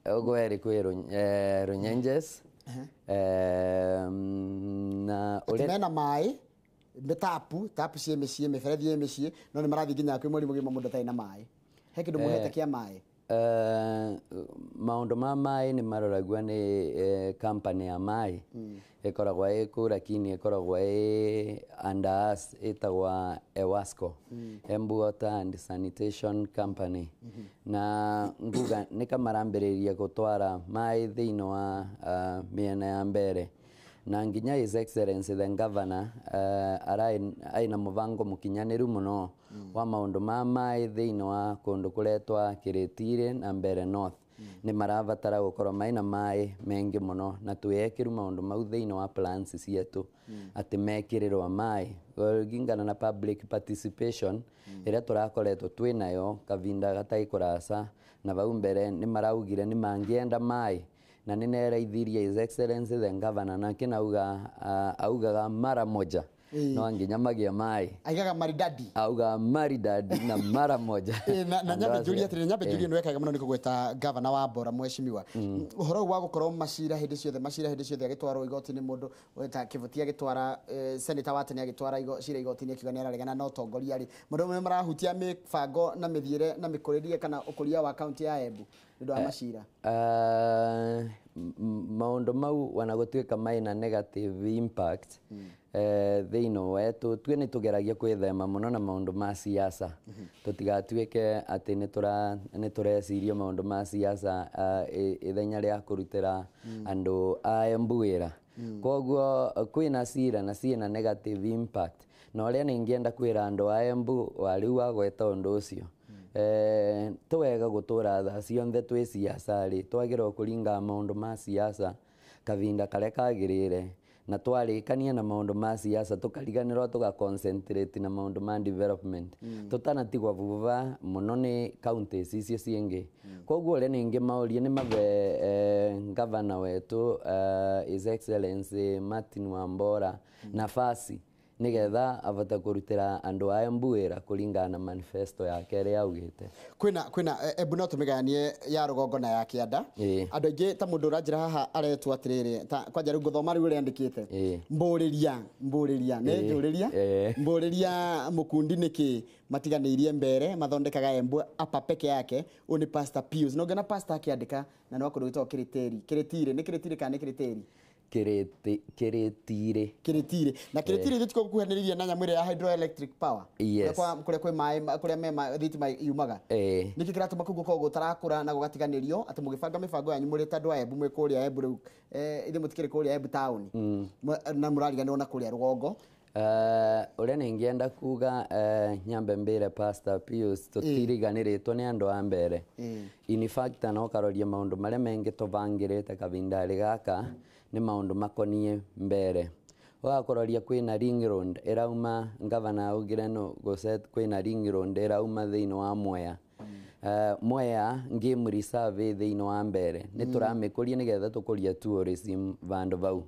Ugweri kwi Runyenjes na uri mena mai tapu cie mĩciĩ mĩberethi ya mĩciĩ no nĩ marathi nginya kwĩ mweri mugima mundu atarĩ na mai he kindu muhete kia mai maundu ma mai ni maroragua ni company ya mai ikoragwa ikurakini ikoragwa under us itagwa Ewasco Embu Water and Sanitation Company na nguga ni kamarambiriria gutwara mai thiini wa miena ya mbere na nginya His Excellency the Governor aina muvango mukinyaniru muno wa maundu ma mai thiini wa kundu kuretwa Kiritiri na Mbere North ni maravatara gukorwo maina mai mengi muno na tuyekiru maundu mau thiini wa plans cietu ati mekirirwa mai gingana na public participation ira turakoretwo twinayo kavinda gatai kurasa na vau mbere ni maraugire ni mangienda mai na ninairaithiria His Excellency the Governor na kinauga augaga mara moja no anginya magia mai aigaga maridadi auga maridadi na mara moja na nyambe Julia tiri nyambe Julia no ekaga muno nikugweta governor wa Bora mweshimiwa uhoro wa gukorwo macira hindi ciothe agitwarwo igoti ni mundu weta kivutia agitwara senator wa tene agitwara cira igoti ni akiuga ni araregana no tongoria ri mundu mwe marahutia mibango na mithiire na mikuririe kana ukuria wa county ya Embu ndio macira maundu mau wanagutwika maina negative impact thĩinĩ wetu twe nĩ tũgeragia kwĩthema mũno na maũndũ ma siasa tũtigatuĩke atĩ nĩ tũreciria maũndũ ma siasa ithenya rĩa kũrutĩra andũ a Embu wĩra koguo kwĩna cira na ciĩna negative impact na ũrĩa nĩngĩenda kwĩra andũ a Embu wariu wa gweta ũndũ ũcio tũwega gũtũra thaa ciothe twĩ siasa rĩ twagĩrĩirwo kũringa maũndũ ma siasa kavinda karĩa kagĩrĩire na twarĩkania na maũndũ ma siasa tũkariganĩrwo tũgaconcentrate na maũndũ ma development tũtanatigwa vuva mũno nĩ counties icio ciĩngĩ koguo ũrĩa ningĩ maũrie nĩ mabe governor wetu His Excellency Martin Wambora nafasi nigetha avata kurutira andu a Embu wira kuringana na manifesto yake ria augite kwina Embu no tumiganie ya rugongo na ya kianda andu aingi ta mundu uranjira haha aretwa atiriri kwanja riu guthoma riu riandikite mburiria ne njuriria mburiria mukundi niki matiganirie mbere mathondekaga Embu apa peke yake uni Pastor Pius no ngena pastor akiandika na no akundu gitwa kiritire ni kiritire kana kiritiri kiritire na kiritire thitiko kuhaniriria na nyamwire ya hydroelectric power kure kwe mai kure mema thitima yumaga niki kiratuma kugo kogo tarakura na gugatiganirio ati mugibanga mibango yanyu muri tandu a Embu mwe kuria Embu riu ithe mutikire kuria Embu town na murariganirwo na kuria rugongo uria ningienda kuga nyambe mbere Pastor Pius tutiriganiritwo ni andu a mbere in fact no karoria maundu maria mengi tubangirite kavindari gaka ni maundu makonie mbere wakuroria kwina ring road irauma governor augire no goset kwina ring road irauma thiini wa Mwea Mwea game reserve thiini wa mbere ni turamikuria nigetha tukuria tourism vandu vau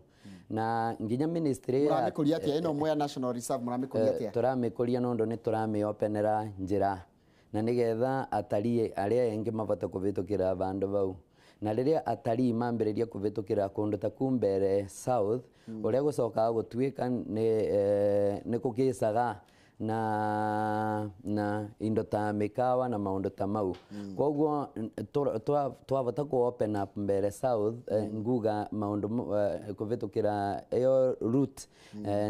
na nginya ministry ya muramikuria atia ino Mwea National Reserve muramikuria atia turamikuria nondo ni turamiopenera njira na nigetha atari aria engi mavata kuvitukira vandu vau na riria atari mambiriria kuvitukira kundu ta kumbere south uria gucoka gutwika ni kukisaga na indo ta mikawa na maundu ta mau koguo twavata ku open up mbere south nguga maundu kuvitukira iyo route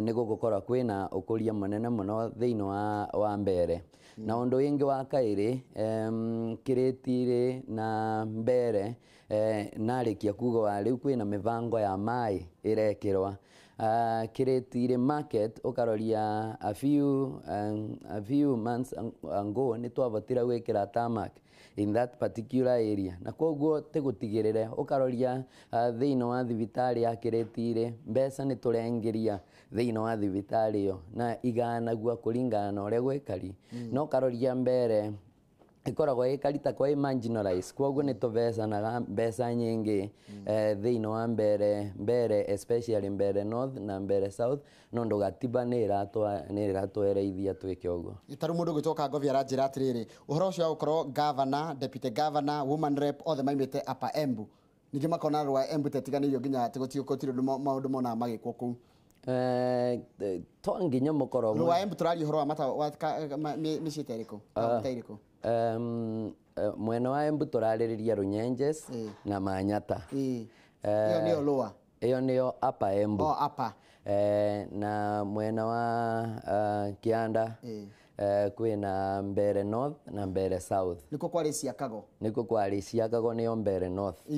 ni gugukora kwina ukuria munene muno thiini wa mbere na undu wingi wa kairi kiritire na mbere narikia kuga wa riu kwina mivango ya mai irekirwa kiritire market ukaroria a few months ago ni twavatira gwikira tarmac in that particular area na koguo tigutigerere ukaroria thiini wa thibitari ya kiritire mbeca ni turengeria thiini wa thibitari iyo na iganagua kuringana na uria gwikari no karoria mbere ikoragwo ikarita kwa marginalize koguo ni tuvecanaga mbeca nyingi thiini wa mbere especially mbere north na mbere south no ndugatiba ni iratwereithia twike uguo itaru mundu gwitoka Ngovi aranjira atiriri uhoro ucio gukorwo governor deputy governor woman rep othe maimite apa Embu ningi makona rwa Embu tetiganirio nginya tigutiukotirwo maundu mona magikwo ku to nginya mukoro rwa Embu turari uhoro wa mata micite iriku iriku mwena wa Embu turaririria Runyenjes na Manyata iyo niyo lower iyo niyo upper Embu upper na mwena wa Kianda kwina mbere north na mbere south niko kwari Ciakago niyo mbere north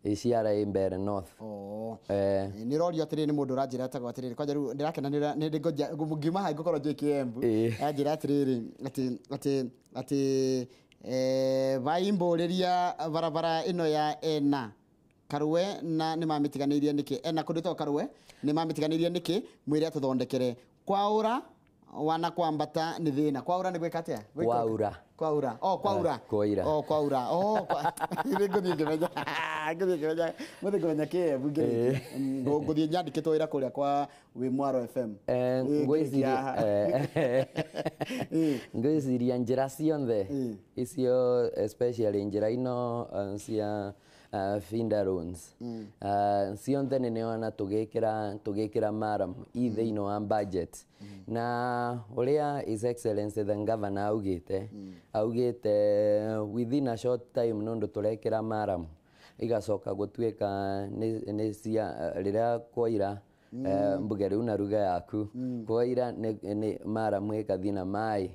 iciara mbere north ni rorio atiri ni mundu uranjira atagwo atiri kwanja riu ndirakena ni ngoja ngima hai gukorwo jeki Embu anjira atiri ati vaimburiria barabara ino ya ena Karwe na ni mamitiganirie niki ena kundito Karwe ni mamitiganirie niki mwire atuthondekere kwaura wana kwambata nĩ thĩna kwaura nĩ gwĩka atĩa kwaura kwaura kwaura kwaira kwaura ngũthiĩ ngĩmenya ngũmenya Kiambu ngũthiĩ nyandĩkĩtwo wĩra kũrĩa kwa wĩ Mwaro FM ngwĩciria njĩra ciothe icio especially njĩra ino cia Finda loans cionthe nĩ nĩona tũgĩkĩra maram thĩinĩ wa budget na ũrĩa His Excellency the Governor augĩte within a short time nũndũ tũrekĩra maram igacoka gũtuĩka nĩ cia rĩrĩa kwaira mbuge rĩu na ruga yaku kwaira nĩ maram ĩgathiĩ na maĩ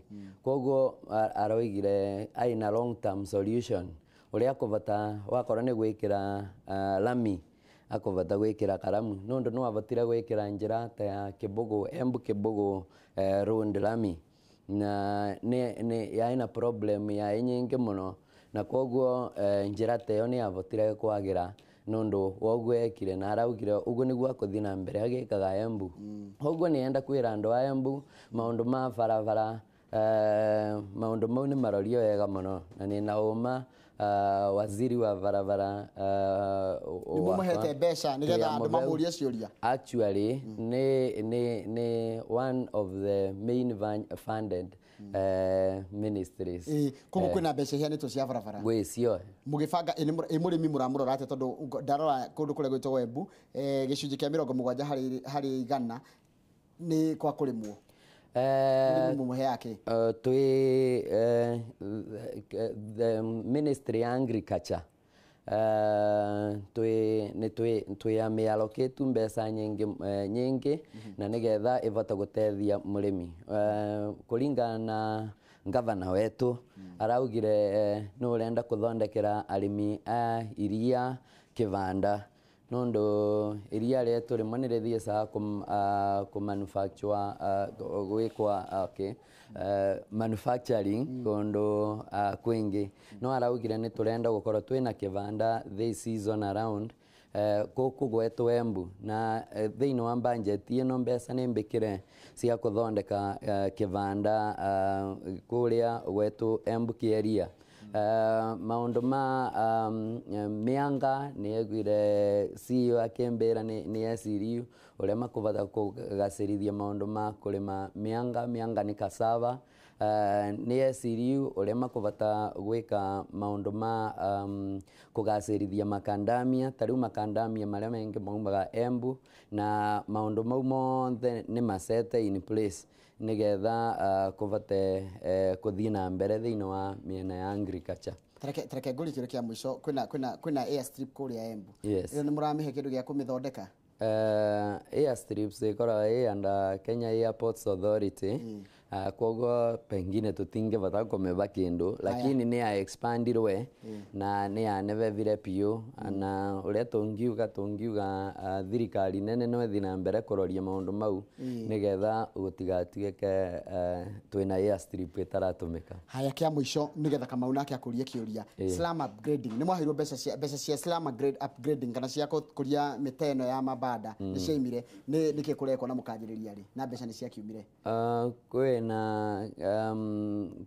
koguo aroigire aina long term solution uria akuvata wakora ni gwikira lami akuvata gwikira karamu nundu no avatira gwikira njira ta ya Kibugu Embu Kibugu road lami na ni yaina problem ya nyingi muno na koguo njira ta yo ni avatira kwagira nundu woguo ekire na araugire uguo niguo akuthi na mbere agikaga Embu koguo ni enda kwira andu a Embu maundu ma barabara maundu mau ni marorio wega muno na ni na uma waziri wa barabara nimumuhete mbeca nigetha andu mamurie ciuria actually ni one of the main funded ministries koguo kwina mbeca hianĩtwo cia barabara gwĩcio mugibanga imurimi muramurora ate tondu ndarora kundu kuria gwitwo Embu gicunji kia 70 hari igana ni kwa kurimwo the Ministry of Agriculture twi allocate mbeca nyingi na nigetha ivota gutethia murimi kuringana na Governor wetu araugire no urenda kuthondekera arimi a iria kivanda nundu iria rietu rimwe ni rithiicaga ku manufacture gwikwa manufacturing kundu kwingi no araugire ni turenda gukorwo twina kivanda this season around kuku gwetu Embu na thiini wa budget ino mbeca ni mbikire cia kuthondeka kivanda kuria gwetu Embu kieria maundu ma mianga ni egwire CEO akembera ni esiriu uria makuvata kugacirithia maundu ma kurima mianga ni cassava ni esiriu uria makuvata gwika maundu ma kugacirithia makandamia tariu makandamia maria mengi maumaga Embu na maundu mau monthe ni masete in place nigetha kuvate kuthii na mbere thiini wa miena ya agriculture tareke nguri kire kia mwisho kwina airstrip kuria Embu iyo ni muramihe kindu gia kumithondeka airstrips ikora under Kenya Airports Authority koguo pengine tutingivata kumeva kindu lakini ni ya expandirwe na ni ya nevevire piu na uria tungiuga thirikari nene no ithi na mbere kuroria maundu mau nigetha gutigatuike twina airstrip itaratumika haya kia mwisho nigetha Kamau nake akurie kiuria slum upgrading ni mwahirwo mbeca cia slum upgrading kana cia kuria miteno ya mabanda ni ciaimire niki kurekwo na mukanjiriria ri na mbeca ni cia kiumire na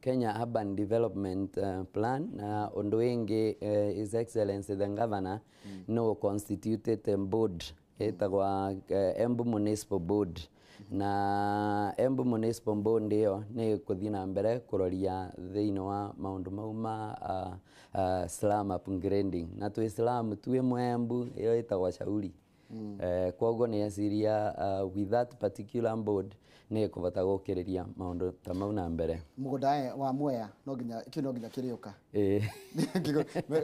Kenya Urban Development Plan na undu wingi His Excellency the Governor no constituted board etagwa Embu Municipal Board na Embu Municipal Board iyo ni kuthii na mbere kuroria thiini wa maundu mau ma slum upgrading na twi slum twi Embu iyo etagwa Shauri koguo ni esiria with that particular board ni kuvata gukiriria maundu ta mau na mbere mugunda wa Mwea no nginya kiriuka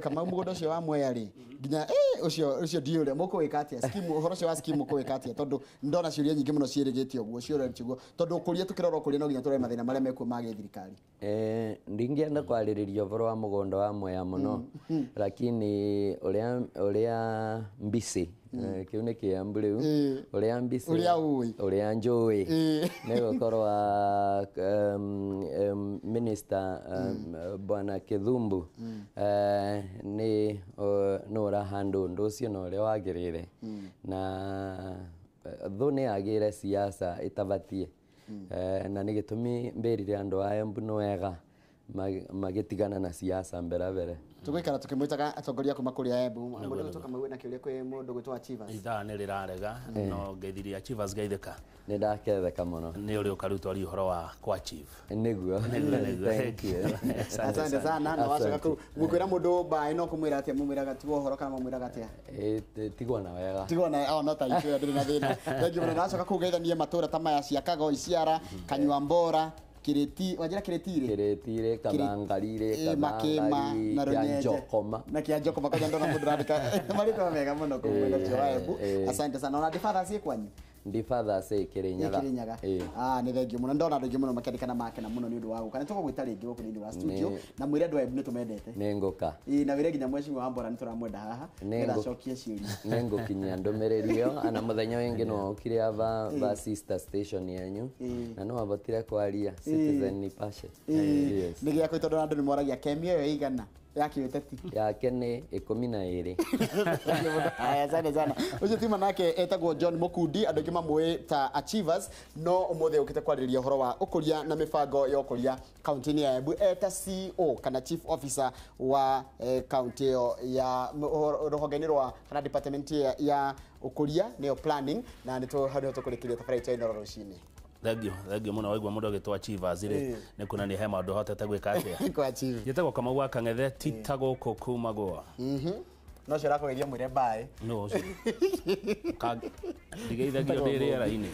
kama mugunda ucio wa Mwea ri nginya ucio diure mukuwika atia scheme uhoro ucio wa scheme mukuwika atia tondu ndona ciuria nyingi muno ciirigitio guo ciuria tiguo tondu kuria tukirora kuria no nginya turore mathina maria mekuo mage thirikari ndingienda kwaririria uhoro wa mugunda wa Mwea muno lakini uria mbisi kiu ni Kiambu riu uria mbisi uria njui ni gukorwa minister bwana Kithumbu ni no rahando undu ucio no ria wagirire na thune agire siasa itavatie na nä gä tå mi mbä rire andå a Embu nä wega magä tigana na siasa mbere tugikara tukimwitaga atongoria kuma kuri Embu mundu tuka mwe na kiuria kwi mundu gwitwa Achievers ithaa nä rä rarega no ngeithirie Achievers geithika nä ndaketheka må no nä å rä å karutwo ri å horo wa kwa Achieve niguo asante sana na wacoka kuu mukwira mundu mbae no kumwira atia mumwiraga tigwo horo kana mumwiraga atia tigwo na wega tigwo na no ta itwe ndiri na thina thank you muno nacoka kuu geithanie matura ta maya cia Kago Isiara Kanyua Mbora Kireti wajira Kiretire Kabangarire Makema na Kianjokoma na Kianjokoma kwa ndo na mudradika marito mega muno kwa mwenda wa Embu asante sana na father sie kwanyu ndi father se Kirinyaga ni thengi muno ndona ndingi muno makendekana make na muno ni undu wago kana tuko gwita ringi guku ni wa studio na mwire andu Embu ni tumendete nengoka na wire ginya mwecimu wa Mbora ni turamwenda haha ngira cokie ciuri nengokinya ndomererio ana muthenya wingi no ukire ava sister station yenyu na no abatire kwaria Citizen Nipashe ni gia ko itondo andu ni moragia kemia yo igana yake yoteti yake ni 12 aya sana ucio tima nake etagwo John Mukundi andu kima mwe ta Achievers no umuthe ukite kwariria horo wa ukuria na mibango ya ukuria county ya Embu eta CEO kana chief officer wa county ya ruhongeni rwa kana department ya ukuria neo planning na nito hado tukurikiria tafari cha iNooro rucini thengio muno waigua mundu agitwa Achievers ri ni kuna ni hema ndu hotete gwika atia kwa Achieve yetagwo kama gwa kangethe titago kuma gwa no cira ko geria mwire mbae no ka ndigeithagio ndiri raini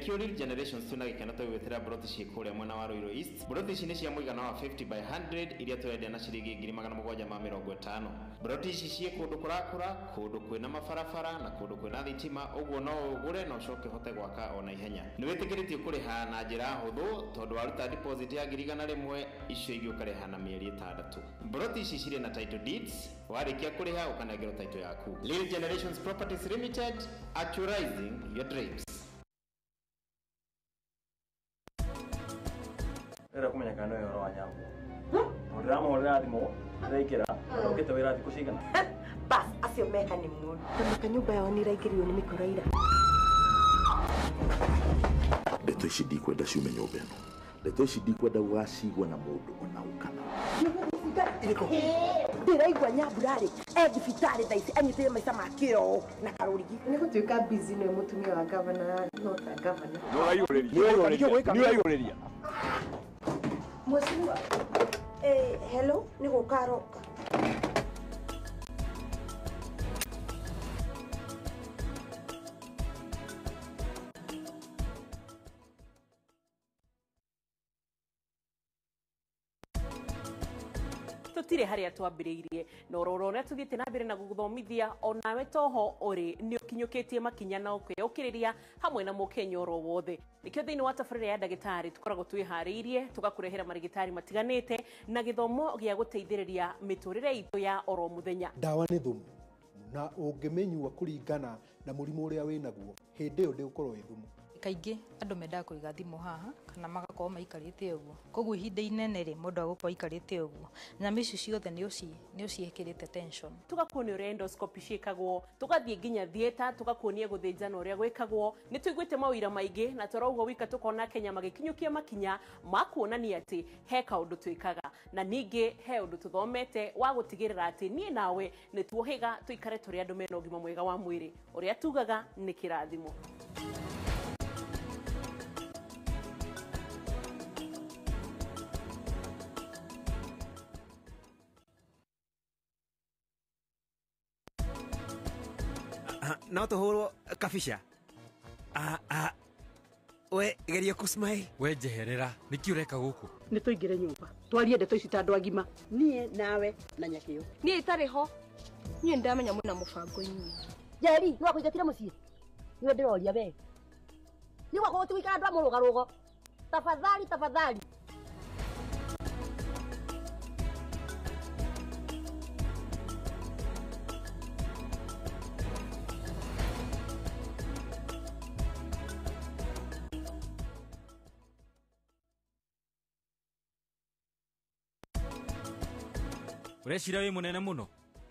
Security generations tuna gikana to gwetera broti cikure mwena wa Ruiru East. Broti ici ni cia muigana wa 50 by 100 iria twendia na ciringi 750. Broti ici cie kundu kurakura, kundu kwina mabarabara na kundu kwina thitima, uguo no ugure no coke hote gwaka ona ihenya. Ni witikiritio kuriha na njira huthu tondu waruta deposit ya 1,000 icio igio kareha na mieri 6. Broti ici cire na title deeds, warikia kuriha ukanegero title yaku. Real Generations Properties Limited, actualizing your dreams. Era kumenya kana yo wa nyambo. Muramo ora thimo, raikira, ukite wira thiku cigana. Bas, acio meka ni mu. Kama kanyumba yao ni raikirio ni mikoraira. Ndeto ici ndikwenda ciume nyumba ĩno. Ndeto ici ndikwenda gũgacigwo na mũndũ ona ũkana. Iriko. Ndiraigua nyamburari thibitarĩ tha ici anyitire maica ma kĩro na karũrigi. Nĩ gũtuĩka busy nĩ mũtumia wa governor no ta governor. Nĩ ũraigũrĩria. Mheshimiwa, hello, niko Karoka. tutire haria twambiriirie no roro na tuthite na mbere na guthomithia onawe toho uri ni ukinyukitie makinya na ukiyukiriria hamwe na mukenyo oro wothe nikio thiini wa tabarira ya ndagitari tukoragwo twihariirie tugakurehera marigitari matiganite na githomo gia guteithiriria miturire itu ya oro muthenya. Dawa ni thumu na ungimenyua kuringana na murimu uria winaguo hindi iyo ndigukorwo wi thumu. Kaingĩ andũ mendaga kũiga thimũ haha kana magakorwo maikarĩte ũguo. Koguo ihinda inene rĩ mũndũ agũkorwo aikarĩte ũguo. Nyamũ ici ciothe nĩ ũciĩkĩrĩte tension. Tugakuonia ũrĩa endoscopy ciĩkagwo, tugathiĩ nginya theater, tugakuonia gũthĩnjana ũrĩa gwĩkagwo. Nĩ tũiguĩte mawĩra maingĩ na toro ũguo wika tukona Kenya magĩkinyũkia makinya ma kuonania atĩ he kaũndũ twĩkaga na ningĩ he ũndũ tũthomete wa gũtigĩrĩra atĩ niĩ nawe nĩ tuohĩga tũikare tũrĩ andũ mena ũgima mwega wa mwĩrĩ. Ũrĩa tugaga nĩ kĩrathimo. No tuhurwo kabisha. We geria kusmile. We jeherera niki ureka guku? Ni tuingire nyumba. Twarie ndeto ici ta andu agima. Nie nawe na nyakio. Nie itari ho. Nie ndamenya mwina mubango-ini. Jeri, no akuingatire mucii. Niwe ndiroria we. Ni wako tuikara andu amurugarugo. Tafadhali. Ureciria wi munene muno.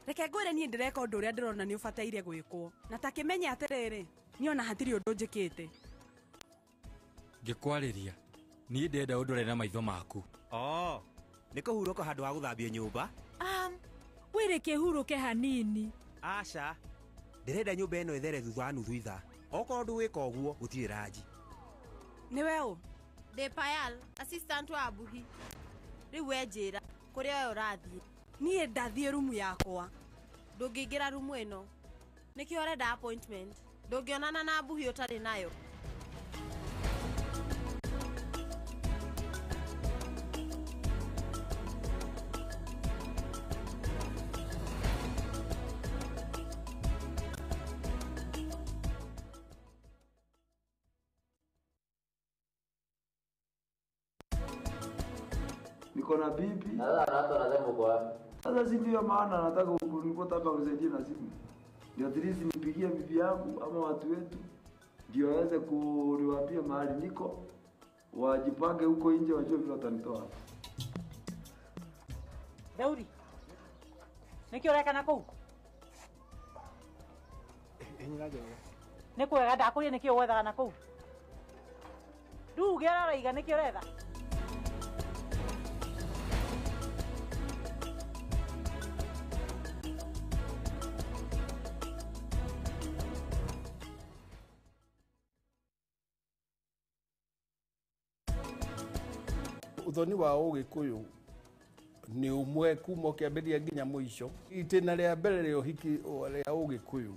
Reke ngwire nie ndireka undu uria ndirona ni ubataire gwikwo. Na ta kimenya atiriri, niona hatiri undu njikite. Ngikwariria. Ni ndenda undore na maitho maku. Oh, niko huruka handu ha guthambia nyumba. Wire kihuruke hanini. Aca. Ndirenda nyumba eno ethere thutha nuthu itha. Okorwo nduwika uguo gutire raji. Ni wewe? De Payal, assistant wa Abuhi. Riu wenjira kuria we urathie. Nie ndathie rumu yakwa. Ndungiingira rumu ino. Niki urenda appointment. Ndungionana na Abuhi utari nayo. Niko na bibi. Sasa si ndio maana nataka ukutaka unisaidie na simu. Ndio at least nipigie bibi yangu ama watu wetu. Ndio waweze kuniwaambia mahali niko. Wajipange huko nje wajue vile watanitoa. Daudi. Niki ureka na kuu? Enyiraje. Niko wega ndakuria niki wethaga na kuu? Ndugera raiga niki uretha? Uthoni wa Ugikuyu ni umwe kuma kiambiria nginya muico. Itina ria mbere ria uhiki ria Ugikuyu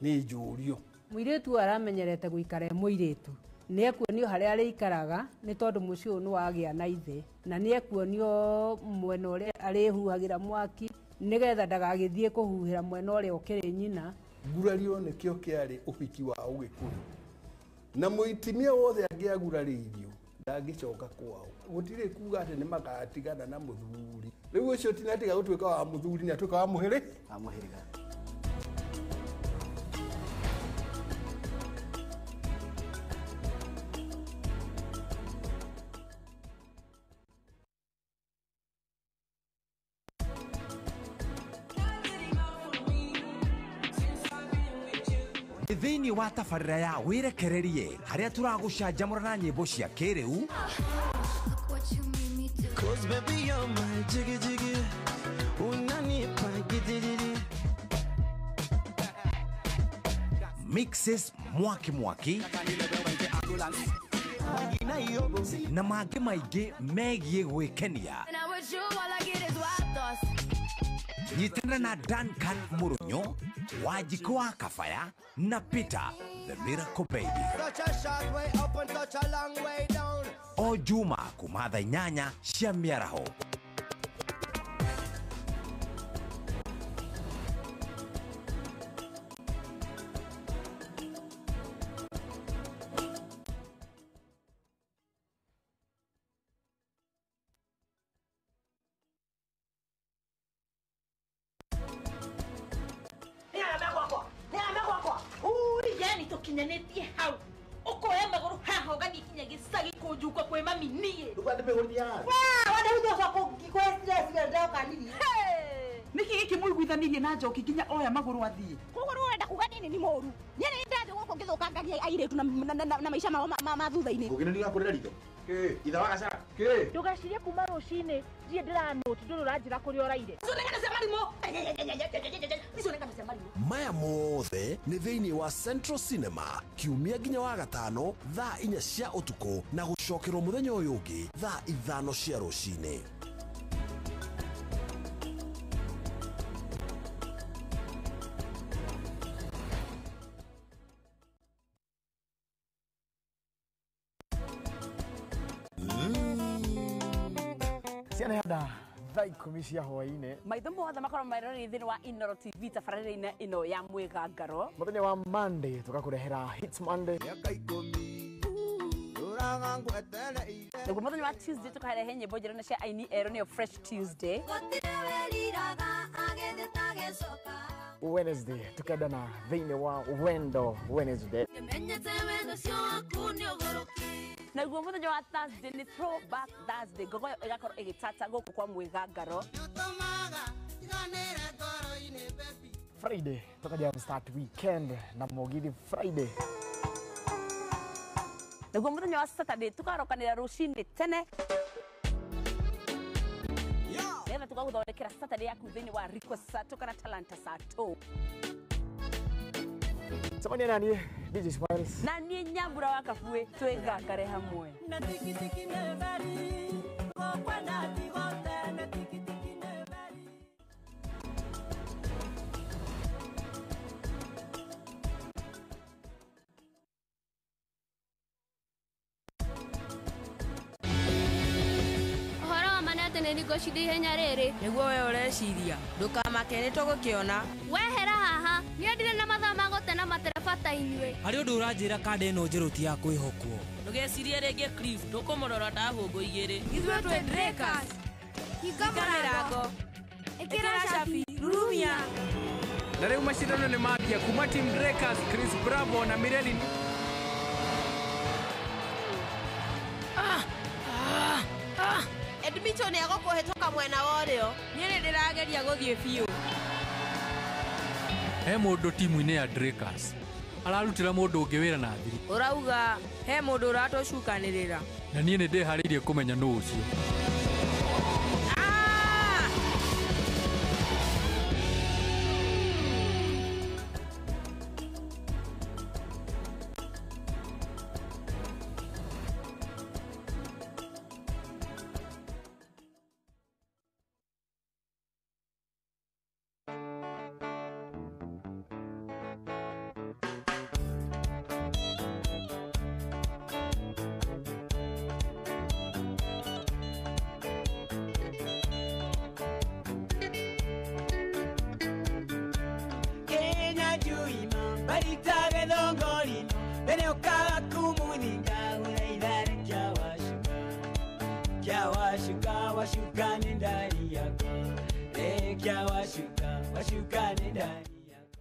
ni njurio. Muiretu aramenyerete guikara muiretu. Ni ekuonio haria arikaraga ni tondu mucio ni wagia na ithe na ni ekuonio mwena uria arihuhagira mwaki nigetha ndagagithie kuhuhira mwena uria ukiri nyina. Gurario nikio kiari uhiki wa Ugikuyu. Na muitimia wothe angiaguraririo ndagicoka kwao. Gutire kuga ati ni magatigana na muthuri. Riu ucio tinatiga gutwika wa muthuri ni atwika wa muhiri. Amuhiriga. Thiini wa tabarĩra ya wirekererie haria turagucanjamũra na nyĩmbo cia kĩrĩu. Cause baby you're my jiggy jiggy. Unanipa gidiri. Mixes mwaki mwaki na mangĩ maingĩ megiĩ gwĩkenia. Nyitanĩra na Duncan Mũrũnyo, Wanjikũ wa Kabaya na Peter the Miracle Baby. Such a short way up and such a long way down. O Juma kuma thaa 8 cia mĩaraho. Kinyanetie hau ukoya maguru haho gani kinya gisagi kujuka kwe mami nie Ndukande pegordia wada ujo sako kiko stress ga ndao kanini Niki giki muiguithanirie na njoki kinya oya maguru athie kuguru urenda kuga nini ni moru nyene ndathi guko ngithukangagia airetu na maisha ma thutha-ini Ngugine ni gakurira ritho itha wagacara ndugecirie kuma rucini thie ndiranoti nduru ranjira kuri oraire Maya mothe nĩ thĩinĩ wa Central Cinema kiumia nginya wa gatano thaa 4 cia ũtukũ na gũcokerwo mũthenya ũyũ ũngĩ thaa 5 cia rũcinĩ. Ciana yada thaa 10 cia hwaĩ-inĩ maitho mothe makorwo mairori thĩinĩ wa iNooro TV tabarĩra-inĩ ĩno ya mwĩgangaro mũthenya wa Monday tũgakũrehera Hits Monday naguo mũthenya wa Tuesday tũkarehe nyĩmbo njerũ na cia aini erũ nĩyo Fresh Tuesday Wednesday tukenda na thĩinĩ wa Wendo Wednesday naguo mũthenya wa Thursday nĩ Throwback Thursday gogo ĩgakorwo ĩgĩtata gũkũ kwa mwĩgangaro Friday tukaja start weekend na Mugithi Friday. Naguo muthenya wa Saturday tukarokanira ruciini tene. Leo tukaguthondekera Saturday yaku thini wa request saa tukana talanta saa 2. Samani nani DJ Smiles. Na ni nyambura wakafue twegakare hamwe. Na tikitiki ne bari kwa nati gote na tikitiki ne bari. Niko shidi henya rere niguo we ureciria ndukamake ni tugukiona wehera haha ni ndire na mathama gote na materefata inywe hari undu uranjira kande ino njeru ti ya kwihokwo ndugecirie ringi Cliff tukumurora ta hungu igiri ithuĩ twe Drakers ikamirango ikira shafi rurumia na riu macindano ni mambia kuma team Drakers Chris Bravo na Mirelin Edmito ni agokuhetoka mwena worio nie ni ndirageria guthie biu he mundu timu-ini ya Drakers ararutira mundu ungi wira na thiri urauga he mundu uratucukanirira na nie ni ndihariirie kumenya nuu ucio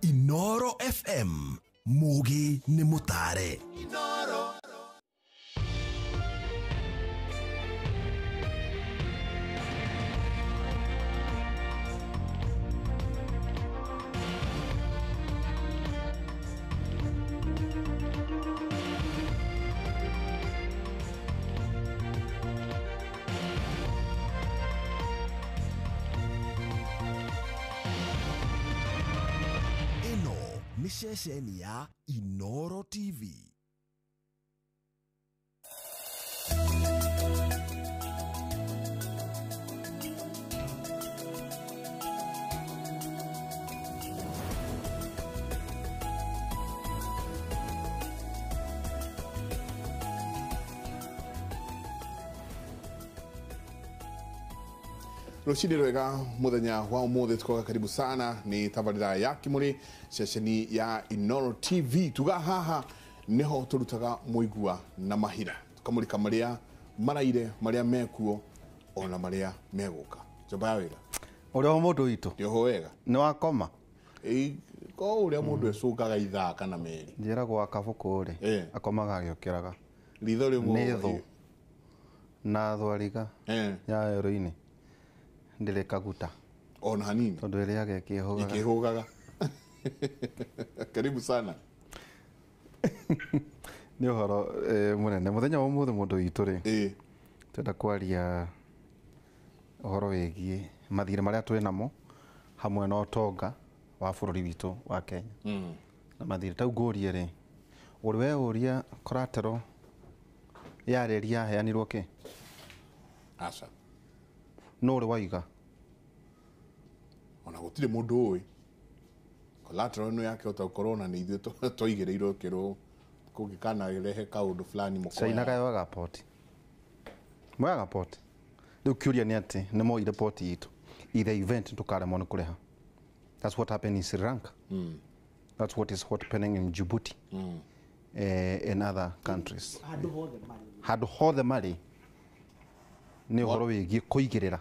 iNooro FM Mugi ni mutare iNooro ni ceceni ya iNooro TV. Rucini rwega muthenya wa umuthi tukoga karibu sana ni tabarira ya kimuri ceceni ya iNooro TV tuga haha niho turutaga muigua na mahira tukamurika maria maraire maria mekuo ona maria meguka jomba wega uria mundu witu ndio wega ni wakoma ko uria mundu ecukaga ithaa kana meri njira gwa kabuku ri akomaga agiokiraga ritho rimwe netho na thwariga ya RUCIINI ndile kaguta ona hanini tondu ile yake ikihugaga karibu sana ni uhoro munene muthenya wa muthe mundu witu ri twenda kwaria uhoro wigie mathire maria twi namo hamwe na utonga wa bururi witu wa Kenya na mathire tau ngurie ri uri we uria koratero yareria heanirwo ki asa no uri waiga ona gutire mundu ui collateral no yake utakorona ni ithuĩ twaigĩrĩirwo kĩrũ kũngĩkana rehe kaũndũ fulani mũkoya China kayo gapoti moya gapoti rĩu kĩũria nĩ atĩ nĩ moi report itũ either event tukaremwo nĩ kũrĩha. That's what happened in Sri Lanka. That's what is happening in Djibouti and other countries. Handũ hothe marĩ nĩ ũhoro wĩgiĩ kũigĩrĩra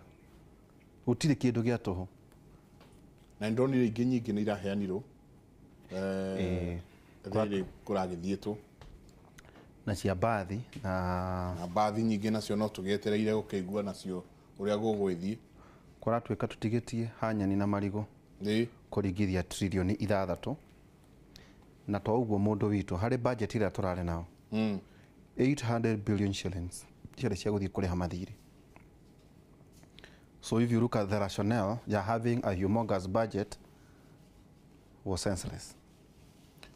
gũtirĩ kĩndũ gĩa tũhũ na ndonire ingĩ nyingĩ nĩ iraheanirwo thĩinĩ kũragĩthiĩtwo na cia bathi na bathi nyingĩ nacio no tũgĩetereire gũkĩigua nacio ũrĩa gũgwĩthiĩ Kũratuĩka tũtigĩtie hanyani na marigũ kũringithia trilioni 6 na to ũguo mũndũ witũ harĩ budget ĩrĩa tũrarĩ nao 800 billion shillings ciarĩ cia gũthiĩ kũrĩha mathirĩ. So if you look at the rationale, you're having a humongous budget was senseless.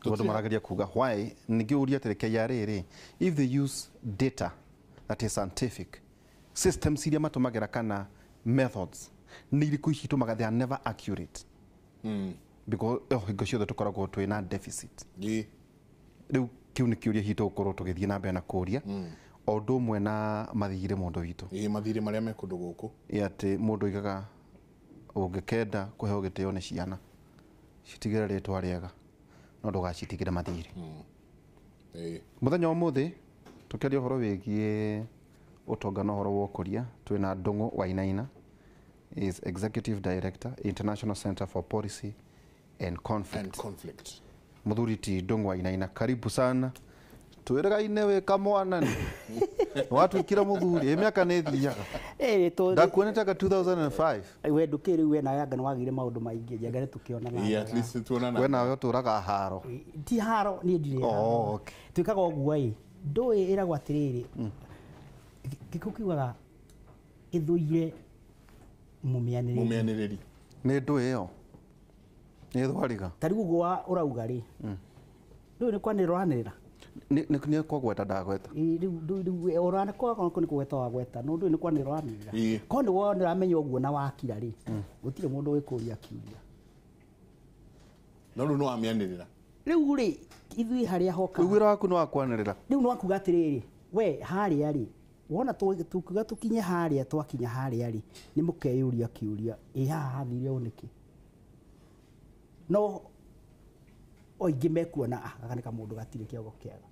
Tũndũ marageria kuga why ningĩ ũria atĩrĩ KRA if they use data that is scientific systems iria matũmagĩra kana methods nĩ irĩkũ ici itũmaga they are never accurate because hingo ciothe tũkoragwo twĩna deficit. Rĩu kiu nĩ kĩũria hitũ gũkorwo tũgĩthiĩ na mbere na kũria o ũndũ ũmwe na mathirĩ mũndũ witũ mathirĩ marĩa me kũndũ gũkũ atĩ mũndũ aigaga ũngĩkenda kũheo gĩtĩo nĩ ciana citigĩre rĩtwa rĩega no ndũgacitigĩre mathirĩ. Mũthenya ũmũthĩ tũkĩaria ũhoro wĩgiĩ ũtonga na ũhoro wa ũkũria twĩna Ndũng'ũ Wainaina is Executive Director International Center for Policy and Conflict. Mũthuri ti Ndũng'ũ Wainaina, karibu sana. Twĩrĩgaine wĩ kamwana nĩ watuĩkire mũthuri mĩaka nĩ thiaga ndakuonete ka 2005 we ndũkĩrĩ we na yanga nĩ wagire maũndũ maingĩ njengere tũkĩonana at least tuonana we nawe ũtũraga haro ti haro niĩ ndirĩ twĩkaga ũguo ndũĩ ĩragwo atĩrĩrĩ gĩkũ kiugaga ĩthũire mũmĩanĩrĩri nĩ ndũĩ ĩyo nĩ thwariga ta rĩu ũguo ũrauga rĩ ndũĩ nĩ kwanĩrĩranĩrĩra nĩ kwagweta ndagweta rĩu orana kwa nĩ kũgweta wagweta no ndũĩ nĩ kwanĩrĩranĩrĩra ko nĩ wona ũramenya ũguo na wakira rĩ gũtirĩ mũndũ wĩkũria kiuria no rĩu no amĩanĩrĩra rĩu rĩ ithuĩ harĩa hoka wĩra waku nĩ wakwanĩrĩra rĩu nĩ wakuga atĩrĩrĩ we harĩa rĩ wona tukiuga tukinye harĩa twakinya harĩa rĩ nĩ mũkeyũria kiuria haha hathire ũũ nĩkĩ no oingĩ mekuona gaka nĩ kamũndũ gatirĩ kĩongo kĩega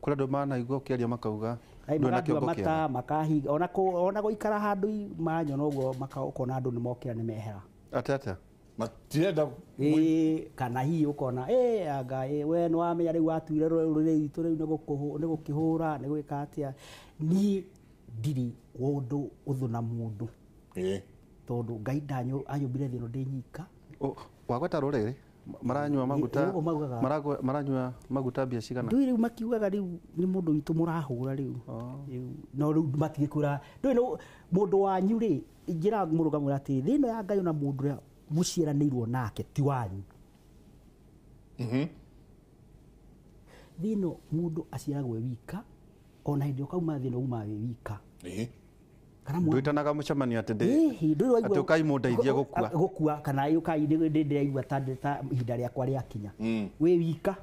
kũrĩ andũ manaigua ũkĩaria makauga ndwĩna kĩongo kĩega makahinga ona gũikara handũ manyona ũguo ũkona andũ nĩ mokĩra nĩ mehera atata matirenda kana hihi ũkona anga we nĩ wamenya rĩu watuire rũrĩrĩ itũ rĩu nĩ gũkĩhũra nĩ gwĩka atĩa niĩ ndirĩ ũndũ ũthũ na mũndũ tondũ Ngai anyũmbire thĩ ĩno ndĩ nyika wagweta rũrĩrĩ maranyua maguta mbia cigana ndũĩ rĩu makiugaga rĩu nĩ mũndũ witũ mũrahũra rĩu no rĩu matigĩkwĩra ndũĩ mũndũ wanyu rĩ njĩra mũrũgamĩrĩra atĩ thĩ ĩno ya Ngai ona mũndũ ũrĩa mũciaranĩirwo nake ti wanyu thĩ ĩno mũndũ aciaragwo wika ona hĩndĩ ũkauma thĩ ĩno uma wĩ wika ndwĩtanaga mũcemanio atĩ ũkaimũndeithia gũkua kana ndĩraigua ta ihinda rĩakwa rĩakinya wĩ wika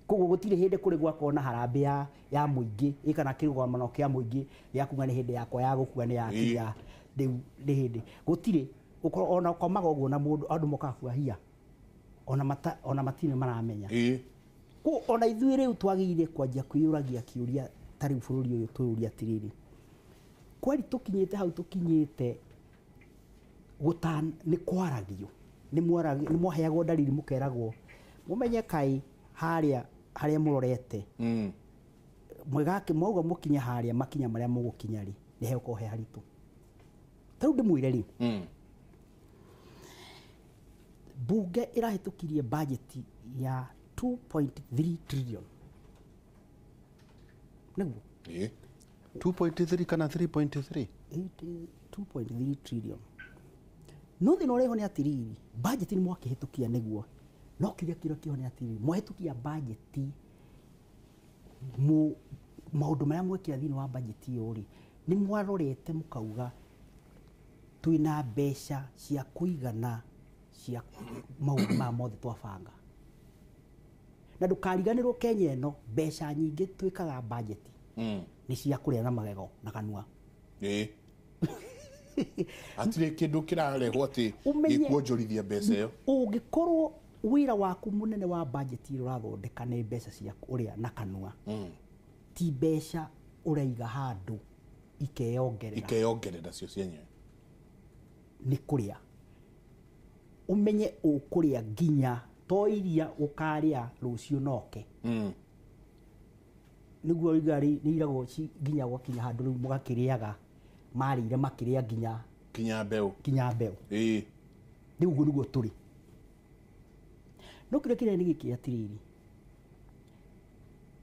koguo gũtirĩ hĩndĩ kũrĩ gwakorwo na harambĩ ya mũingĩ kana kĩrũgamo kĩa mũingĩ gĩa kuga nĩ hĩndĩ yakwa ya gũkua nĩ yakinya rĩu nĩ hĩndĩ gũtirĩ ona ũkomaga ũguo na mũndũ andũ mokabuahia ona matirĩ maramenya ona ithuĩ rĩu twagĩrĩire kwanjia kwĩyũragia kĩũria ta rĩu bũrũri ũyũ twĩyũria atĩrĩrĩ kwari tũkinyĩte hau tũkinyĩte nĩ kwaragio nĩ mwaheagwo ndariri mũkeragwo mũmenye kaĩ harĩa mũrorete mwauga mũkinye harĩa makinya marĩa mũgũkinya rĩ nĩ hegũkorwo he haritũ ta rĩu ndĩmwĩre rĩ mbunge ĩrahĩtũkirie bajeti ya 2.3 trillion nĩguo 2.3 kana 3.3 2.3 trillion no thĩna ũrĩa ho nĩ atĩrĩrĩ bajeti nĩ mwakĩhĩtũkia nĩguo no kĩrĩa kĩho nĩ atĩrĩrĩ mwahĩtũkia bajeti maũndũ marĩa mwekĩra thĩinĩ wa bajeti ĩyo rĩ nĩ mwarorete mũkauga twĩna mbeca cia kũigana cia maũndũ maya mothe twabanga na ndũkariganĩrwo Kenya ĩno mbeca nyingĩ twĩkaga bajeti nĩ cia kũrĩa na magego na kanua atirĩ kĩndũ kĩrarehwo atĩ gĩkuonjorithia mbeca ĩyo ũngĩkorwo wĩra waku mũnene wa bajeti ĩrĩa ũrathondeka nĩ mbeca cia kũrĩa na kanua ti mbeca ũraiga handũ ikeyongerera cio cienyewe nĩ kũrĩa umenye ũkũrĩa nginya to iria ũkarĩa rũciũ noke nĩguo igari nĩ iragwo nginya gwakinya handũ rĩu mũgakĩrĩaga marire makiria kinya mbeu riu guo niguo turi no kire kire ni giki atiriri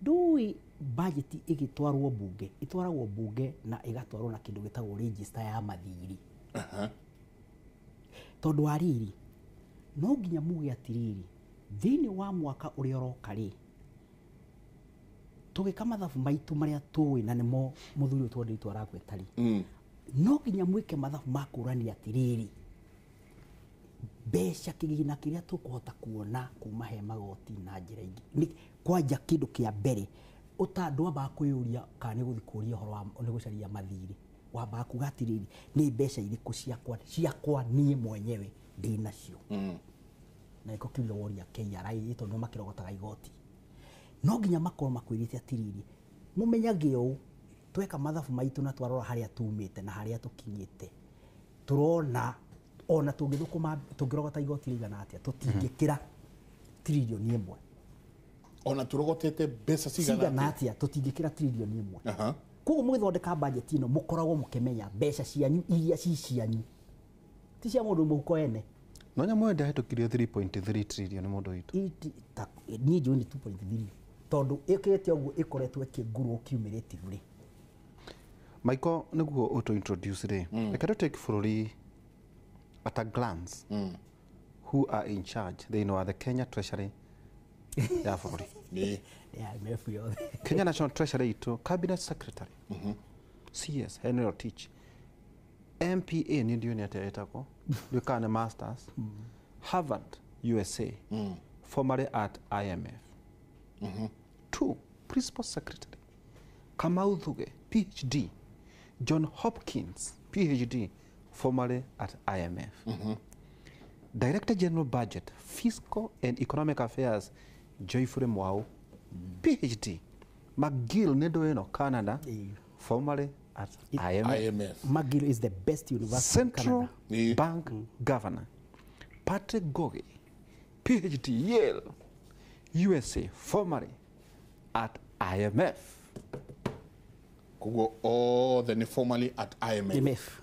ndui budget igitwarwo bunge itwaragwo bunge na igatwarwo na kindu gitagwo register ya mathiri tondu ariri no nginya muge atiriri thini wa mwaka uria uroka ri tugika mathabu maitu maria tuwi na nimo muthuri utwandi twaragwe tari no nginya mwike mathabu makurani atiriri besha kigina kiria tukuhota kuona kuma he magoti na njira ingi kwanja kindu kia mbere utandwa ba kuyuria kana guthikuria horo wa ni gucaria mathiri wamba kugatiriri ni besha iriku ciakwa nie mwenyewe ndinacio na iko kibyo woria KRA ito no makirogotaga igoti no nginya makorwo makwirite atiriri mumenyage u tweka mathabu maitu na twarora haria tumite na haria tukinyite turona ona tungithukuma tungirogota igoti rigana atia tutingikira trilioni imwe ona turogotete mbeca cigana atia tutingikira trilioni imwe koguo mugithondeka budget ino mukoragwo mukimenya mbeca cianyu iria cianyu ti cia mundu muhuko ene no nya mwende hetokirio 3.3 trillion mundu witu ni njui ni 2.3 tondu ikete oguo ikoretwo ikingurwo cumulatively Michael niguo auto introduce ri reka take bururi at a glance who are in charge. They know the Kenya Treasury. Kenya National Treasury to Cabinet Secretary. CS Henry Rotich. MPA ni ndio ni atetako. You can masters. Harvard USA. Formerly at IMF. 2 Principal Secretary. Kamau Thuge PhD. John Hopkins PhD. Formerly at IMF. Director General Budget, Fiscal and Economic Affairs, Joyfully Mwau, PhD. McGill, Nedoeno, Canada, formerly at IMF. McGill is the best university Central in Canada. Bank Governor, Patrick Goge, PhD, Yale, USA, formerly at IMF. Kugo all the formerly at IMF.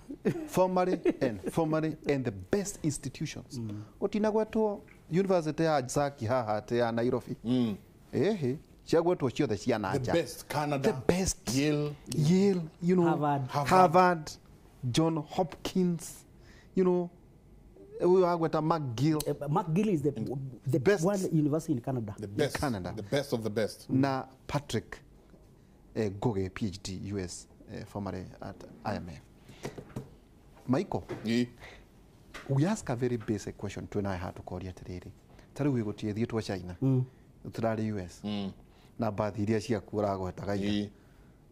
Formerly and the best institutions. Otinagweto University ya Zaki haha te ya Nairobi. Chagweto ciothe cia na nja. The best Canada. The best Yale, you know, Harvard, John Hopkins, you know, McGill. McGill is the best one university in Canada. The best. In Canada. The best of the best. Na Patrick Goge, PhD, US, formerly at IMF. Michael, we ask a very basic question to I had to call you today. Tell we go to the to China, to the US. Na baadhi iria cia kurago tagaiga.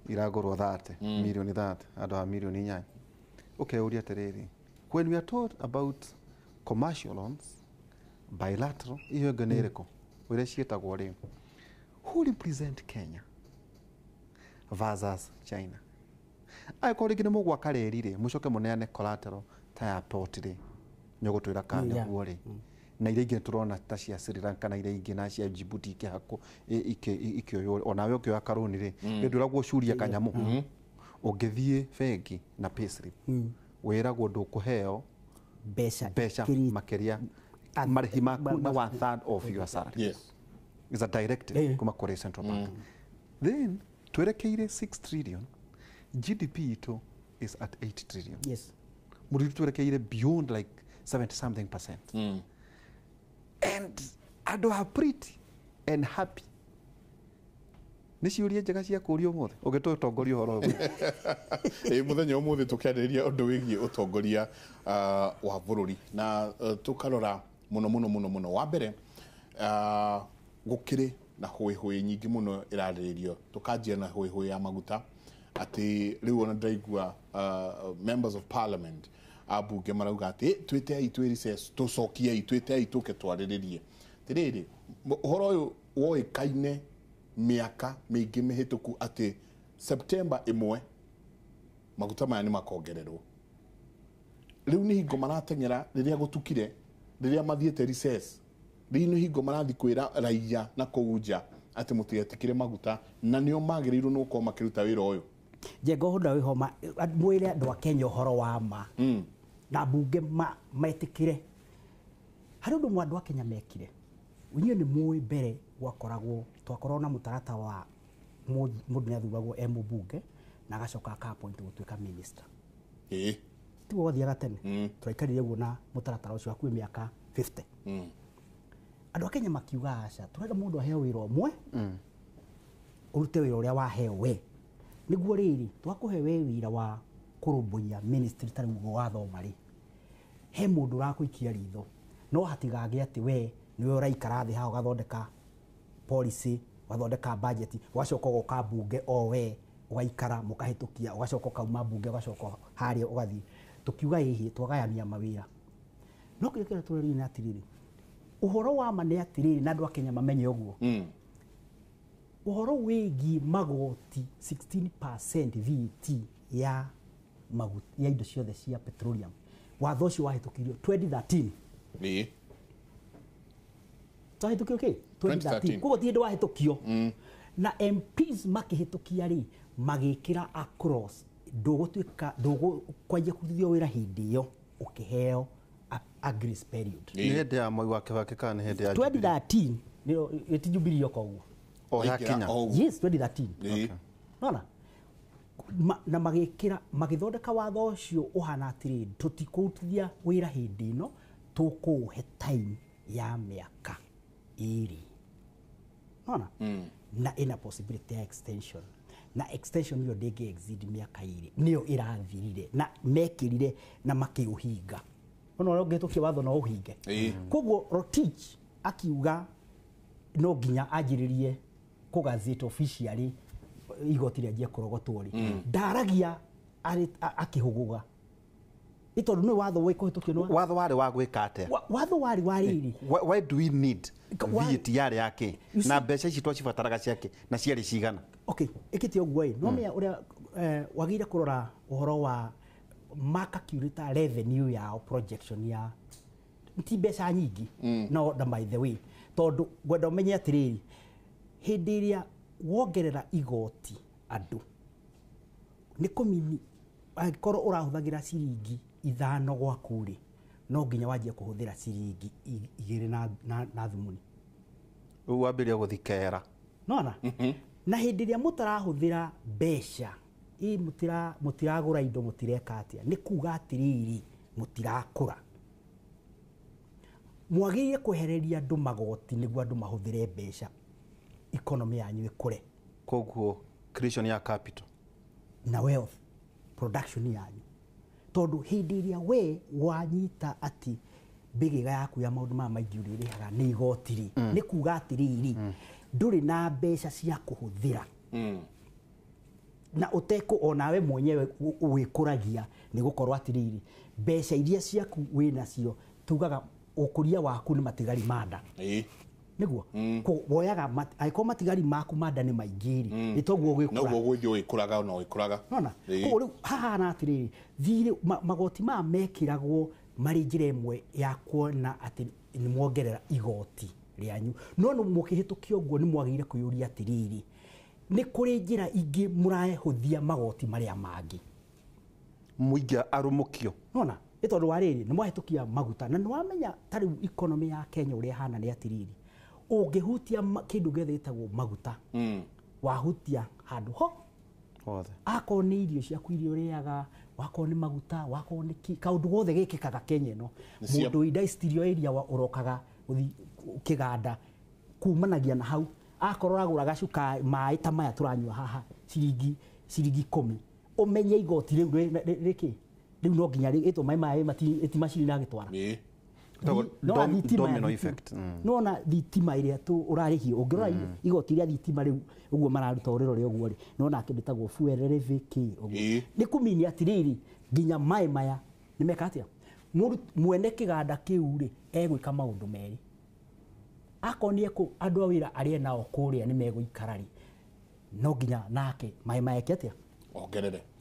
Iragoro that, million that, ado a million inya. Okay, uria today. When we are taught about commercial loans, bilateral, iyo generiko, where she tagore. Who represent Kenya versus China? Aikori kine mugwa karerire mucoke muneane collateral ta ya port ri nyogotwira kana guori na ire ingi turona ta cia Sri Lanka na ire ingi na cia Djibouti ke hako ikyo ona we okyo akaruni ri nduragwo curia kanyamu ungithie bengi na payslip wiragwo ndukuheo besha makeria marhi maku na 1/3 of your salary. Yes, is a directive kuma kore Central Bank. Then twerekeire 6 trillion. GDP ito is at 8 trillion. Yes. Muritu twerekeire beyond like 70-something%. And ado are pretty and happy. Niciuria njega cia kurio mothe ugeto tongoria horo muthenya umuthi tukianiriria undu wigie utongoria wa bururi na tukarora muno wa mbere gukiri na hoi nyingi muno iraririo tukanjia na hoi ya maguta ati riu ona ndaigua members of parliament abunge marauga ati twite ai twirice tucokie ai twite ai tuke twariririe tiriri horo uyu woikaine miaka mingi mihituku ati September 1 maguta maya ni makongererwo riu ni hingo maratengera riria gutukire riria mathiete recess riu ni hingo marathi kwira raia na kuunja ati mutigetikire maguta na nio magirirwo no ko makiruta wira uyu Jego hoda we homa mwire andu a Kenya horo wa ma na bunge metikire hari undu mwandu a Kenya mekire unyo ni muwi mbere gwakoragwo twakorwo na mutarata wa mundu ni athuragwo mbunge na agacoka akapoint gutuika minister ti wothiaga tene turaikarire guo na mutarata ucio hakuhi miaka 50 andu a Kenya makiuga aca turenda mundu aheo wira omwe urute wira uria waheo we niguo riri twakuhe we wira wa kurumbuia ministry tari guo wathoma ri he mundu rakuikia ritho no hatigage ati we niwe uraikara thi ha ugathondeka policy ugathondeka budget ugacoka goka bunge o we ugaikara mukahitukia ugacoka kauma bunge ugacoka haria ugathi tukiuga hihi twagayania mawira no kirikira tureri na atiriri uhoro wa mane atiriri na andu a Kenya mamenye uguo uhoro wigi magoti 16% VAT ya maguta ya indo ciothe cia petroleum watho ucio wahitukirio 2013 ni twahitukirio ki 2013 kugo ti ndu wahitukio na MPs makihitukia ri magikira across ndugutuika kwajia kuthithio wira hindi yo ukiheo a grace period ni hindi ya mwai wa Kibaki kana hindi ya 2013 ndio itijubirio koguo ya Kenya yes 2013 okay nona na magikira magithondeka watho ucio uhana atiri tutikutithia wira hindi no tukuhe time ya miaka iri nona na ina possibility ya extension na extension yo ndege exceed miaka iri niyo irathirire na mekirire na makiuhinga ono ungetukia watho no uhinge koguo Rotich akiuga no nginya anjiririe kugazete officially igoti ria je kurogotwo ri ndaragia akihuguga itondu ni watho we kuhitukio no watho wari wa gwika ate watho wari wariri why do we need VAT yari yake na mbeca ici twacibataraga ciake na ciari cigana okay ikiti oguo no me uria wagire kurora uhoro wa calculator revenue yao projection ya ti mbeca nyingi no by the way tondu gwenda umenye atiriri hindi iria wongerera igoti andu ni kumini angikoro urahuthagira ciringi 5 gwaku ri no nginya wajie kuhuthira ciringi 2 na thumuni wambiria guthikera nona na hindi iria mutarahuthira mbeca mutiragura indo mutireka atia ni kuga atiriri mutirakura mwagirie kuhereria andu magoti niguo andu mahuthire mbeca economy yanyu ikure koguo creation ya capital na wealth production yanyu tondu hindi iria we wanyita ati bigiga yaku ya maundu ma maingi uririhaga ni igotiri ni kuga atiriri nduri na mbeca cia kuhuthira na uteko onawe mwenyewe wikuragia ni gukorwa atiriri mbeca iria ciaku wina cio tugaga ukuria waku ni matigari manda niguo woyaga aiko matigari maku manda ni maingiri nitoguo gwikura no gwithio wikuraga no wikuraga nona ko riu haha na atiriri thiri magoti ma mekiragwo mari njira imwe ya kuona ati ni mwongerera igoti rianyu no mukihitukio guo ni mwagire kuyuria atiriri ni kuri njira ingi muraehuthia magoti maria mangi muiga arumukio nona itondu wariri ni mwahitukia maguta na nwamenya tari economy ya Kenya uria hana ni atiriri ungihutia kindu gethetagwo maguta wahutia handu ho hothe ako ni irio ciaku irio riaga wako ni maguta wako ni kaundu gothe gikikaga Kenya no mundu industrial area wa urokaga uthi kiganda kumanagia na hau akorora guraga cuka mai ta maya turanywa haha ciringi 10 umenye igoti riu riki riu no nginya ito mai mati macini na gitwara domino effect no na thitima iria tu urarihio ungirora igoti ria thitima riu uguo mararuta uriro ri uguo ri no na kinditagwo fuel reviki uguo ni kumini atiriri nginya mai maya ni mekatia mwene kiganda kiu ri egwika maundu meri akonie ku andu a wira arie nao kuria ni meguikarari no nginya nake mai maeketia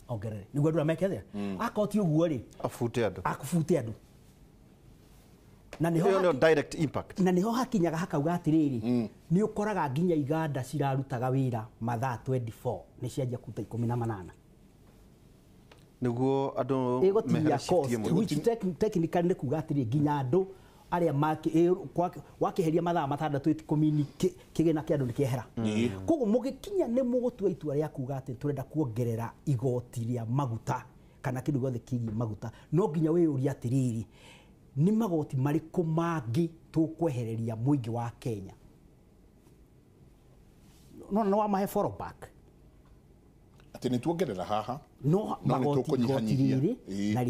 ongerere niguo andu meketia akoti uguo ri akufute andu na niho direct impact na niho hakinyaga hakauga atiriri ni ukoraga nginya iganda cirarutaga wira mathaa 24 ni cianjia kuta 18 niguo andu mehera which technically ni kuga atiri nginya andu aria wakiheria mathaa matandatu 10 kigina kia andu nikiehera koguo mugikinya ni mugutua itua ria kuga ati turenda kuongerera igoti ria maguta kana kindu gothe kigi maguta no nginya wiyuria atiriri ni magoti mariku mangi tukwehereria muingi wa Kenya no wa mahe follow back ati ni tuongerera haha no magoti riri na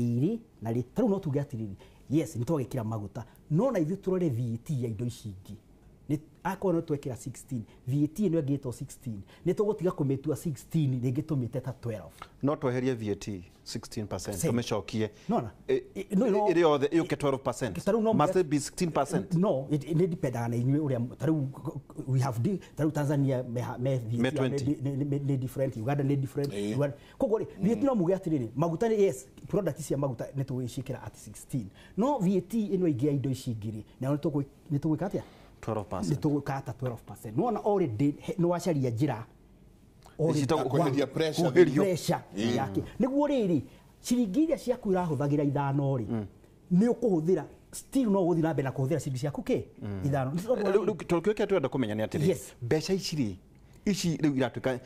riri taru no tuge atiriri yes ni twagikira maguta no na ithu turore VAT ya indo ici ingi ni akona twekira 16 VAT ni ngito 16 ni tugutiga kumetua 16 ringi tumite ta 12 no tweherie VAT 16% tumecokie no iri yothe yuke 12% must it be 16%? No, it depends on you taru we have taru Tanzania me VAT ni different Uganda ni different kogori VAT no muge atiriri maguta ni yes product cia maguta ni tuwishikira at 16 no VAT ino igia indo ici ngiri na ni tugwikatia 12%. Ni tugwikata 12%. No na already no wacaria njira kuheria pressure yake niguo riri ciringi iria ciaku irahuthagira ithano ri ni ukuhuthira still no guthira mbere na kuhuthira ciringi ciaku ke ithano tokyo twenda kumenya ni atiri mbeca ici ri ici riu iratuka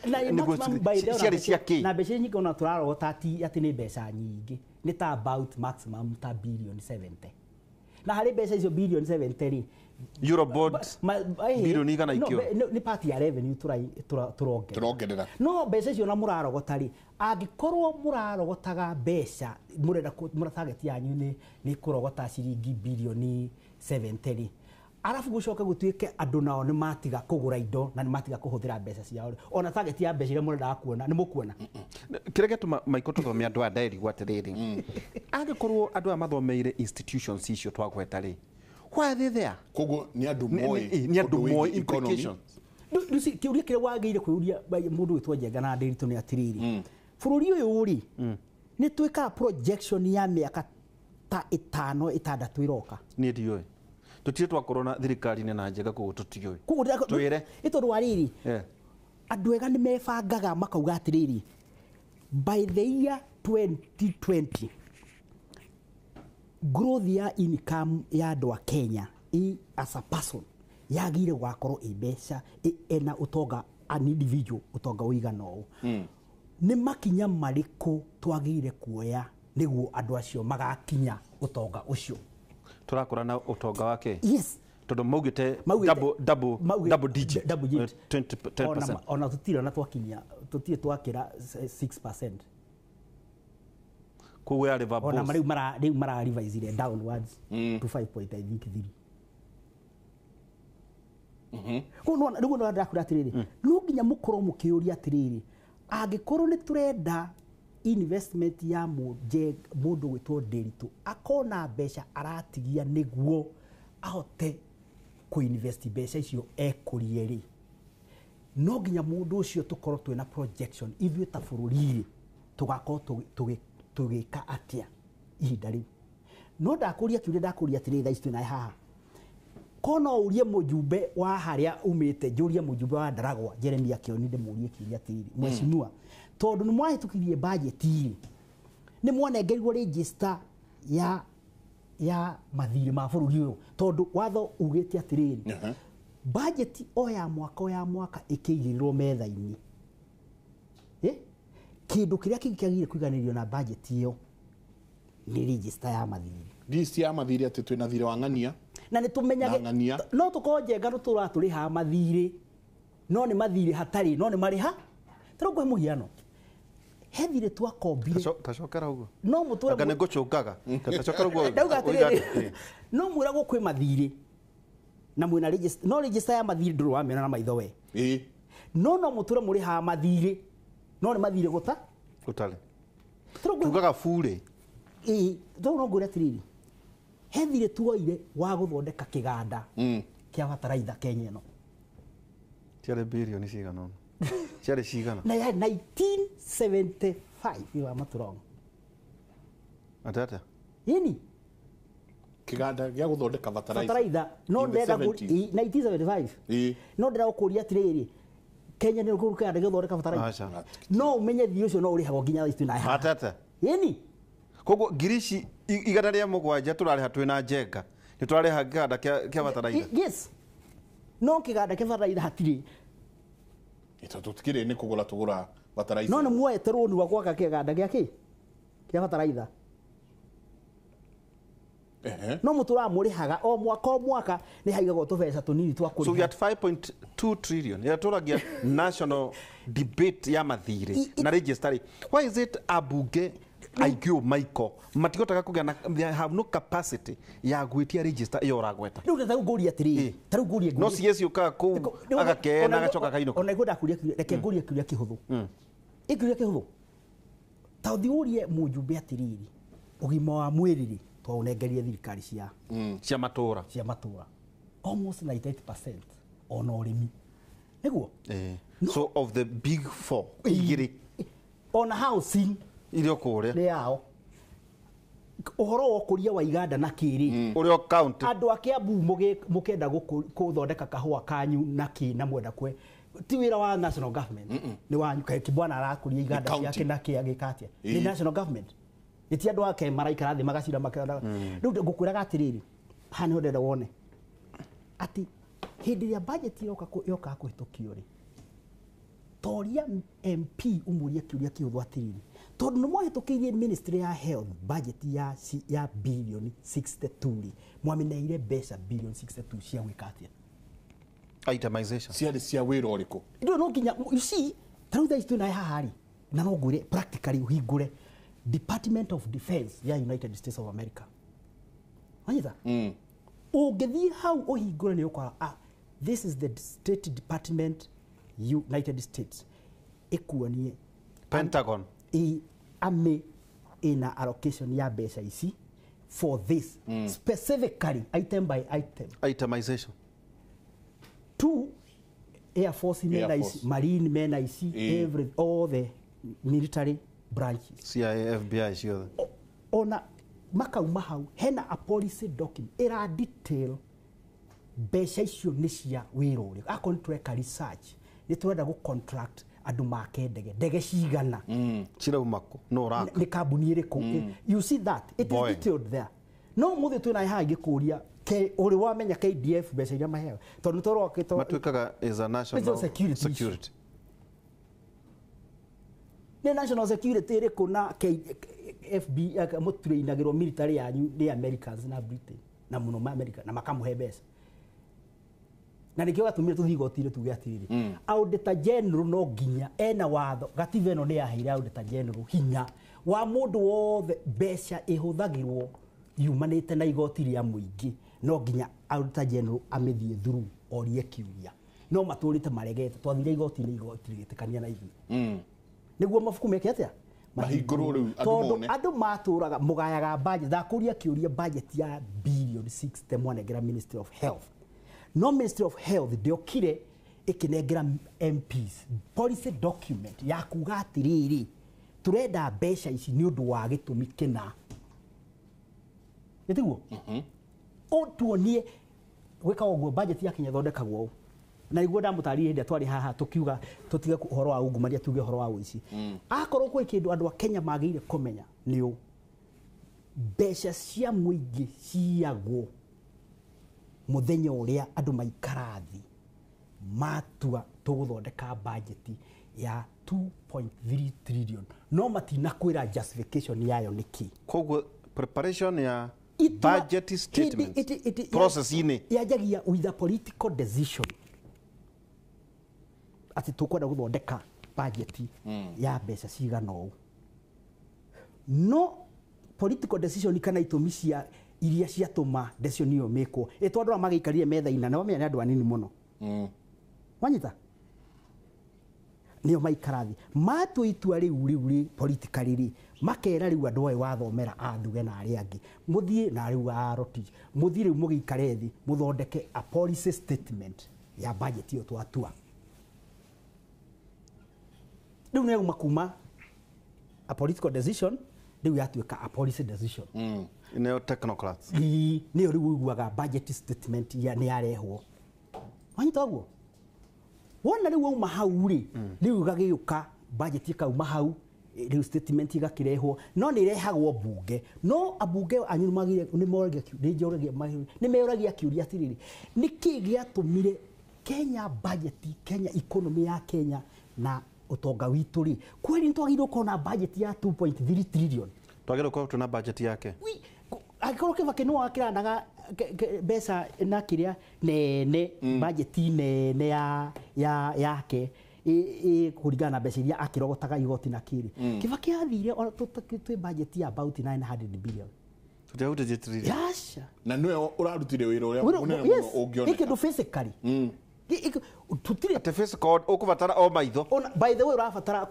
ciari cia ki na mbeca nyingi ona turarogota ati ni mbeca nyingi ni ta about maximum ta billion 70 na hari mbeca icio billion 70 ri Eurobond billion igana ikio ni part ya revenue turongerera no mbeca icio na murarogota ri angikorwo murarogotaga mbeca murenda target yanyu ni kurogota ciringi billion 70 ri arafu gucoka gutuike andu nao ni matiga kugura indo na ni matiga kuhuthira mbeca ciao ona target ya mbeca iria murenda kuona ni mukuona kirege tu maiko tuthomia andu a daily gwatiriri angikorwo andu a mathomeire institutions icio twagweta ri why are they there kogo ni andu moi implications dusi kiuria kire wagire kwiuria mundu witwa Njenga na Nderitu ni atiriri bururi uyu uri ni twika projection ya miaka ta 5-6 iroka ni ndiyo tutire twakorwo na thirikari na Njenga kugo tutiyo twire ito rwariri andu ega ni mebangaga makauga atiriri by the year 2020 growth ya income ya andu a Kenya as a person yagire gwakorwo imbeca ena utonga an individual utonga uigana u ni makinya mariku twagire kuoya niguo andu acio magakinya utonga ucio turakora na utonga wake yes todo maugite double digit 10%. ona tutira na twakinya tutire twakira 6%. Kuwe ali va boss. Ona mara revise downwards to 5.3. Kuno niguo ndakura atiriri no nginya mukoro mukiuria atiriri angikorwo ni turenda investment ya mundu witwo Nderitu akona mbeca aratigia niguo ahote kuinvest mbeca icio ekurie ri no nginya mundu ucio tukorwo twina projection ithuĩ ta bururi tugakorwo tugika atia ihinda riu no ndakuria kiuria ndakuria atiriri thaa ici twina haha kono urie mujumbe wa haria umite juria mujumbe wa Ndaragwa Jeremia Kioni ndimurie kiuria atiriri mheshimiwa tondu ni mwahitukirie budget ni mwanengerirwo register ya mathiri ma bururi uyu tondu watho ugite atiriri budget o ya mwaka ikigirirwo metha-ini kindu kiria kingiagire kuiganirio na budget iyo ni register ya mathiri list ya mathiri ati twina thire wa ng'ania na ni tumenyage no tuko Njenga no turaturiha mathiri no ni mathiri hatari no ni mariha turugwe muhiano hethire twakombire tacokera uguo no mutura ngane ngochungaga tacokera uguo no mwiragwo kwi mathiri na mwina register no register ya mathiri nduru wa mena na maitho we no mutura muri ha mathiri no ni mathiri gutale tugaga fure no ngure atiriri hethire tuoire wa guthondeka kiganda kia bataraitha Kenya no tiare billion cigana tiare cigana na ya 1975 iwa maturongo atata yini kiganda gia guthondeka bataraitha no ndenda 1975 no ndenda gukuria atiriri Kenya ni gukuruka ndege guthondeka bataraitha no umenye thio cio no uri hago nginya istu na atata yeni koguo ngirici igana rĩa mũgwanja tũrarĩha twĩna njenga nĩ tũrarĩha kĩganda kĩa bataraitha yes no kĩganda kĩa bataraitha hatirĩ tutikire ni kugura tugura bataraitha no nĩ muoete rũni wa gwaka kĩganda gĩa kĩa bataraitha no mũtũramũrĩhaga o mwaka nĩ haigagwo tũbeca tũnini twa kũrĩha. So we at 5.2 trillion yatũragia national debate ya mathire na registry. Why is it abunge aingĩ Michael matigotaga kũgĩa na they have no capacity ya gwĩtia register iyo ragweta. Rĩu ndata ngũria atĩrĩ ta rĩu ngũria no CS yuka kũu agakena agacoka kainũka. Ona igũnda kũria reke ngũria kĩũria kĩhũthũ ikĩũria kĩhũthũ ta ũthiũrie mũjumbe atĩrĩrĩ ũgima wa mwĩrĩ twaunengerie thirikari cia matũra almost 98% ona ũrĩmi nĩguo so of the big four igĩrĩ ona housing irio kũrĩa nĩ yao ũhoro wa ũkũria wa iganda na kĩrĩ ũrĩa county andũ a Kiambu mũkenda gũthondeka kahũa kanyu na kĩ na mwenda kwe ti wĩra wa national government nĩ wanyu Kibwana arakũria iganda ciake na kĩ agĩkatia ni national government iti andũ ake maraikara thĩ magacira makenda rĩu ngũkwĩraga atĩrĩrĩ haha nĩho ndenda wone ati hĩndĩ ĩrĩa budget yoka kũhĩtũkio rĩ toria MP ũmũrie kĩũria kĩhũthũ atĩrĩrĩ tondũ nĩ mwahĩtũkĩirie ministry ya health budget ya billion 62 rĩ mwameneire mbeca billion 62 cia gwĩka atĩa itemization cia wĩra ũrĩkũ ndio no nginya you see tarau thaa ici twĩna haha rĩ na no ngwĩre practically ũhingũre Department of Defense ya United States of America. Wanyita? Ũngĩthiĩ hau ũhingũre nĩ ũkora this is the State Department United States. Ikuonie Pentagon. Ame ina allocation ya mbeca ici for this specifically item by item. Itemization. 2 Air Force mena ici, Marine mena ici, all the military branches. CIA, FBI, sure. Ona makauma hau hena a policy document ira detail mbeca icio nĩ cia wĩra ũrĩa akorwo tweka research nĩ twenda gũ contract andũ make ndege cigana cirauma kũ no raka nĩ kambuni ĩrĩkũ you see that it is detailed there no mũthĩ twĩna haha ingĩkũria ũrĩ wamenya KDF mbeca iria maheo tondũ tũrokĩtwo matuĩkaga is a national security the national security ĩrĩkũ na FB mũtũrĩinagĩrwo military yanyu nĩ Americans na Britain na mũno America na makamũhe mbeca na nĩkĩo gatũmire tũthiĩ igoti-inĩ tuge atĩrĩrĩ Auditor General no nginya ena watho gatiba ĩno nĩ yaheire Auditor General hinya wa mũndũ wothe mbeca ĩhũthagĩrwo yumanĩte na igoti rĩa mũingĩ no nginya Auditor General amĩthiĩ through orie kiuria no matũrĩte maregete twathire igoti-inĩ igoti rĩgĩtĩkania na ithuĩ nĩguo mabuku meke atĩa mahingũrwo rĩu andũ matũraga mũgayaga budget ndakũria kĩũria budget ya billion 60 mwanengera Ministry of Health no Ministry of Health ndĩokire ĩkĩnengera MPs policy document ya kuga atĩrĩrĩ tũrenda mbeca ici nĩ ũndũ wa gĩtũmi kĩna nĩtiguo ũtuonie gwĩka ũguo budget yakinya thondekagwo na niguo ndamũtarire hĩndĩ twarĩ haha tukiuga tutige ũhoro wa ungumania tuge ũhoro wa ũici akorwo kwĩ kĩndũ andũ a Kenya magĩrĩire kũmenya nĩ mbeca cia mũingĩ ciagwo mũthenya ũrĩa andũ maikara thĩ matua tũgũthondeka budget ya 2.3 trillion no matinakwĩra justification yayo nĩkĩ koguo preparation ya budget statement process-inĩ yajagia with a political decision ati tukwenda gũthondeka budget ya mbeca cigana ũũ no political decision kana itũmi cia iria ciatũma decision ĩyo mĩkwo ĩtwa andũ magĩikarire metha-inĩ na wamenya andũ anini mũno wanyita nĩo maikarathi matua itua rĩu politically rĩ makera rĩu andũ aya wathomera athuge na arĩa angĩ mũthiĩ na rĩu aroti mũthiĩ rĩu mũgĩikare thĩ mũthondeke a policy statement ya budget ĩyo twatua rĩu nĩ makuma a political decision rĩu yatuĩka a policy decision nĩo technocrats nĩyo rĩu uiguaga budget statement nĩ yarehwo wanyita ũguo wona rĩu wauma hau rĩ rĩu gagĩũka budget ĩkauma hau riu statement igakirehwo no ni rehagwo bunge no abunge anyumagire ni meoragia kiuria atiriri niki giatumire Kenya budget Kenya economy ya Kenya na utonga witu ri kweli ntwagirwo kona budget ya 2.3 trillion twagirwo kwa tuna budget yake agikoro Kibaki no akirandaga besa na kiria nene budget nene yake kurigana na besa iria akirogotaga igoti na kiri Kibaki athire twi budget ya about 900 billion tujaute jetri yasha na nwe urarutire wira uria munene muno ungiona ikindu physically tutire ate physical ukubatara o maitho by the way urabatara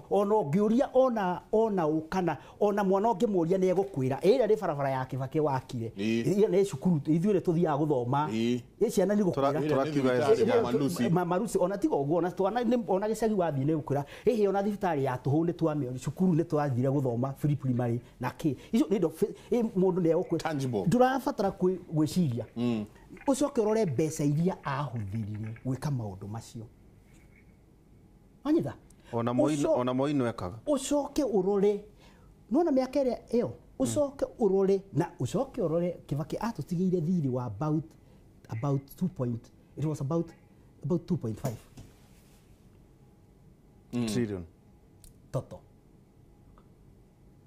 ono ngiuria ona ukana ona mwana ungimuria ne gukwira ira ri barabara ya Kibaki wakire ira ne cukuru ithuire tuthia guthoma ciana ni gukwira marusi ona tigo uguo ona twana ona gicagi wathie ne gukwira ehe ona thibitari ya tuhu ne twamio cukuru ne twathire guthoma free primary na ki icio ni mundu ne gukwira ndurabatara gwiciria ucoke urore mbeca iria ahuthirire gwika maundu macio anyitha ona moino ekaga ucoke urore nona miaka ĩrĩa ĩyo ucoke urore na ucoke urore Kibaki atutigire thiri wa about 2. It was about 2.5 trillion total.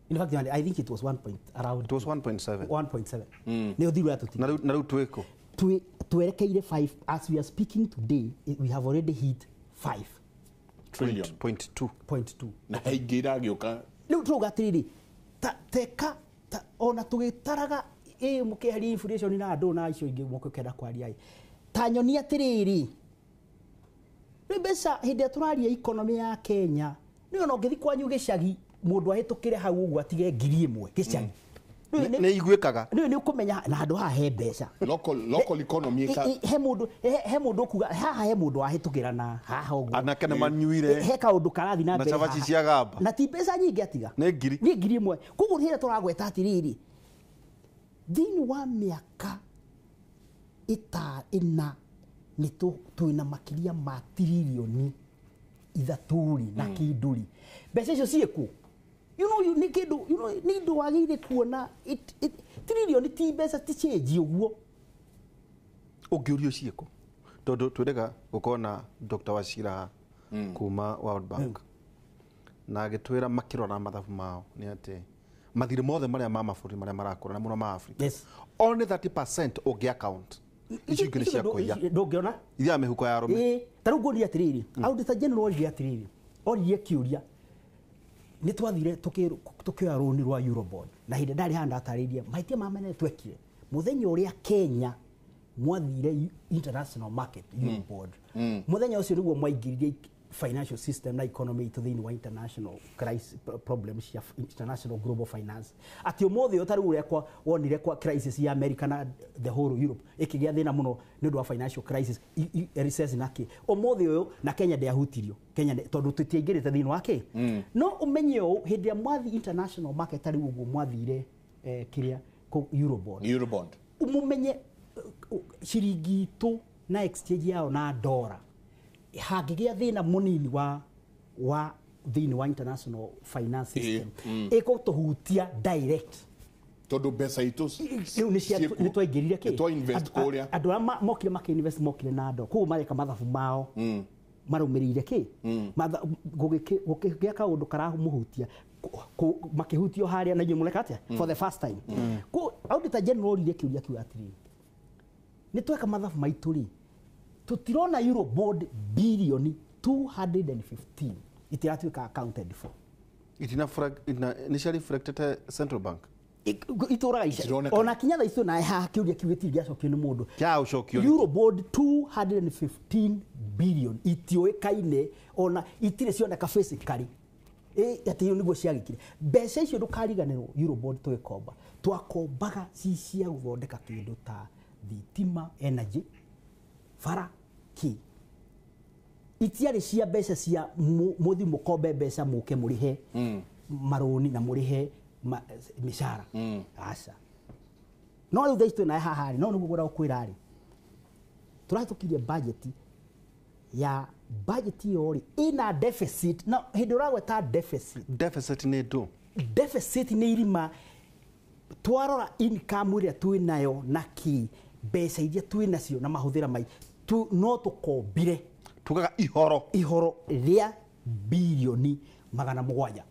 In fact, I think it was 1.7. It was 1.7. 1.7. Neo thiri atutigire na riu twiko tuerekeire 5 as we are speaking today. We have already hit 5 trillion. 0.2 na haigira gioka riu tugatiriri teka ona tugitaraga mukehari inflation na andu na icio ingi mukukenda kwaria tanyoni atiriri mbeca hindi turaria economy ya Kenya ni ona ngithi kwanyu gicagi mundu ahitukire hau uguo atige 1,000 gicagi ne igwikaga ni ukumenya na andu ha he mbeca local economy he mundu kuga haha he mundu ahitukira na haha uguo anake ne manyuire he kaundu karathi na mbere na chavachi cia gamba na ti mbeca nyingi atiga ne ngiri ni 1,000 kuguo hira turagweta atiriri thini wa miaka ina ni twina makiria ma trilioni ithaturi na kinduri mbeca icio cieku you need to wagire kuona trillion ti mbeca ti change uguo ugiurio cieko tondu twirega gukona Dr. Wachira kuma World Bank na agitwira makirora mathabu mao ni ati mathire mothe maria ma maburi maria marakura na muno ma Africa only 30% ugi account icio ingĩ cia kuiya ndũngĩona iria mĩhuko ya arũme tarĩu ngũria atĩrĩrĩ auditor general oririe atĩrĩrĩ oririe kĩũria nĩ twathire tukioya rũni rwa Eurobond na hĩndĩ ndarĩ handa atarĩrie mahĩtia ma manene twekire mũthenya ũrĩa Kenya mwathire international market Eurobond mũthenya ũcio nĩguo mwaingĩririe financial system na economy to the international crisis problems ya international global finance ati ũmũthĩ ũtarĩ ũrĩa wonire kwa crisis ya America na the whole Europe ikigĩa thĩna mũno nĩ ũndũ wa financial crisis recess nake ũmũthĩ ũyũ na Kenya ndĩahutirio Kenya tondũ tũtiaingĩrĩte thĩinĩ wake no ũmenye ũũ hĩndĩ ya mwathi international market tarĩ ũguo mwathire kĩrĩa Eurobond ũmenye ciringi tu na exchange yao na dollar hangĩgĩa thĩna mũnini wa thĩinĩ wa international finance system ĩgũtũhutia direct tondu mbeca itu nĩ twaingĩrire kĩ twa invest kũrĩa andũ arĩa mokire makiinvest mokire na ndo koguo mareka mathabu mao marũmĩrĩire kĩ gũkĩgĩa kaũndũ karamũhutia makĩhutio harĩa na inyuĩ mũreka atĩa for the first time auditor general oririe kĩũria kiuga atĩrĩrĩ nĩ tweka mathabu maitũ rĩ tutirona Eurobond bilioni 215 itiratuika accounted for initially reflected central bank ituraga icio ona kinya thaicio na ha kiuria kiugiti giacokio ni mundu ya ucokio Eurobond 215 billion itioekaine ona itire cioneka physically ati niguo ciagikire mbeca icio ndukariganirwo Eurobond twekomba twakombaga cia guthondeka kindu ta thitima energy fara ki itiari cia mbeca cia muthi mukombe mbeca muke murihe maroni na murihe mishara asa no riu thaistu na haha no niguo gura ukwira ri turatukirie budget ya budget yori ina deficit na hidoragwe ta deficit ni do deficit ni irima twarora income iria twinayo na ki mbeca iria twinacio na mahuthira mai tu no tukombire tugaga ihoro ria bilioni 700.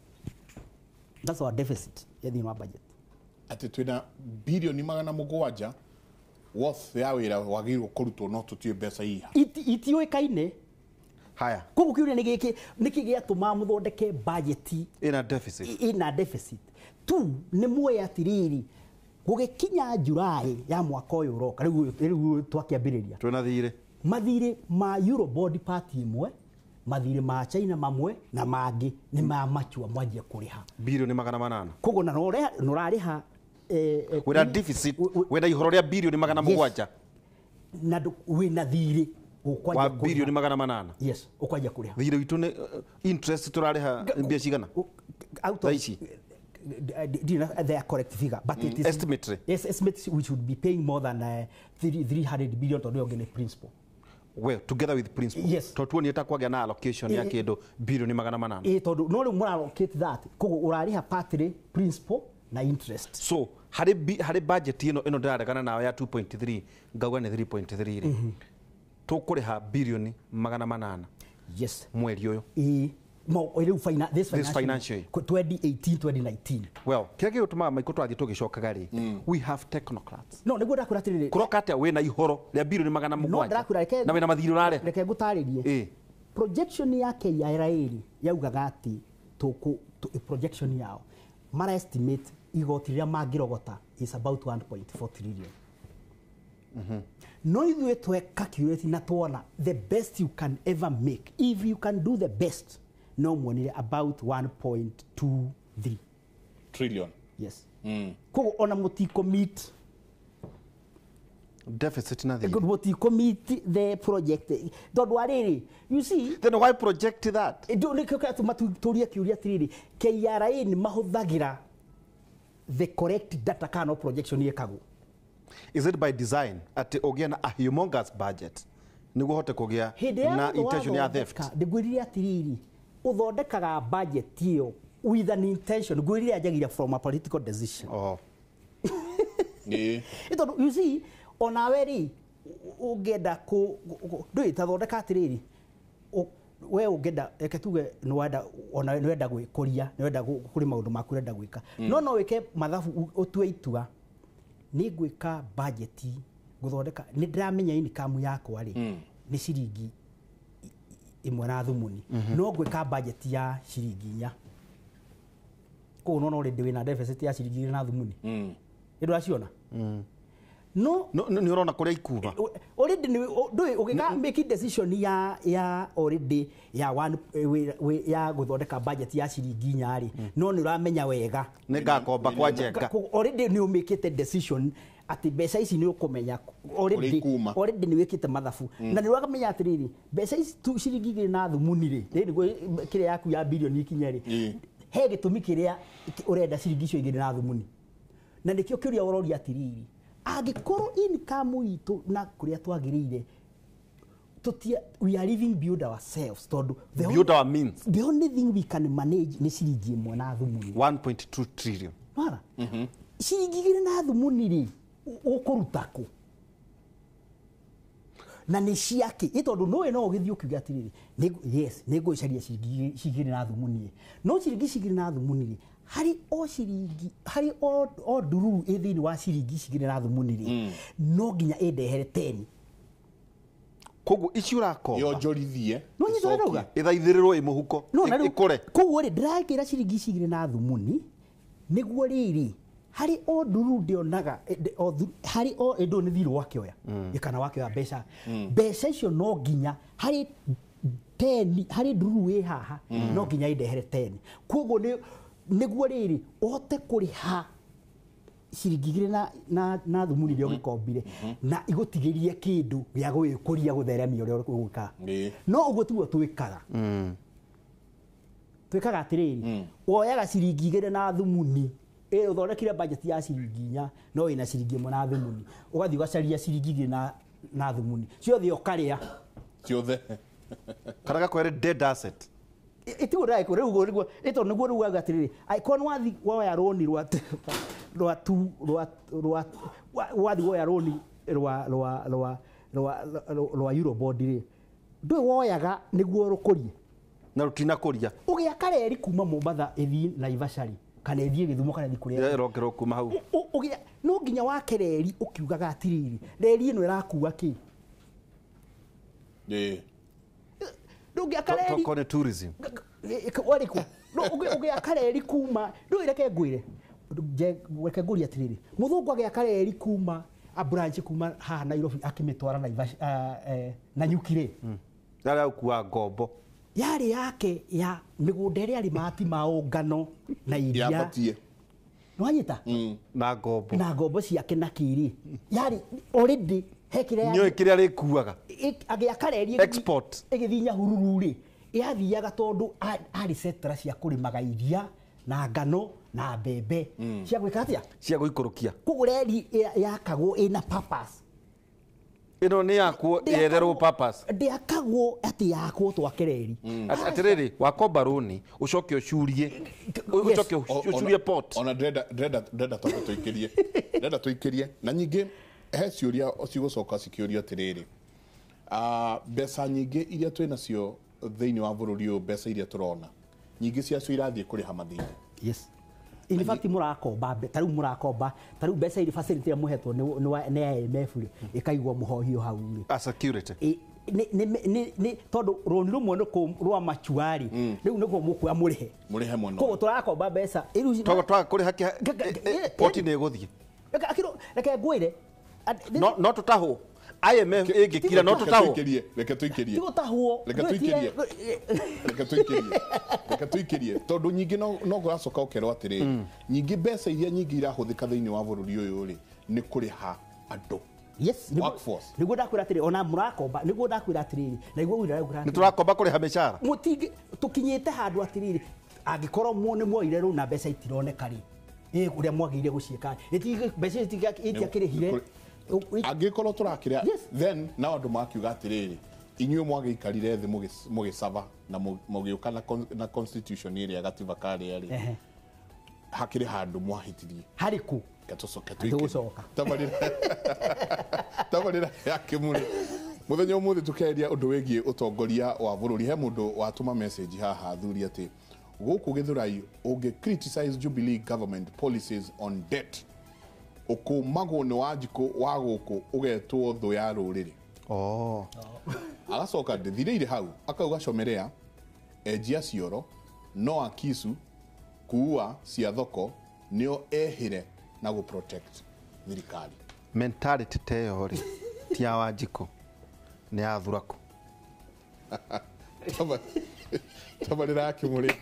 That's our deficit in our budget. Ati twina bilioni 700 worth ya wira wagirwo kurutwo no tutie mbeca iha itioikaine haya koguo kiuria niki giatuma muthondeke budget ina deficit tu ni muoya atiriri gugikinya Julai ya mwaka uyu uroka riu twakiambiriria twina thire mathire ma Eurobond party imwe mathire ma China mamwe na mangi ni ma machua mwanjia kuriha bilioni 800 koguo na norariha wira deficit wenda ihoro ria bilioni 700 na wina thire wa bilioni 800 yes ukwaja kuriha thire witu ni interest turariha mbia cigana ici they are correct figure but it is estimate we should be paying more than 300 billion to do the principal. Well, together with principal. Yes. Tuoni itakwagya na allocation ya kindu bilioni 800. Tondu no mu allocate that kogo urariha partly principal na interest. So hari budget ino ndaregana nayo ya 2.3 ngauga ni 3.3 ri. Tukuriha bilioni 800. Yes. Mweri uyu. This financial 2018-2019. Well, kira gituma maiko twathi tugicokaga ri we have technocrats. No niguo ndakura atiriri kuroka atia wina ihoro ria bilioni 700 no ndakura na wina mathiro rare reke ngutaririe projection ya KIRA yaugaga ati projection yao mara estimate igoti ria mangirogota is about 1.4 trillion. No ithuĩ twe calculate na tuona the best you can ever make if you can do the best no money about 1.23 trillion. Yes. Kogo ona mutiko meet deficit na the good mutiko meet the project don't worry you see then why project that do nikaka tumaturia kiuria tiriri KRA ni mahuthagira the correct data kana projection yekago. Is it by design at ogena a humongous budget niguo hote kugia na intention ya theft ndiguiria atiriri uthondekaga budget iyo with an intention nguiria ajagira from a political decision. You see on a very ugenda ku ndui tathondeka atiriri we ugenda eke tuge nwenda gwikuria nwenda kuri maundu maku renda gwika no wike mathabu utue itua ni gwika budget guthondeka ni ndiramenya income yakwa ri ni ciringi imwe na thumuni no gwika budget ya ciringi 4 ko no already wina deficit ya ciringi na thumuni ndio aciona no ni urona kuria ikuva already ndui ugika make decision ya already ya one ya guthondeka budget ya ciringi 4 ri no ni uramenya wega ni ngakomba kwa jenga already ni umikite decision ati mbeca ici ni ukumenya already ni wikite mathabu na ni wakamenya atiriri mbeca ici tu ciringi 2 na thumuni ri niguo kiria yaku ya bilioni ikinya ri he gitumi kiria urenda ciringi icio 2 na thumuni na nikio kiuria uroria atiriri angikorwo income itu na kuria twagirire tutia we are living beyond ourselves tondu beyond our means the only thing we can manage ni ciringi 1 na thumuni 1.2 trillion mara ciringi 2 na thumuni ri ukurutako na ni ciake itondu no ugithii ukiuga atiriri yes niguicaria ciringi 2 na thumuni no ciringi 2 na thumuni ri hari o ndururu ithini wa ciringi 2 na thumuni ri no nginya indehere 10 koguo ici urakomba yo njorithie no nyithoga ithaithirirwo imuhuko ikore koguo ri ndirakira ciringi 2 na thumuni niguo riri hari o ndururu ndionaga hari o endo ni thiru wakioya ikana wakioya mbeca icio no nginya hari 10 hari ndururu wi haha no nginya indehere 10 koguo niguo riri ote kuriha ciringi 2 na thumuni iria gikombire na igutigirie kindu gya gwikuria gutheremia uria gwika no uguo tuo twikaga twikaga atiriri woyaga ciringi 2 na thumuni uthondekire budget ya ciringi 4 no ina ciringi 1 na thumuni ugathi ugacaria ciringi 2 na thumuni ciothe ukaria ciothe Karaga kwere dead asset. Itigo dai ko rego rego eto niguo rego agatiriri. Ai kon wathi woya roni rwa wathi woya roni rwa Eurobond ri. Ndwe woyaga niguo rukurie. Na rutina kuria. Ugia kareri kuma Mombasa ethi Naivasha ri. Kana ethi Githumo kana ethi kuria. Rokero kuma hau. Ugia no nginya wa kereri ukiugaga atiriri. Reri ino irakuwa ki? Ndugi akareri tokone tourism wariko no ugi akareri kuma ndu ireke ngwire je weke nguri atiriri muthungu agi akareri kuma a branch kuma ha Nairobi akimitwara na nyukire yari kuwa ngombo yari yake ya migunda iri ari mati maungano na iria yabatie nwanyita na ngombo ciake na kiri yari already hekire nyo kire ari kuaga agi akareri export igithinya hurururi yathiaga tondu ari setra cia kurimaga iria na ngano na mbembe cia gwika atia cia guikurukia kugureri yakagwo ina purpose ino ni yakwo yetherwo purpose ndiakagwo ati yakwo twakereri atiriri wakomba runi ucoke ucurie ucoke ucurie pot ona dreda tuikirie na nyingi he ciuria cigucoka cikiorio atiriri mbeca nyingi iria twina cio thiini wa bururi uyu mbeca iria turona nyingi ciacio irathie kuriha mathina yes in fact murakomba tariu murakomba tariu mbeca iri facility ya muhetwo ni IMF ri ikaigwo muhohio hau ri a security ni tondu roni rumwe no rwa machuari riu niguo mukuya murihe muno ko turakomba mbeca iru twaga kuriha poti ne guthie akiro reke ngwire no tutahwo IMF igikira no tutahwo reke tuikirie tutahwo reke tuikirie tondu nyingi no guracoka ukerwo atiri nyingi mbeca iria nyingi irahuthika thiini wa bururi uyu ri ni kuriha andu yes workforce niguo ndakwira atiri ona murakomba niguo ndakwira atiri na iguo wira gura ni turakomba kuriha mishara mutingi tukinyite handu atiri angikorwo mu ni moire ru na mbeca itironeka ri uria mwagire gucieka itige mbeca itiakirihire angikorwo turakiria then na andu makiuga atiriri inyuĩ mwagĩikarire thĩ mũgĩcaba na mũgĩũka na constitution iria gatiba karĩa rĩ hakĩrĩ handũ mwahĩtirie harĩkũ gatucoke tabarĩra yake mũrĩ mũthenya ũmũthĩ tũkeria ũndũ wĩgiĩ ũtongoria wa bũrũri he mũndũ watũma message haha thuri atĩ gũkũ Gĩthũrai ũngĩ criticize Jubilee government policies on debt ukumagwo ni Wanjikũ wa gũkũ ugetwo thũ ya rũrĩrĩ agacoka ndithirĩire hau akauga Comerea enjia cioro no akisu kuua cia thoko nĩo ehire na gũ protect thirikari mentality teo ri ti ya Wanjikũ ni ya Thuraku tabarĩra yake mũrĩ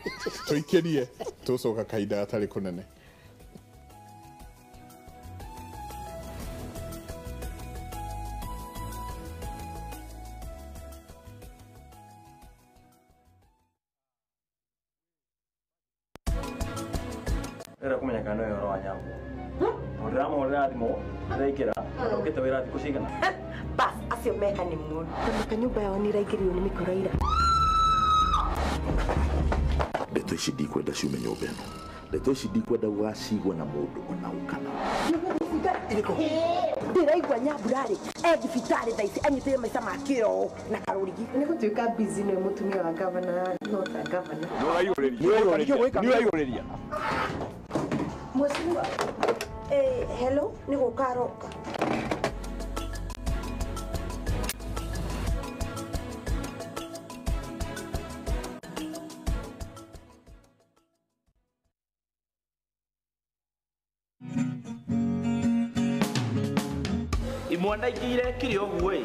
tũikĩrie tũcoka kahinda gatarĩ kũnene era kumenya kana yo ro nyambo programa ora adimo reikera ukete wira kushigana bas acio meha ni mu kama kanyumba yao ni raikirio ni mikoraira ndeto ici ndikwenda ciume nyũmba ĩno ndeto ici ndikwenda gũgacigwo na mũndũ ona ũkana ndĩraigua nyambura-rĩ thibitarĩ thaa ici anyitĩre maica ma kĩro na karũrigi nĩ gũtuĩka busy nĩ mũtumia wa gavana nota gavana nĩũraigũrĩria mheshimiwa hello nĩ gũkaroka imwanda igire kiri ogwe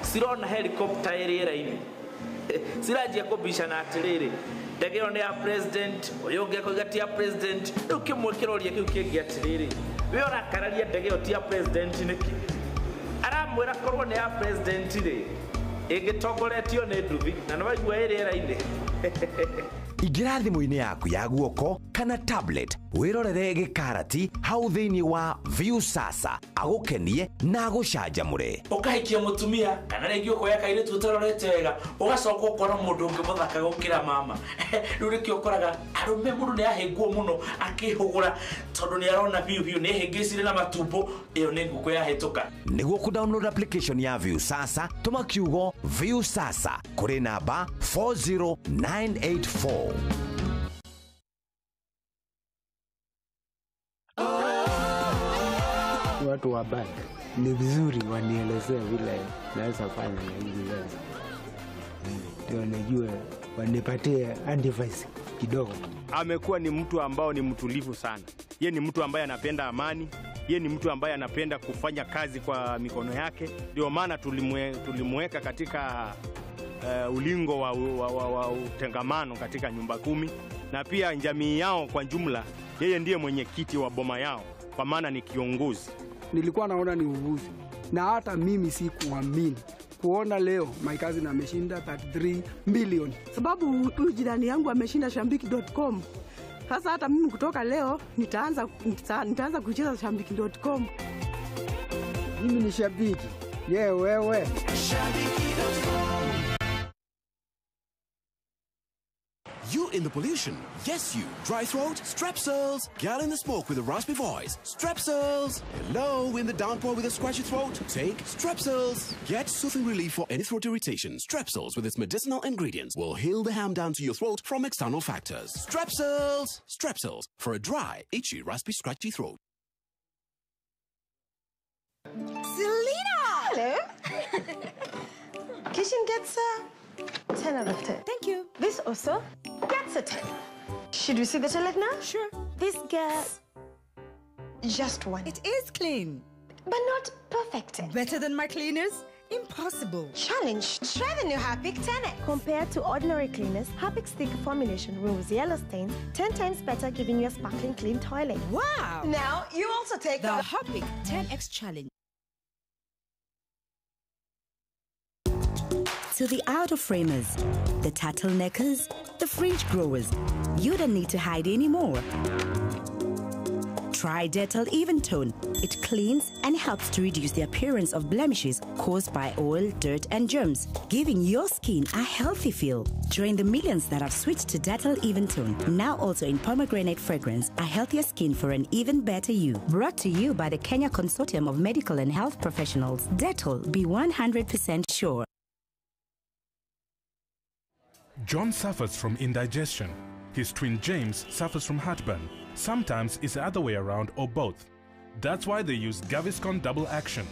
sirona helicopter iriera-ini siranjia kubishana atiriri ndege ĩyo nĩ ya president ũyũ ũngĩ akauga ti ya president rĩu kĩmwe kĩroria kĩu kĩngĩ atiriri we ũrakararia ndege ĩyo ti ya president nĩkĩ aramwĩra korwo nĩ ya president rĩ ĩngĩtongoretio nĩ nduthi na nĩwaigua ĩrĩera-inĩ Ingira thimũ-inĩ yaku ya guoko kana tablet wirorere gĩkarati hau thĩinĩ wa View Sasa agũkenie na agũcanjamũre. Ũkahikia mũtumia kana rĩngĩ ũkoya kairĩtu ũtarorete wega ũgacoka ũkora mũndũ ũngĩ mũthaka gũkĩra mama. Rĩu nĩkĩo ũkoraga arũme mũndũ nĩ ahĩngwo mũno akĩhũgũra tondũ nĩ arona biũ nĩ ahĩngĩcire na matumbo ĩyo nĩ ngũkũ yahĩtũka. Nĩguo ku-download application ya View Sasa tũma kiugo View Sasa kũrĩ namba 40984. Watu wa bank ni vizuri wanielezee vile naweza fanya na hizi pesa, ndio najue wanipatie advice kidogo. Amekuwa ni mtu ambao ni mtulivu sana. Ye ni mtu ambaye anapenda amani. Ye ni mtu ambaye anapenda kufanya kazi kwa mikono yake. Ndio maana tulimweka katika ulingo wa utengamano katika nyumba 10, na pia jamii yao kwa jumla yeye ndiye mwenyekiti wa boma yao kwa maana ni kiongozi. Nilikuwa naona ni uvuzi na hata mimi sikuamini kuona leo my cousin ameshinda 33 million, sababu huyu jirani yangu ameshinda shambiki.com. Sasa hata mimi kutoka leo nitaanza kucheza shambiki.com. Mimi ni shabiki. Wewe Shabiki.com. You in the pollution? Yes, you. Dry throat? Strepsils. Gal in the smoke with a raspy voice? Strepsils. Hello, in the downpour with a scratchy throat? Take Strepsils. Get soothing relief for any throat irritation. Strepsils with its medicinal ingredients will heal the harm down to your throat from external factors. Strepsils. Strepsils for a dry, itchy, raspy, scratchy throat. Selena! Hello. Kitchen gets a 10 out of 10. Thank you. This also gets a 10. Should we see the toilet now? Sure. This gets just 1. It is clean. But not perfect. Better than my cleaners? Impossible. Challenge. Try the new Harpic 10X. Compared to ordinary cleaners, Harpic sticker formulation removes yellow stains 10 times better, giving you a sparkling clean toilet. Wow. Now you also take the Harpic 10X challenge. To the out-of-framers, the turtleneckers, the fringe growers, you don't need to hide anymore. Try Dettol Even Tone. It cleans and helps to reduce the appearance of blemishes caused by oil, dirt, and germs, giving your skin a healthy feel. Join the millions that have switched to Dettol Even Tone, now also in pomegranate fragrance, a healthier skin for an even better you. Brought to you by the Kenya Consortium of Medical and Health Professionals. Dettol, be 100% sure. John suffers from indigestion. His twin James suffers from heartburn. Sometimes it's the other way around or both. That's why they use Gaviscon Double Action.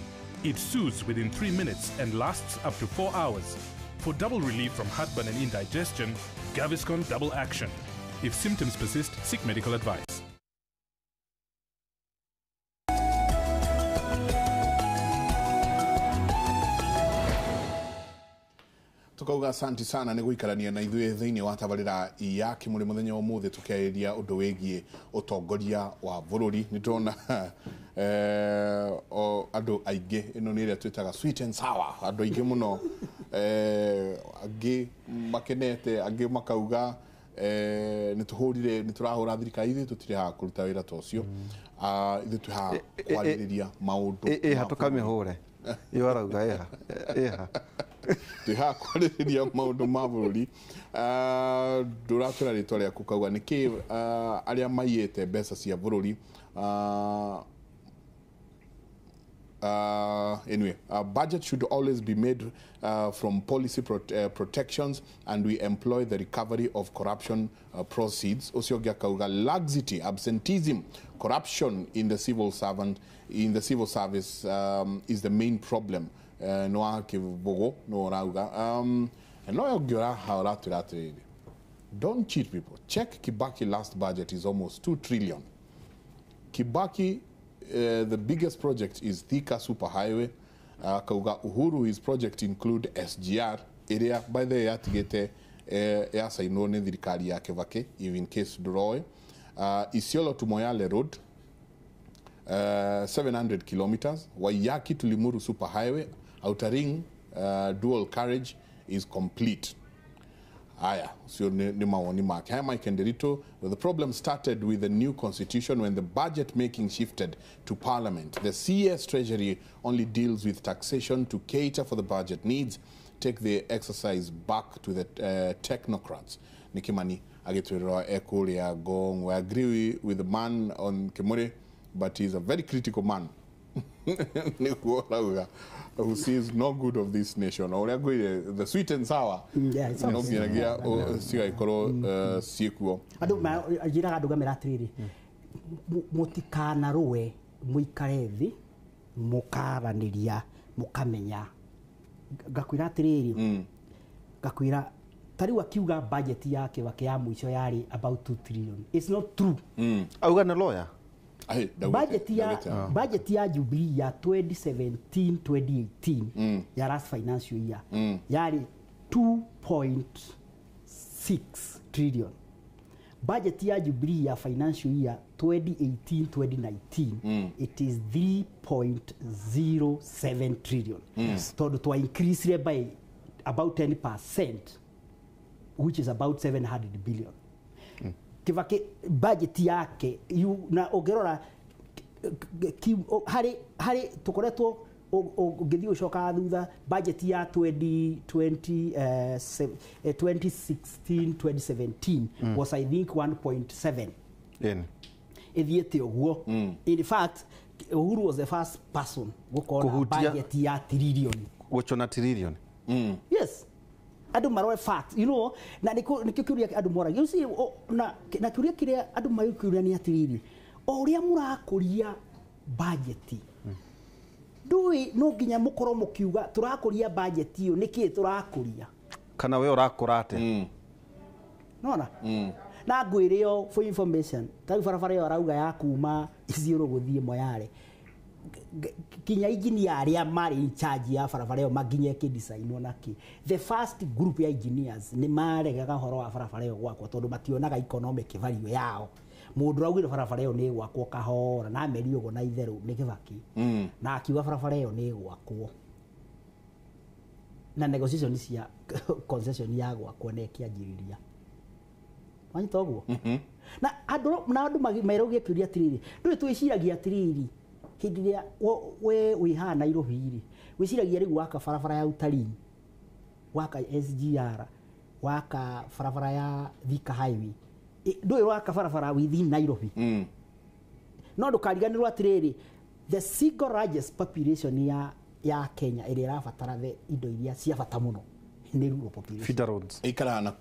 It soothes within 3 minutes and lasts up to 4 hours. For double relief from heartburn and indigestion, Gaviscon Double Action. If symptoms persist, seek medical advice. Tukauga asanti sana nĩ gũikarania na ithuĩ thĩinĩ wa tabarĩra ya Kimũrĩ mũthenya ũmũthĩ tũkĩarĩria ũndũ wĩgiĩ ũtongoria wa bũrũri. Nĩ tũrona andũ aingĩ, ĩno nĩ ĩrĩa twĩtaga sweet and sour, andũ aingĩ mũno angĩ makenete, angĩ makauga nĩ tũrahũra thirikari, ithuĩ tũtirĩ haha kũruta wĩra ta ũcio, ithuĩ twĩ haha kwarĩrĩria maũndũ ha tũkamĩhũre yo arauga twĩha kwarĩrĩria maũndũ ma bũrũri. Ndũratwĩra rĩtwa rĩaku kauga nĩkĩ arĩa maiyĩte mbeca cia bũrũri. Anyway, budget should always be made from policy protections, and we employ the recovery of corruption proceeds. Ucio kauga laxity, absenteeism, corruption in the civil service is the main problem. No akibogo no rauga no yogora haratiratere. Don't cheat people. Check Kibaki last budget is almost 2 trillion. Kibaki the biggest project is Thika Superhighway. Kauga Uhuru, his project include SGR area by the yatigete yasainwo nĩ thirikari ya Kibaki in case Duroy. Isiolo to Moyale Road 700 kilometers. Waiyaki to Limuru Superhighway outer ring dual carriage is complete. Aya, sio ni maoni make. Haya Mike Nderito, the problem started with the new constitution when the budget making shifted to parliament. The CS Treasury only deals with taxation to cater for the budget needs. Take the exercise back to the technocrats. Nikimani agitwirwa ekuria gong. We agree with the man on Kimure, but he's a very critical man. Who sees no good of this nation. The sweet and sour. Yeah, it's no ginagia siga ikoro siekuo. Adu ajira adu gamera atiriri. Mutikana ruwe muikare thi mukaraniria mukamenya. Gakwira atiriri. Gakwira tari wakiuga budget yake wake ya mwisho yari about 2 trillion. It's not true. Auga na lawyer. Budget ya Jubilee ya 2017-2018 ya last financial year yari 2.6 trillion. Budget ya Jubilee ya financial year 2018-2019 it is 3.07 trillion. To increase by about 10%, which is about 700 billion. Kivake budget yake na ogerora hari tukoretwo ugithi ucoka thutha budget ya 2016-2017 was I think 1.7 ithiete uguo. In fact Uhuru was the first person gukora budget ya trillion guchona trillion. Yes. Adu maroe fact, you know, na nikiuria adu mora. You see, na kuria kire adu mayukuria ni atiriri. Oria murakuria budget. Dui no ginya mukoro mukiuga turakuria budget iyo niki turakuria. Kana we urakurate. Nona? Na ngwirio for information. Tari farafara yo arauga ya kuma iziro guthie moyare. Kinya engineer aria mari in charge ya farafara yo maginye ke design onaki. The first group ya engineers ni maregaga horo wa farafara yo gwakwo tondu mationaga economic value yao. Mundu augire farafara yo ni gwakwo kahora na meri ugo na itheru ni kibaki. Na akiuga farafara yo ni gwakwo. Na negotiation cia concession ya gwakwo ne kianjiriria. Wanyita uguo? Na andu mairogie kiuria atiriri. Ndu twiciragia atiriri. Hindi ya we wiha Nairobi ri wiciragia rigu waka farafara ya utalii waka SGR waka farafara ya Thika Highway ndui waka farafara within Nairobi no ndukariganirwo atiriri the single largest population ya Kenya iri rabatara the indo iria cia bata muno ni rural population feeder roads ikara na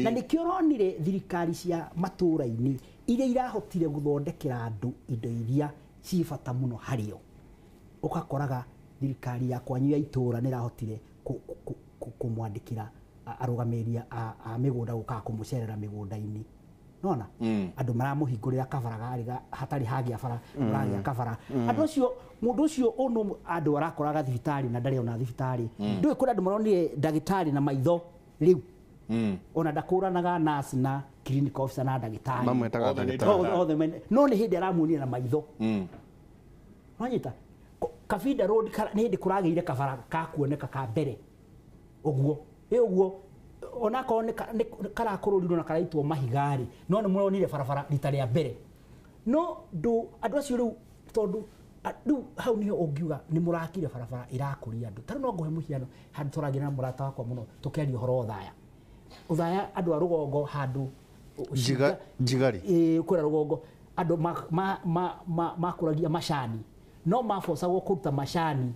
na nikironire thirikari cia matũra-ini iria irahotire guthondekera andu indo iria ci bata muno hario ukakoraga thirikari ya kwanyu ya itura ni rahotire kumwandikira arugameria a migunda guka kumucerera migunda-ini nona andu maramuhingurira kabara gariga hatari hagia bara muragia kabara andu cio mundu cio ono andu arakoraga thibitari na ndari ona thibitari ndui kuri andu maronire ndagitari na maitho riu ona ndakuranaga nurse na clinic officer na ndagitari mamwetaga ndagitari no ni hindi aramunia na maitho wanyita Kafida road ni hindi kurageire kabara ka kuoneka ka mbere uguo uguo ona ko ni kara kururirwo na karaitwo mahigari no ni muronire farafara rita ya mbere no ndu andu acio riu tondu andu hau niho ungiuga ni murakire farafara irakuria andu taru no nguhe muhiano handu turagira na murata wakwa muno tukeria horo uthaya andu a rugongo handu jigari kura rugongo andu makuragia mashani no mafosa kuruta mashani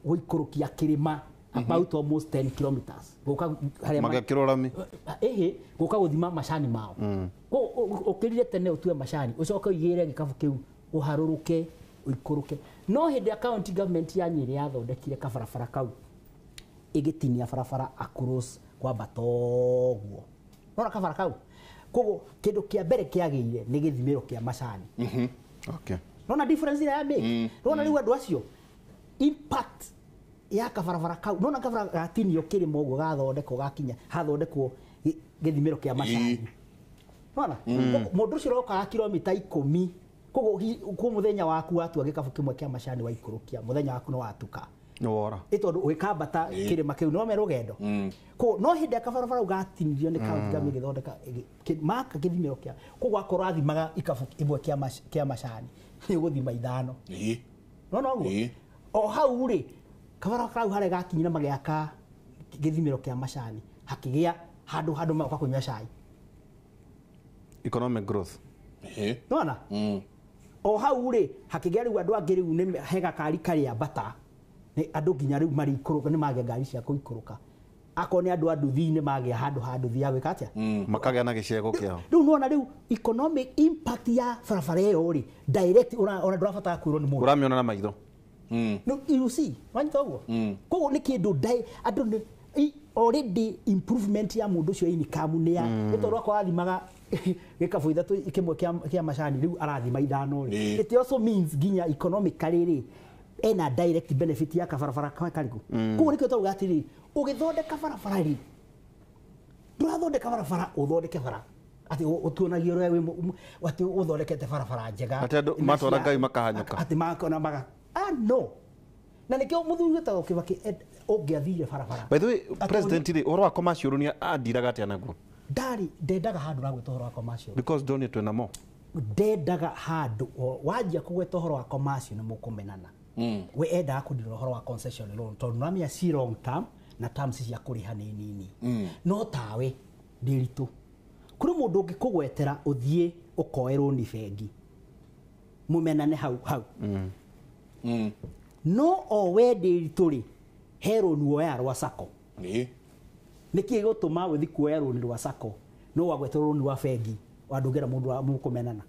guikurukia kirima about almost 10 kilometers goka haria magakirorami goka guthima mashani mao ukirire tene utue mashani ucoka igire gikabu kiu uharuruke uikuruke no hindi county government ya Nyeri yathondekire kabarabara kau igitinia barabara across kwa batoguo nora kabara kau kogo kindu kia mbere kiageire ni githimiro kia mashani okay nona difference ya make nona riu andu acio impact ya kabarabara kau nona kabara gatinio kirimo guo gathondekwo gakinya hathondekwo githimiro kia mashani nona mundu ucio roka kilomita 10 kogo ku muthenya waku watua gikabu kimwe kia mashani wa ikurukia muthenya waku no watuka no wora itondo wikambata kirima kiu no merugendo ko no hindi akabarabara ugatinirio ni kaunti gami githondeka maka githimiro kia ko gwakoro athimaga ikabu imwe kia macani ni guthima ithano no o hau ri kabarabara kau hare gakinyira magiaka githimiro kia macani hakigia handu ma kunywa cai economic growth nona o hau ri hakigia riu andu angĩ riu ni hega kari karia bata ni andu nginya riu mari ikuruka ni mage ngari cia kuikuruka ako ni andu thini mage handu thia gwika atia makagea na gicego kiao riu nona riu economic impact ya barabara iyo ri direct ona ndurabata kwirwo ni mundu uramiona na maitho no you see wanyita uguo koguo ni kindu andu ni already improvement ya mundu cio income ni ya ito rwako athimaga gikabu ithatu ikimwe kia macani riu arathima ithano ri it also means ginya economically ri ena direct benefit ya kabarabara kariku koguo nikio tauga atiri ugithondeka barabara ri ndurathondeka barabara uthondeke bara ati utuonagio rewe ati uthondekete barabara njega ati andu matwara ngai makahanyuka ati makona maga no na nikio muthuri ta ukibaki ungiathire barabara by the way president ri oro wa commercial ni andiraga ati anaguo ndari ndendaga handu na gwita horo wa commercial because don't it na mo ndendaga handu wajia kugweta horo wa commercial ni mukumenana we enda kudira horo wa concession loan tondu namia si long term na terms cia kuriha ni nini no tawe ndiritu kuri mundu ngikugwetera uthie ukoerwo ni bengi mumenane hau no o we ndiritu ri hero nuo ya rwa sako niki gutuma withi kuerwo ni rwa sako no wagweterwo ni wa bengi wandugera mundu wa mukumenana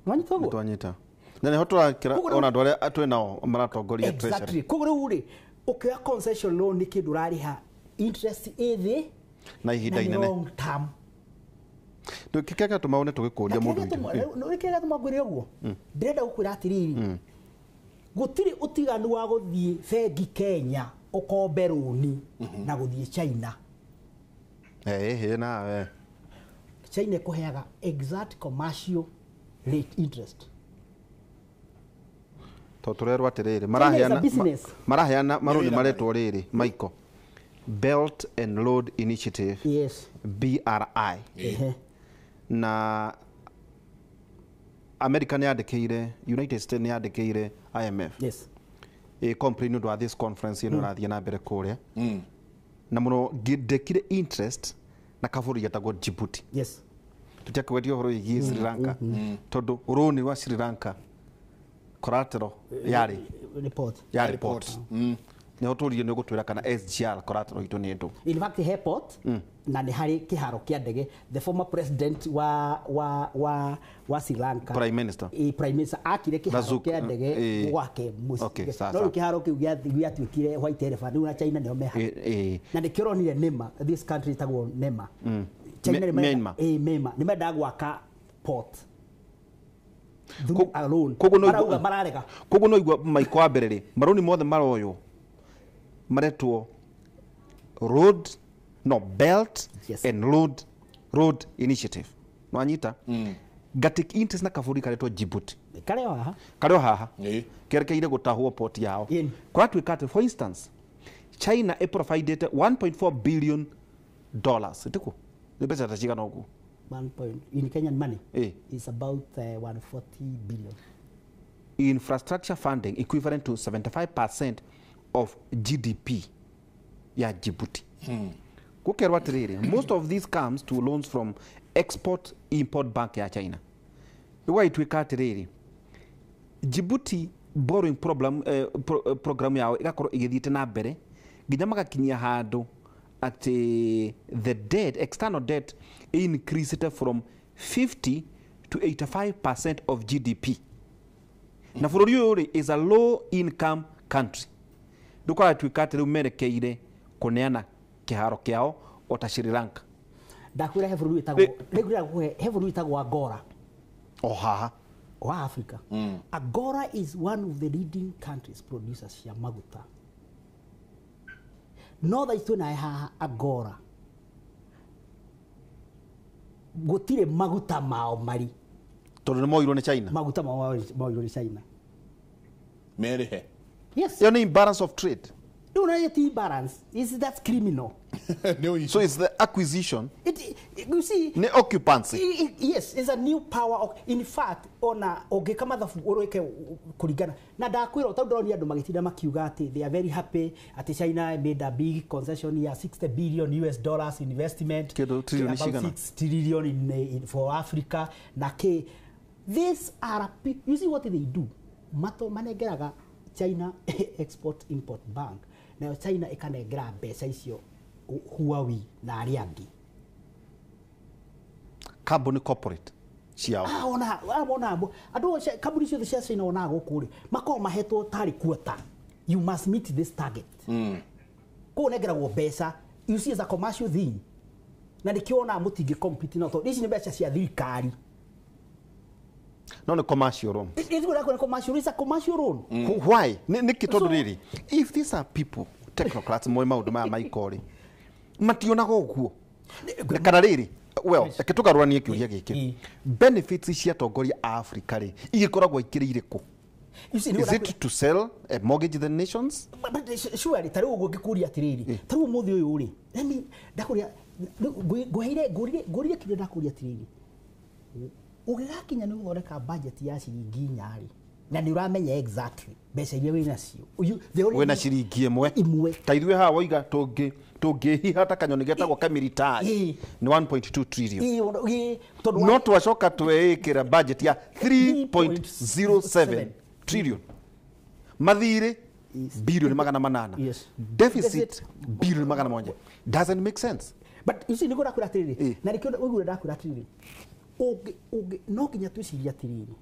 wanyita go twanyita na ho turakira ona ndware atwe nao maratongoria treasury exactly kuguru uri ukya concession loan ni kindu rariha interest ithi na ihinda inene long term ndukikeka tumaone tugikuria mundu no rikega tumagwire uguo ndirenda gukwira atiriri gutiri utiganu wa guthie bengi Kenya ukombe runi na guthie China nawe China kuheaga exact commercial rate interest to turerwa atiriri maraheana maruni maretwo riri Michael Belt and Road Initiative BRI na America ni yandikire United States ni yandikire IMF complain ndo this conference ino rathie na mbere kuria na muno ngindekire interest na kaburi yatagwo Djibouti tutiakwedio horo igi Sri Lanka tondu uruni wa Sri Lanka collateral yari report ne oturie ne gutwira kana SGR collateral ito ni ndo in fact airport na ni hari kiharo kia ndege the former president wa Sri Lanka prime minister akire kiharo kia ndege gwake no kiharo kiu giatwikire white elephant na China ndio meha na ndikironire nema this country tagwo nema China ni Myanmar ni menda gwaka port koguo no igwa maiko wa mbere ri maroni mothe maroyo maretwo Belt and Road Initiative nwanyita gatik interest na kaburi karetwo Djibouti kareo haha kerekeire gutahwo port yao kwa twikate for instance China provided 1.4 billion dollars itiko ni pesa tachigana huko 1 point in Kenyan money is about 140 billion infrastructure funding equivalent to 75% of GDP ya Djibouti kukerwa atiriri most of these comes to loans from export import bank ya China iwa itwika atiriri Djibouti borrowing program yao igakorwo igithiite na mbere nginya magakinyia handu at the debt external debt increased from 50 to 85% of GDP na bururi uyu is a low income country ndukora twikate riu merekeire kuneana kiharo kiao ota Sri Lanka ndakwira heburu itagwo Agora haha wa Africa Agora is one of the leading countries producers ya maguta no tha itu na haha Agora gutire maguta mao mari tondu ni moirwo ni China maguta mao moirwo ni China Merehe. Yes. Your imbalance of trade. No, not yet imbalance. That's criminal. So it's the acquisition. You see, the occupancy. Yes, it's a new power. In fact, ona oge kama the ureke kurigana. Na da kwira utadoni andu magitinda makiuga ati they are very happy ati China made a big concession here, $60 billion investment. About 6 trillion in for Africa. Na ke these are you see what they do. Mato manegeraga China Export Import Bank. Na China ikanegera mbeca icio Huawei na aria angi. Carbon corporate. Ciao. Ona ado kaburi cio cia China ona gukuri. Mako mahetwo tari quota. You must meet this target. Ko negera go mbeca. You see as a commercial thing. Na nikiona mutingi compete na to. Ici ni mbeca cia thirikari. Not a commercial loan. It's a commercial loan. Why? Really? If these are people, technocrats, maikori, mationa goguo. Kana riri. Well, ekituga rwani ekiuria giki. Benefits cia tongoria Africa ri igikoragwo ikirire ku. Is it to sell a mortgage the nations? But surely tari ugo gikuria atiriri. Tari umuthi uyu ri. Let me ndakuria gorire kire ndakuria atiriri. Ugigakinya ni uthondeka budget ya ciringi 4 na ni uramenya exactly mbeca iria wina cio wina ciringi imwe ta ithuĩ haha waiga tũngĩhiha ta kanyoni getagwo kamiritai ni 1.2 trillion no twacoka tweĩkĩra budget ya 3.07 trillion mathirĩ bilioni 800 deficit bilioni 100 doesn't make sense. But you see niko ndakwĩra atĩrĩrĩ na nĩkĩo ũiguire ndakwĩra atĩrĩrĩ no nginya twĩcirie atĩrĩrĩ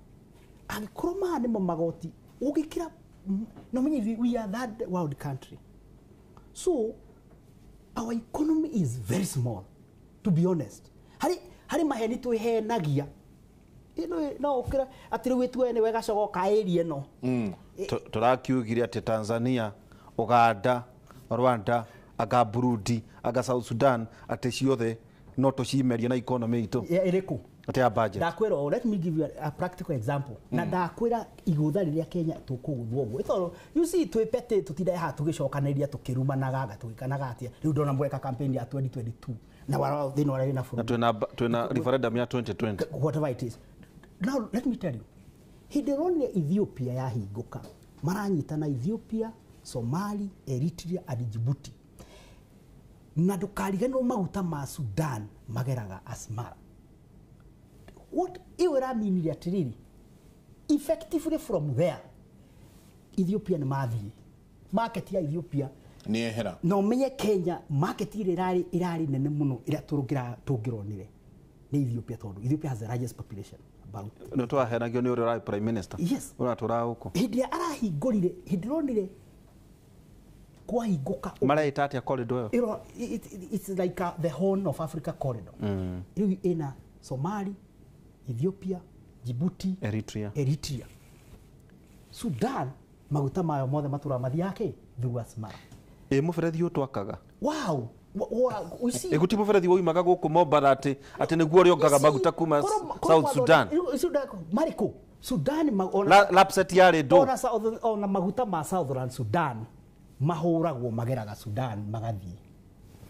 angĩkorwo maya nĩmo magoti ũgĩkĩra no menye we are that world country, so our economy is very small, to be honest. Hari maheni twĩhenagia no ũkĩra atĩrĩ wĩtu ene wega cogoka area no tũrakiugire atĩ Tanzania, Uganda, Rwanda, aga Burundi, aga South Sudan atĩ ciothe no tũcimeria na economy itũ ĩrĩkũ atia budget. Dakwĩra, let me give you a practical example. Na dakwĩra igũtha rĩrĩa Kenya tũkũgũthwo ũguo. Ĩtoro you see twĩpete tũtindae haha tũgĩcokanĩria tũkĩrumanaga tũgĩkanaga atĩa. Rĩu ndona mweka campaign ya 2022 na wao thĩinĩ wa na bũrũri. Na twĩna referendum ya 2020. Whatever it is. Now let me tell you. Hĩndĩ ĩrĩa Ethiopia yahingũka, maranyitana Ethiopia, Somali, Eritrea and Djibouti. Na ndũkariganĩrwo maguta ma Sudan mageraga Asmara. What I mean is effectively from there, Ethiopia and Mali, market ya Ethiopia. Niehera. No menye Kenya market irari nene muno ira tugirwo nire. Ni Ethiopia tondu Ethiopia has the largest population about. No to ahenagio ni uri prime minister. Yes. Ura tura huko. Hindi arahingorire hindronire kwa hinguka. Maraita atia corridor. It's like the Horn of Africa corridor. Ina Somali, Ethiopia, Djibouti, Eritrea. Sudan, maguta mayo mothe matura mathi yake through Asmara. Muberethi utwakaga. Wow. We see. Eguti muberethi woimaga guku Mombasa ati niguo riongaga maguta kuma South Sudan. Mariko, Sudan lapset yare do. Ona maguta ma Southern Sudan mahuragwo mageraga Sudan magathi.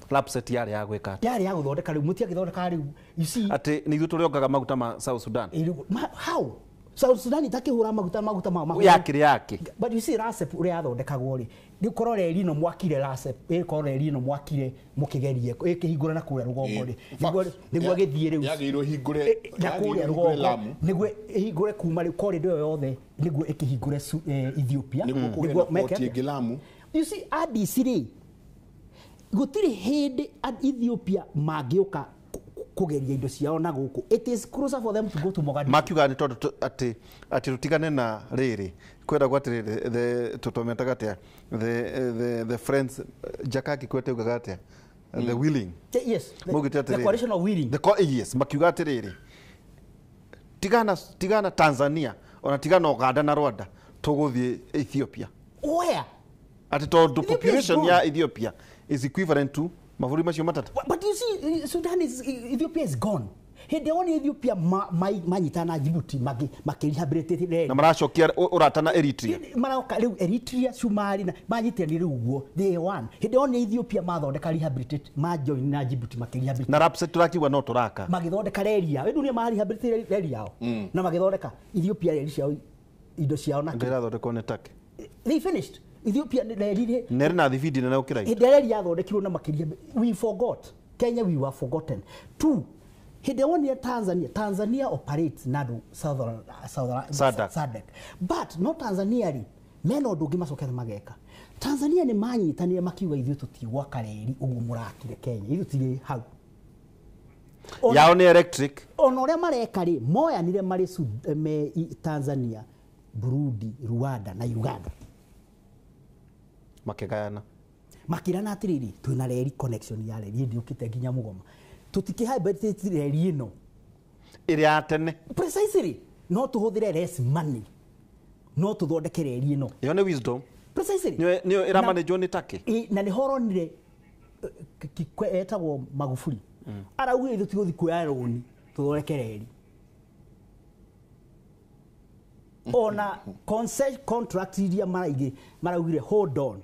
Lapset yare ya gweka. Yare ya guthondeka riu mutia githondeka riu. You see. Ati ni ithu turiongaga maguta ma South Sudan. How? South Sudan itakihura maguta ma yake. But you see RASEP uri athondekagwo ri. Ni korore rino mwakire RASEP, korore rino mwakire mukigerie ikihingura na kuria rugongo ri. Niguo githie riu. Yagirwo hingure na kuria rugongo. Niguo ihingure kuma ri corridor yothe niguo ikihingure Ethiopia. Niguo meke Lamu. You see ADC ri gutiri hindi Ethiopia magioka kugeria indo ciao na guku. It is closer for them to go to Mogadishu. Makiuga ni tondu ati rutigane na riri kwenda gwatiriri the tutometaga atia the friends Jakaki kwete ugaga atia the willing. Yes. The coalition of willing. Yes, makiuga atiriri tigana Tanzania ona tigana Uganda na Rwanda tuguthie Ethiopia. Where? Ati tondu population ya Ethiopia is equivalent to mavuri macio matatu. But you see, Ethiopia is gone. Hende oni Ethiopia manyitana Djibouti makirehabilitate na maracokia uratana Eritrea maroka riu Eritrea Somali na manyitani riu guo day one hende oni Ethiopia mathondeka rehabilitate majoin na Djibouti makirehabilitate na rapse turakiwa no turaka magithondeka reri yao ndu ni marehabilitate reri yao na magithondeka Ethiopia reri ciao indo ciao na ndira thondeka ne take they finished Ethiopia reri nere na thividi na ukira hende reri yathondekirwo na makiria we forgot Kenya we were forgotten two hende oni Tanzania operates nadu southern SADC but not Tanzania ri meno ndungi macokera mageka Tanzania ni manyitanire makiuga ithuĩ tutigwa kareri uguo murakire Kenya ithuĩ tiri hau yao ni electric ona uria mareka ri moyanire mari Tanzania Burundi Rwanda na Uganda makigayana makirana atiriri twina reri connection ya reri ndi ukite nginya Mugoma tutikihaibete reri ino iri atene precisely no tuhuthire less money no tuthondeke reri ino yo ni wisdom precisely niyo ira manage ni take na ni horonire etagwo Magufuli arauga ithu tiguthi kuoya roni tuthondeke reri ona contract iria maraugire hold on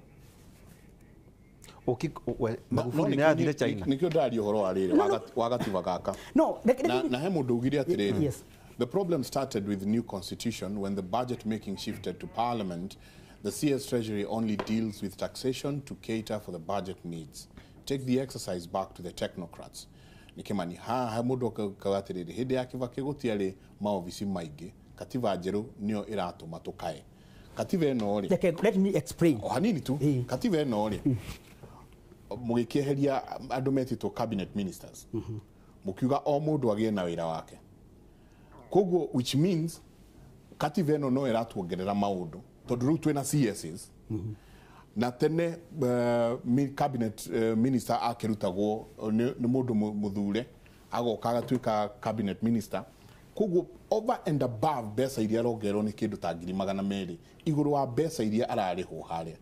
Magufuli ni athire China nikio ndari uhoro wa riri wagatiba gaka no na he mundu ugire atiriri the problem started with the new constitution when the budget making shifted to parliament. The CS Treasury only deals with taxation to cater for the budget needs. Take the exercise back to the technocrats. Nikimani ha mundu kawatiriri hinde yakiva kigutiari maofisi maingi katiba njeru nio iratuma tukae katiba eno ri let me explain hanini tu katiba eno ri mugikeheria andu metitwo cabinet ministers mukiuga o mundu agie na wira wake koguo which means katiba eno no iratuongerera maundu tondu riu twina CSs na tene cabinet minister akirutagwo ni mundu muthure agoka agatuika cabinet minister koguo over and above besa iria rogerwo ni kindu ta 200,000 iguru wa besa iria arariho haria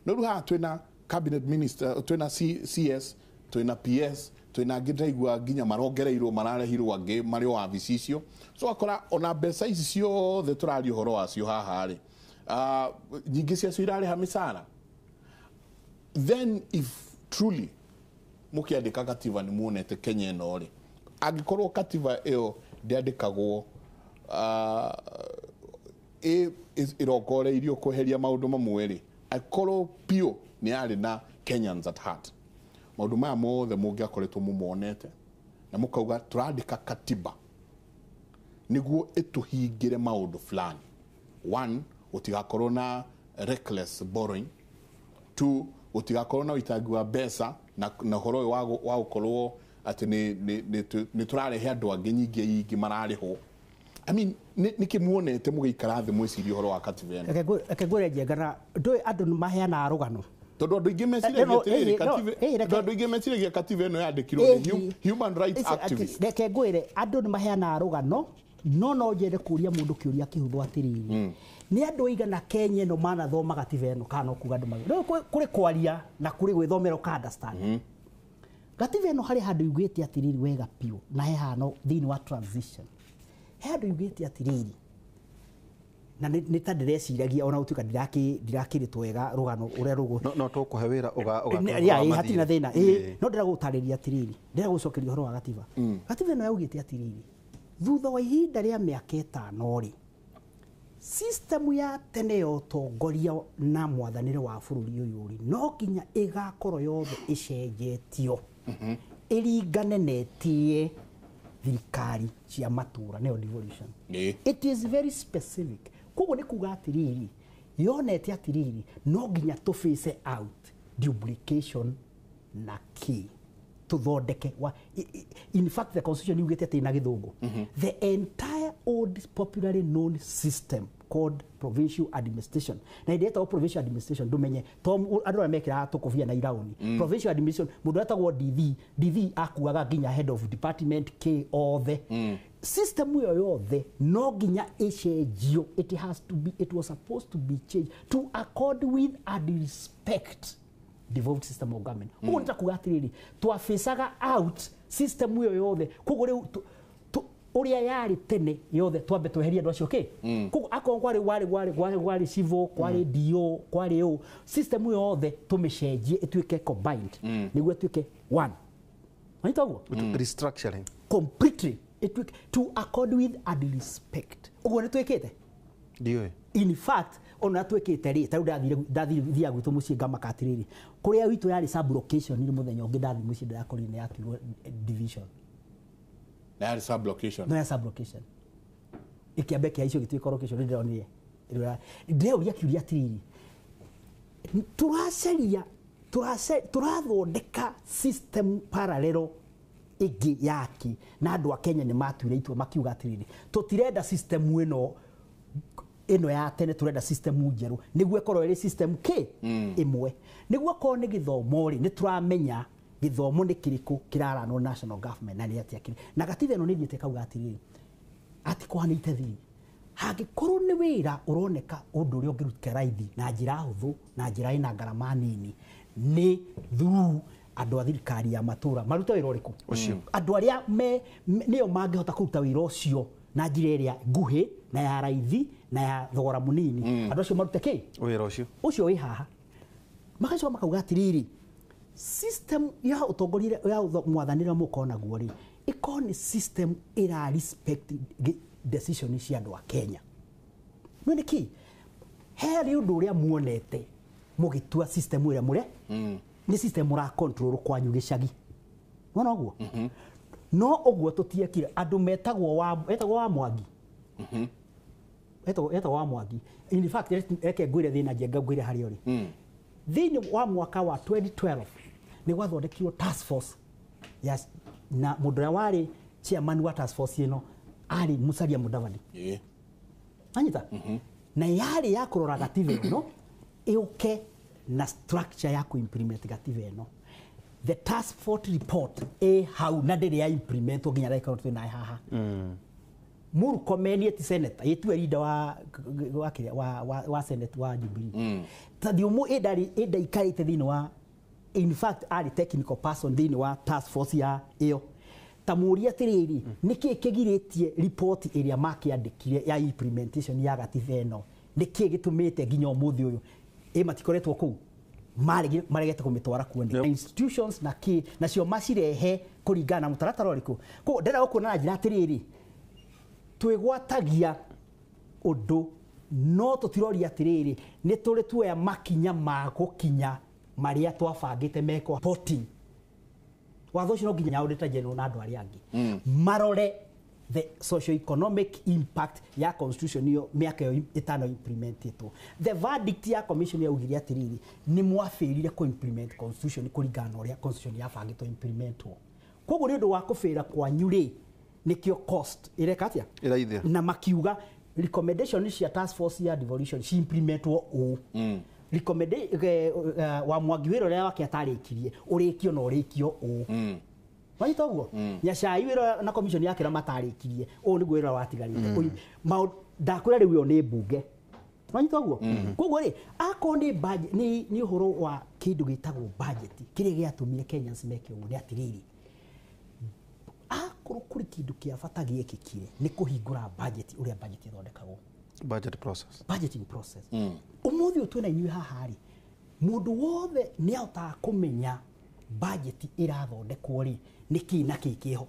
no ruha twina cabinet minister twina CS twina PS twina ngidaigua nginya marongereirwo mararehirwo angi mari o avicisio so akora ona besa ici ciothe turari horo wacio haha ri nyingi cia irari hamisara then if truly mukiandika katiba ni muonete Kenya eno ri agikorwo katiba eo ndiandikagwo irokoreirio kuheria maundu mamwe ri akorwo pio ni ari na Kenyans at heart maundu maya mothe mungiakoretwo mumonete na mukauga turandika katiba niguo ituhingire maundu fulani one utigakorwo na reckless borrowing two utigakorwo na uitagi wa besa na horo wa gukorwo ati ni turarehe andu angi nyingi marariho I mean nikimuonete mugiikara thi mwiciria horo wa katiba eno akegore jegana ndoi andu maheana arugano tondu andu ingi meciragia katiba eno yandikirwo ni human rights activists reke ngwire andu ni maheana arugano no njere kuria mundu kiuria kihuthu atiriri ni andu igana Kenya no manathoma katiba eno kana kuga andu kuri kwaria na kuri gwithomera ka understand katiba eno hari handu igwite atiriri wega pio na he hano thini wa transition he handu igwite atiriri na ni ta ndireciiragia ona utuka ndirakiritwo wega rugano uria rugo no tukuhe wira ya hatina thina no ndiragutariria atiriri ndiragucokeria horo wa katiba katiba eno yaugite atiriri thutha wa ihinda ria miaka 5 ri system ya tene yo tongoria na mwathanire wa bururi uyu ri no kinya igakorwo yothe icenjetio iringane netie thirikari cia matura neo devolution it is very specific koguo ni kuga atiriri yonete atiriri no nginya to face out duplication na key tuthondeke in fact the constitution yugete ati na githungu the entire old popularly known system called provincial administration na ideta provincial administration dumenye tom andu amekira tukuvia na irauni provincial administration mundu atagwo DV akuaga nginya head of department K othe system yo yothe no nginya ichenjio it was supposed to be changed to accord with and respect devolved system of government. Ugo nitakuga atiriri twaficaga out system yo yothe koguo riu uria yari tene yothe twambe tweheria andu acio koguo akorwo kwari civil kwari dio kwari u system yothe tumicenjie ituike combined niguo ituike one anyita guo restructuring completely to accord with and respect uguo ni twikite dio in fact ona twikite ri tau ndathia gwitu mucii ngamakatiriri kuria witu yari sub location ni muthenya ungi ndathi mucii ndirakorire ni yatirwo division na yari sub location no ya sub location ikiambe kia icio gitwika location ndironire ndeuria kiuria tiriri turathondeka system parallel igi yaki na andu a Kenya ni matuire itwa makiuga atiriri tutirenda system ino ya tene turenda system njeru niguo korwo iri system imwe niguo korwo ni githomo ri ni turamenya githomo ni kiriku kiraranwo national government na ni atia kiri na gatibe no ni thiete kauga atiriri ati kwanite thiri hangikorwo ni wira uroneka undu uri ungirutka raithi na njira huthu na njira ina ngarama nini ni through andu a thirikari ya matura maruta wira uriku andu aria nio mangihota kuruta wira ucio na njira iria nguhi na ya raithi na ya thogora munini andu acio marute wira ucio wi haha makacoka makauga atiriri system ya utongorire ya mwathanira mukona guo ri ikoni system ira respect decision cia andu a Kenya no niki heri undu uria muonete mugitua system ira mure ni system ra control kwanyu gicagi wona guo no oguo tutiekire andu metagwo wa Mwangi etagwo wa Mwangi in fact eke ngwire thina jenga ngwire hari ori thini wa mwaka wa 2012 ni gwathondekirwo task force yes na mundu ya wari chairman wa task force ino ari Musalia Mudavadi anyita na yari ya kurora gative ino iuke na structure ya kuimplement gative ino the task force report how na ndiri ya implement nginya reka tuna haha muru community senator yetu leader wa senate wa Jubilee tadio mu ida ikarite thini wa in fact ari technical person thini wa task force ya iyo tamuria tiriri niki kigiritie report area makiandikire ya implementation ya gative eno niki gitumite nginya umuthi uyu matikoretwo ku maregete kumitwara kuondi institutions na cio macirehe kuringana na mutaratara uriku ko ndera gukuna na njira atiriri twigwatagia undu no tutiroria atiriri ni turi tuoya makinya ma gukinya maria twabangite meko reporting watho ucio no nginya auditor general na andu aria angi marore the socio-economic impact ya constitution iyo miaka yo itano implementitwo the verdict ya commission ya ugiria atiriri ni mwafirire ku implement constitution kuringana uria constitution ya bangitwo implementwo koguo ni undu wa kufira kwa nyuri nikio cost irekatia iraithia na makiuga recommendation cia task force ya devolution ci implementwo wa Mwangi wira ria wake atarikirie urikio no urikio wanyita uguo nyacai wira na commission yake ra matarikirie ni gwira watigarite ndakwira riu yo ni mbunge wanyita uguo koguo ri ako ni budget ni uhoro wa kindu gitagwo budget kire giatumire Kenyans meke ugu ni atiriri kuri kindu kia bata giekikire ni kuhingura budget uria budget ithondekagwo budgeting process umuthi utwena inyu haha ri mundu wothe ni auta kumenya budget irathondekwo ri niki na kikiho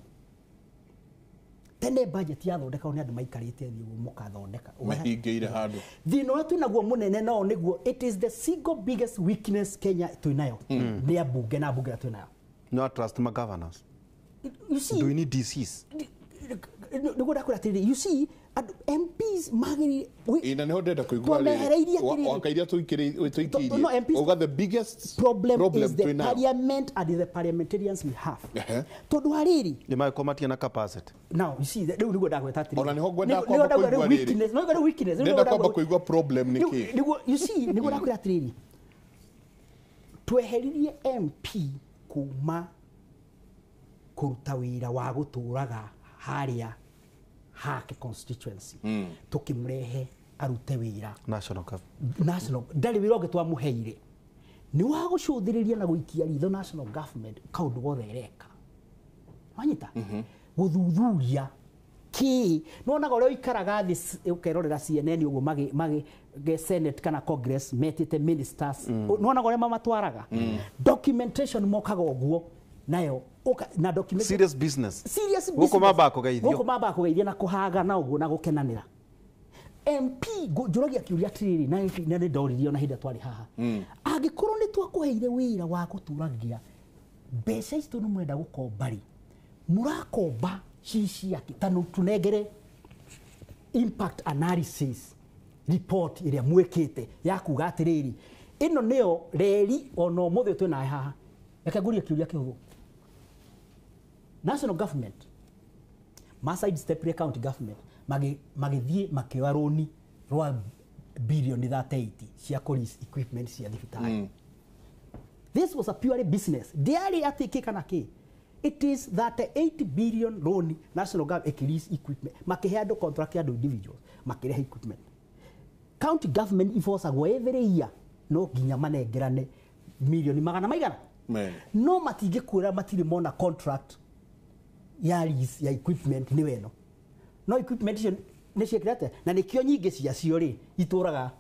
tene budget yathondekagwo ni andu maikarite thi mukathondeka mahingeire handu thino wetu naguo munene no niguo it is the single biggest weakness Kenya twinayo ni abunge na abunge twinayo no trust my governors. You see, do we need disease? You see, MPs magiri ina neho ndenda kuigua wakairia tuikirie oga the biggest problem is the parliament and the parliamentarians we have tondu hariri ni mai komatia na capacity now you see riu nigo ndagweta atiri ona niho gwenda kwamba kuigua weakness no weakness ndenda kwamba kuigua problem niki you see nigo ndakwira atiri tweheririe MP kuma kuruta wira wa guturaga haria hake constituency tukimrehe arute wira national ndari wira oge twamuheire ni wa gucuthiriria na guikia ritho national government kaundu gothe reka wanyita guthuthuria ki nona gore ikaraga thi ukerorera CNN ugo mage Senate kana Congress metite ministers nona gore mamatwaraga documentation mokaga oguo nayo na document serious business guko maba ko geithia na kuhaga na uguo na gukenanira MP njuragia kiuria tiriri na ni ndoririo na hinda twari haha angikorwo ni twakuheire wira wa guturagia mbeca icio no mwenda gukombari murakomba cici yake tano tunegere impact analysis report iria mwekete ya kuga atiriri ino neo reri ono muthe twina haha reke nguria kiuria kihuthu national government side step county government magithie makiwaroni rwa billion 38 cia police equipment cia thibitari this was a purely business diary atikika na ki it is that 8 billion loan national government release equipment makiheando contract ya individuals makireha equipment county government ifosagwo every year no ginya manengerane milioni magana maigana no matige kura matire mona contract ya lease ya equipment ni weno no equipment ni ciekirete na nikio nyingi cia cio ri ituraga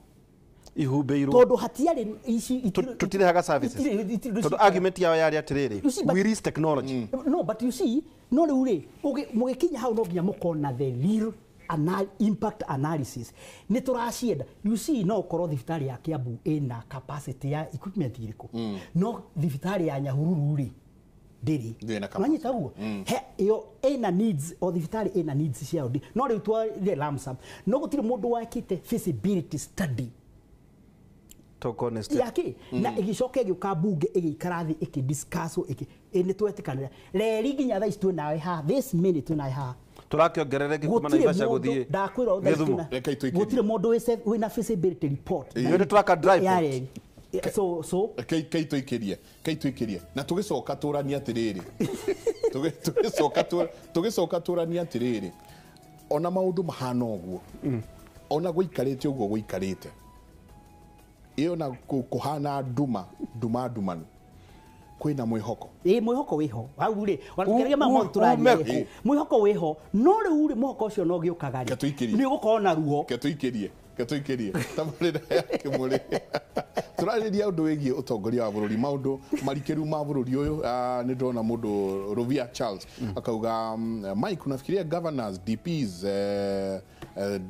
ihumbeirwo tondu hatiari ici tutirehaga services tondu argument yao yari atiriri we risk technology no but you see no riu ri mugikinya hau no nginya mukona the real impact analysis ni turacienda you see no korwo thibitari ya Kiambu ina capacity ya equipment iriku no thibitari ya Nyahururu ri ndiri manyita uguo he yo ina needs o thibitari ina needs cia odi no riu tware lamsam no gutire mundu wakite feasibility study yake na igicoke giuka bunge igikara thi ikidiscuss ni twetikanira reri nginya thaa ici twinawe ha this minute twinawe ha turakiongerere gikuma na ibasha guthie ndakwira gutire mundu wina feasibility report ni turaka drive so kaito ikiria na tugicoka turani atiriri tugicoka turani atiriri ona maundu mahana uguo ona guikarite uguo guikarite iyo na kuhana nduma kwina mwihoko mwihoko wiho au ri wanafikiria mambo turaje mwihoko wiho no riu ri mwihoko ucio no giukaga ri ni gukorwo na ruo ketuikirie tamarira yake muri turariria undu wigie utongoria wa bururi maundu marikiru ma bururi uyu ni ndona mundu Rovia Charles akauga Mike unafikiria governors DPs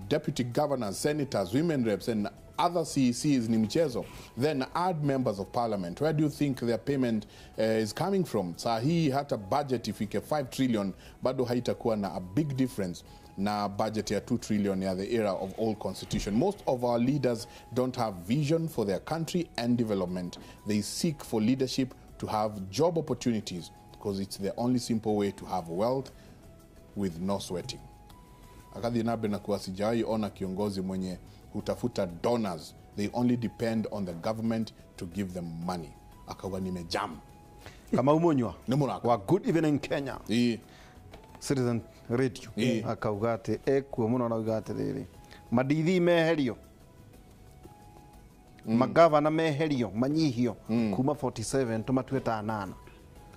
deputy governors senators women reps and other CECs ni mchezo then add members of parliament where do you think their payment is coming from sahi hata budget ifike 5 trillion bado haitakuwa na a big difference na budget ya 2 trillion ya the era of old constitution most of our leaders don't have vision for their country and development they seek for leadership to have job opportunities because it's the only simple way to have wealth with no sweating akathi nabe na kuasijai ona kiongozi mwenye hutafuta donors they only depend on the government to give them money akawa nimejam kama umonywa wa good evening Kenya Citizen Radio akaugate ekuo muno na ugate riri madithi meherio magavana meherio manyihio kuma 47 tumatweta 8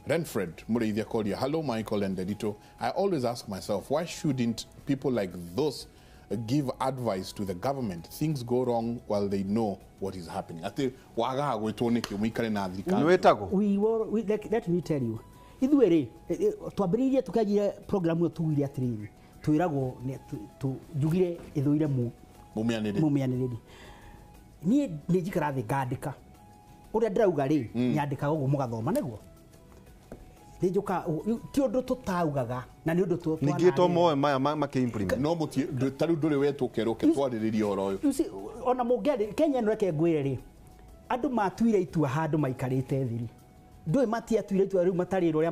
Renfred Mureithia Korea hello Michael and Edito I always ask myself why shouldn't people like those give advice to the government things go wrong while they know what is happening ati waga gwitwoneke muikare na thirikari nwetago let me tell you ithuere twambiririe tukajire program yo tuwire atiriri twiragwo njugire ithuire mumianiriri ni njikara thi ngandika uria ndirauga ri nyandika uguo mugathoma niguo nijuka ti undu tutaugaga na ni undu tutwana ningito moe maya makiimplement no muti taru nduri wetukero ketwaririria oro uyu ona mungeri Kenya no reke ngwire ri andu matuire itua handu maikarite thiri ndui matia tuire itua riu matariro ria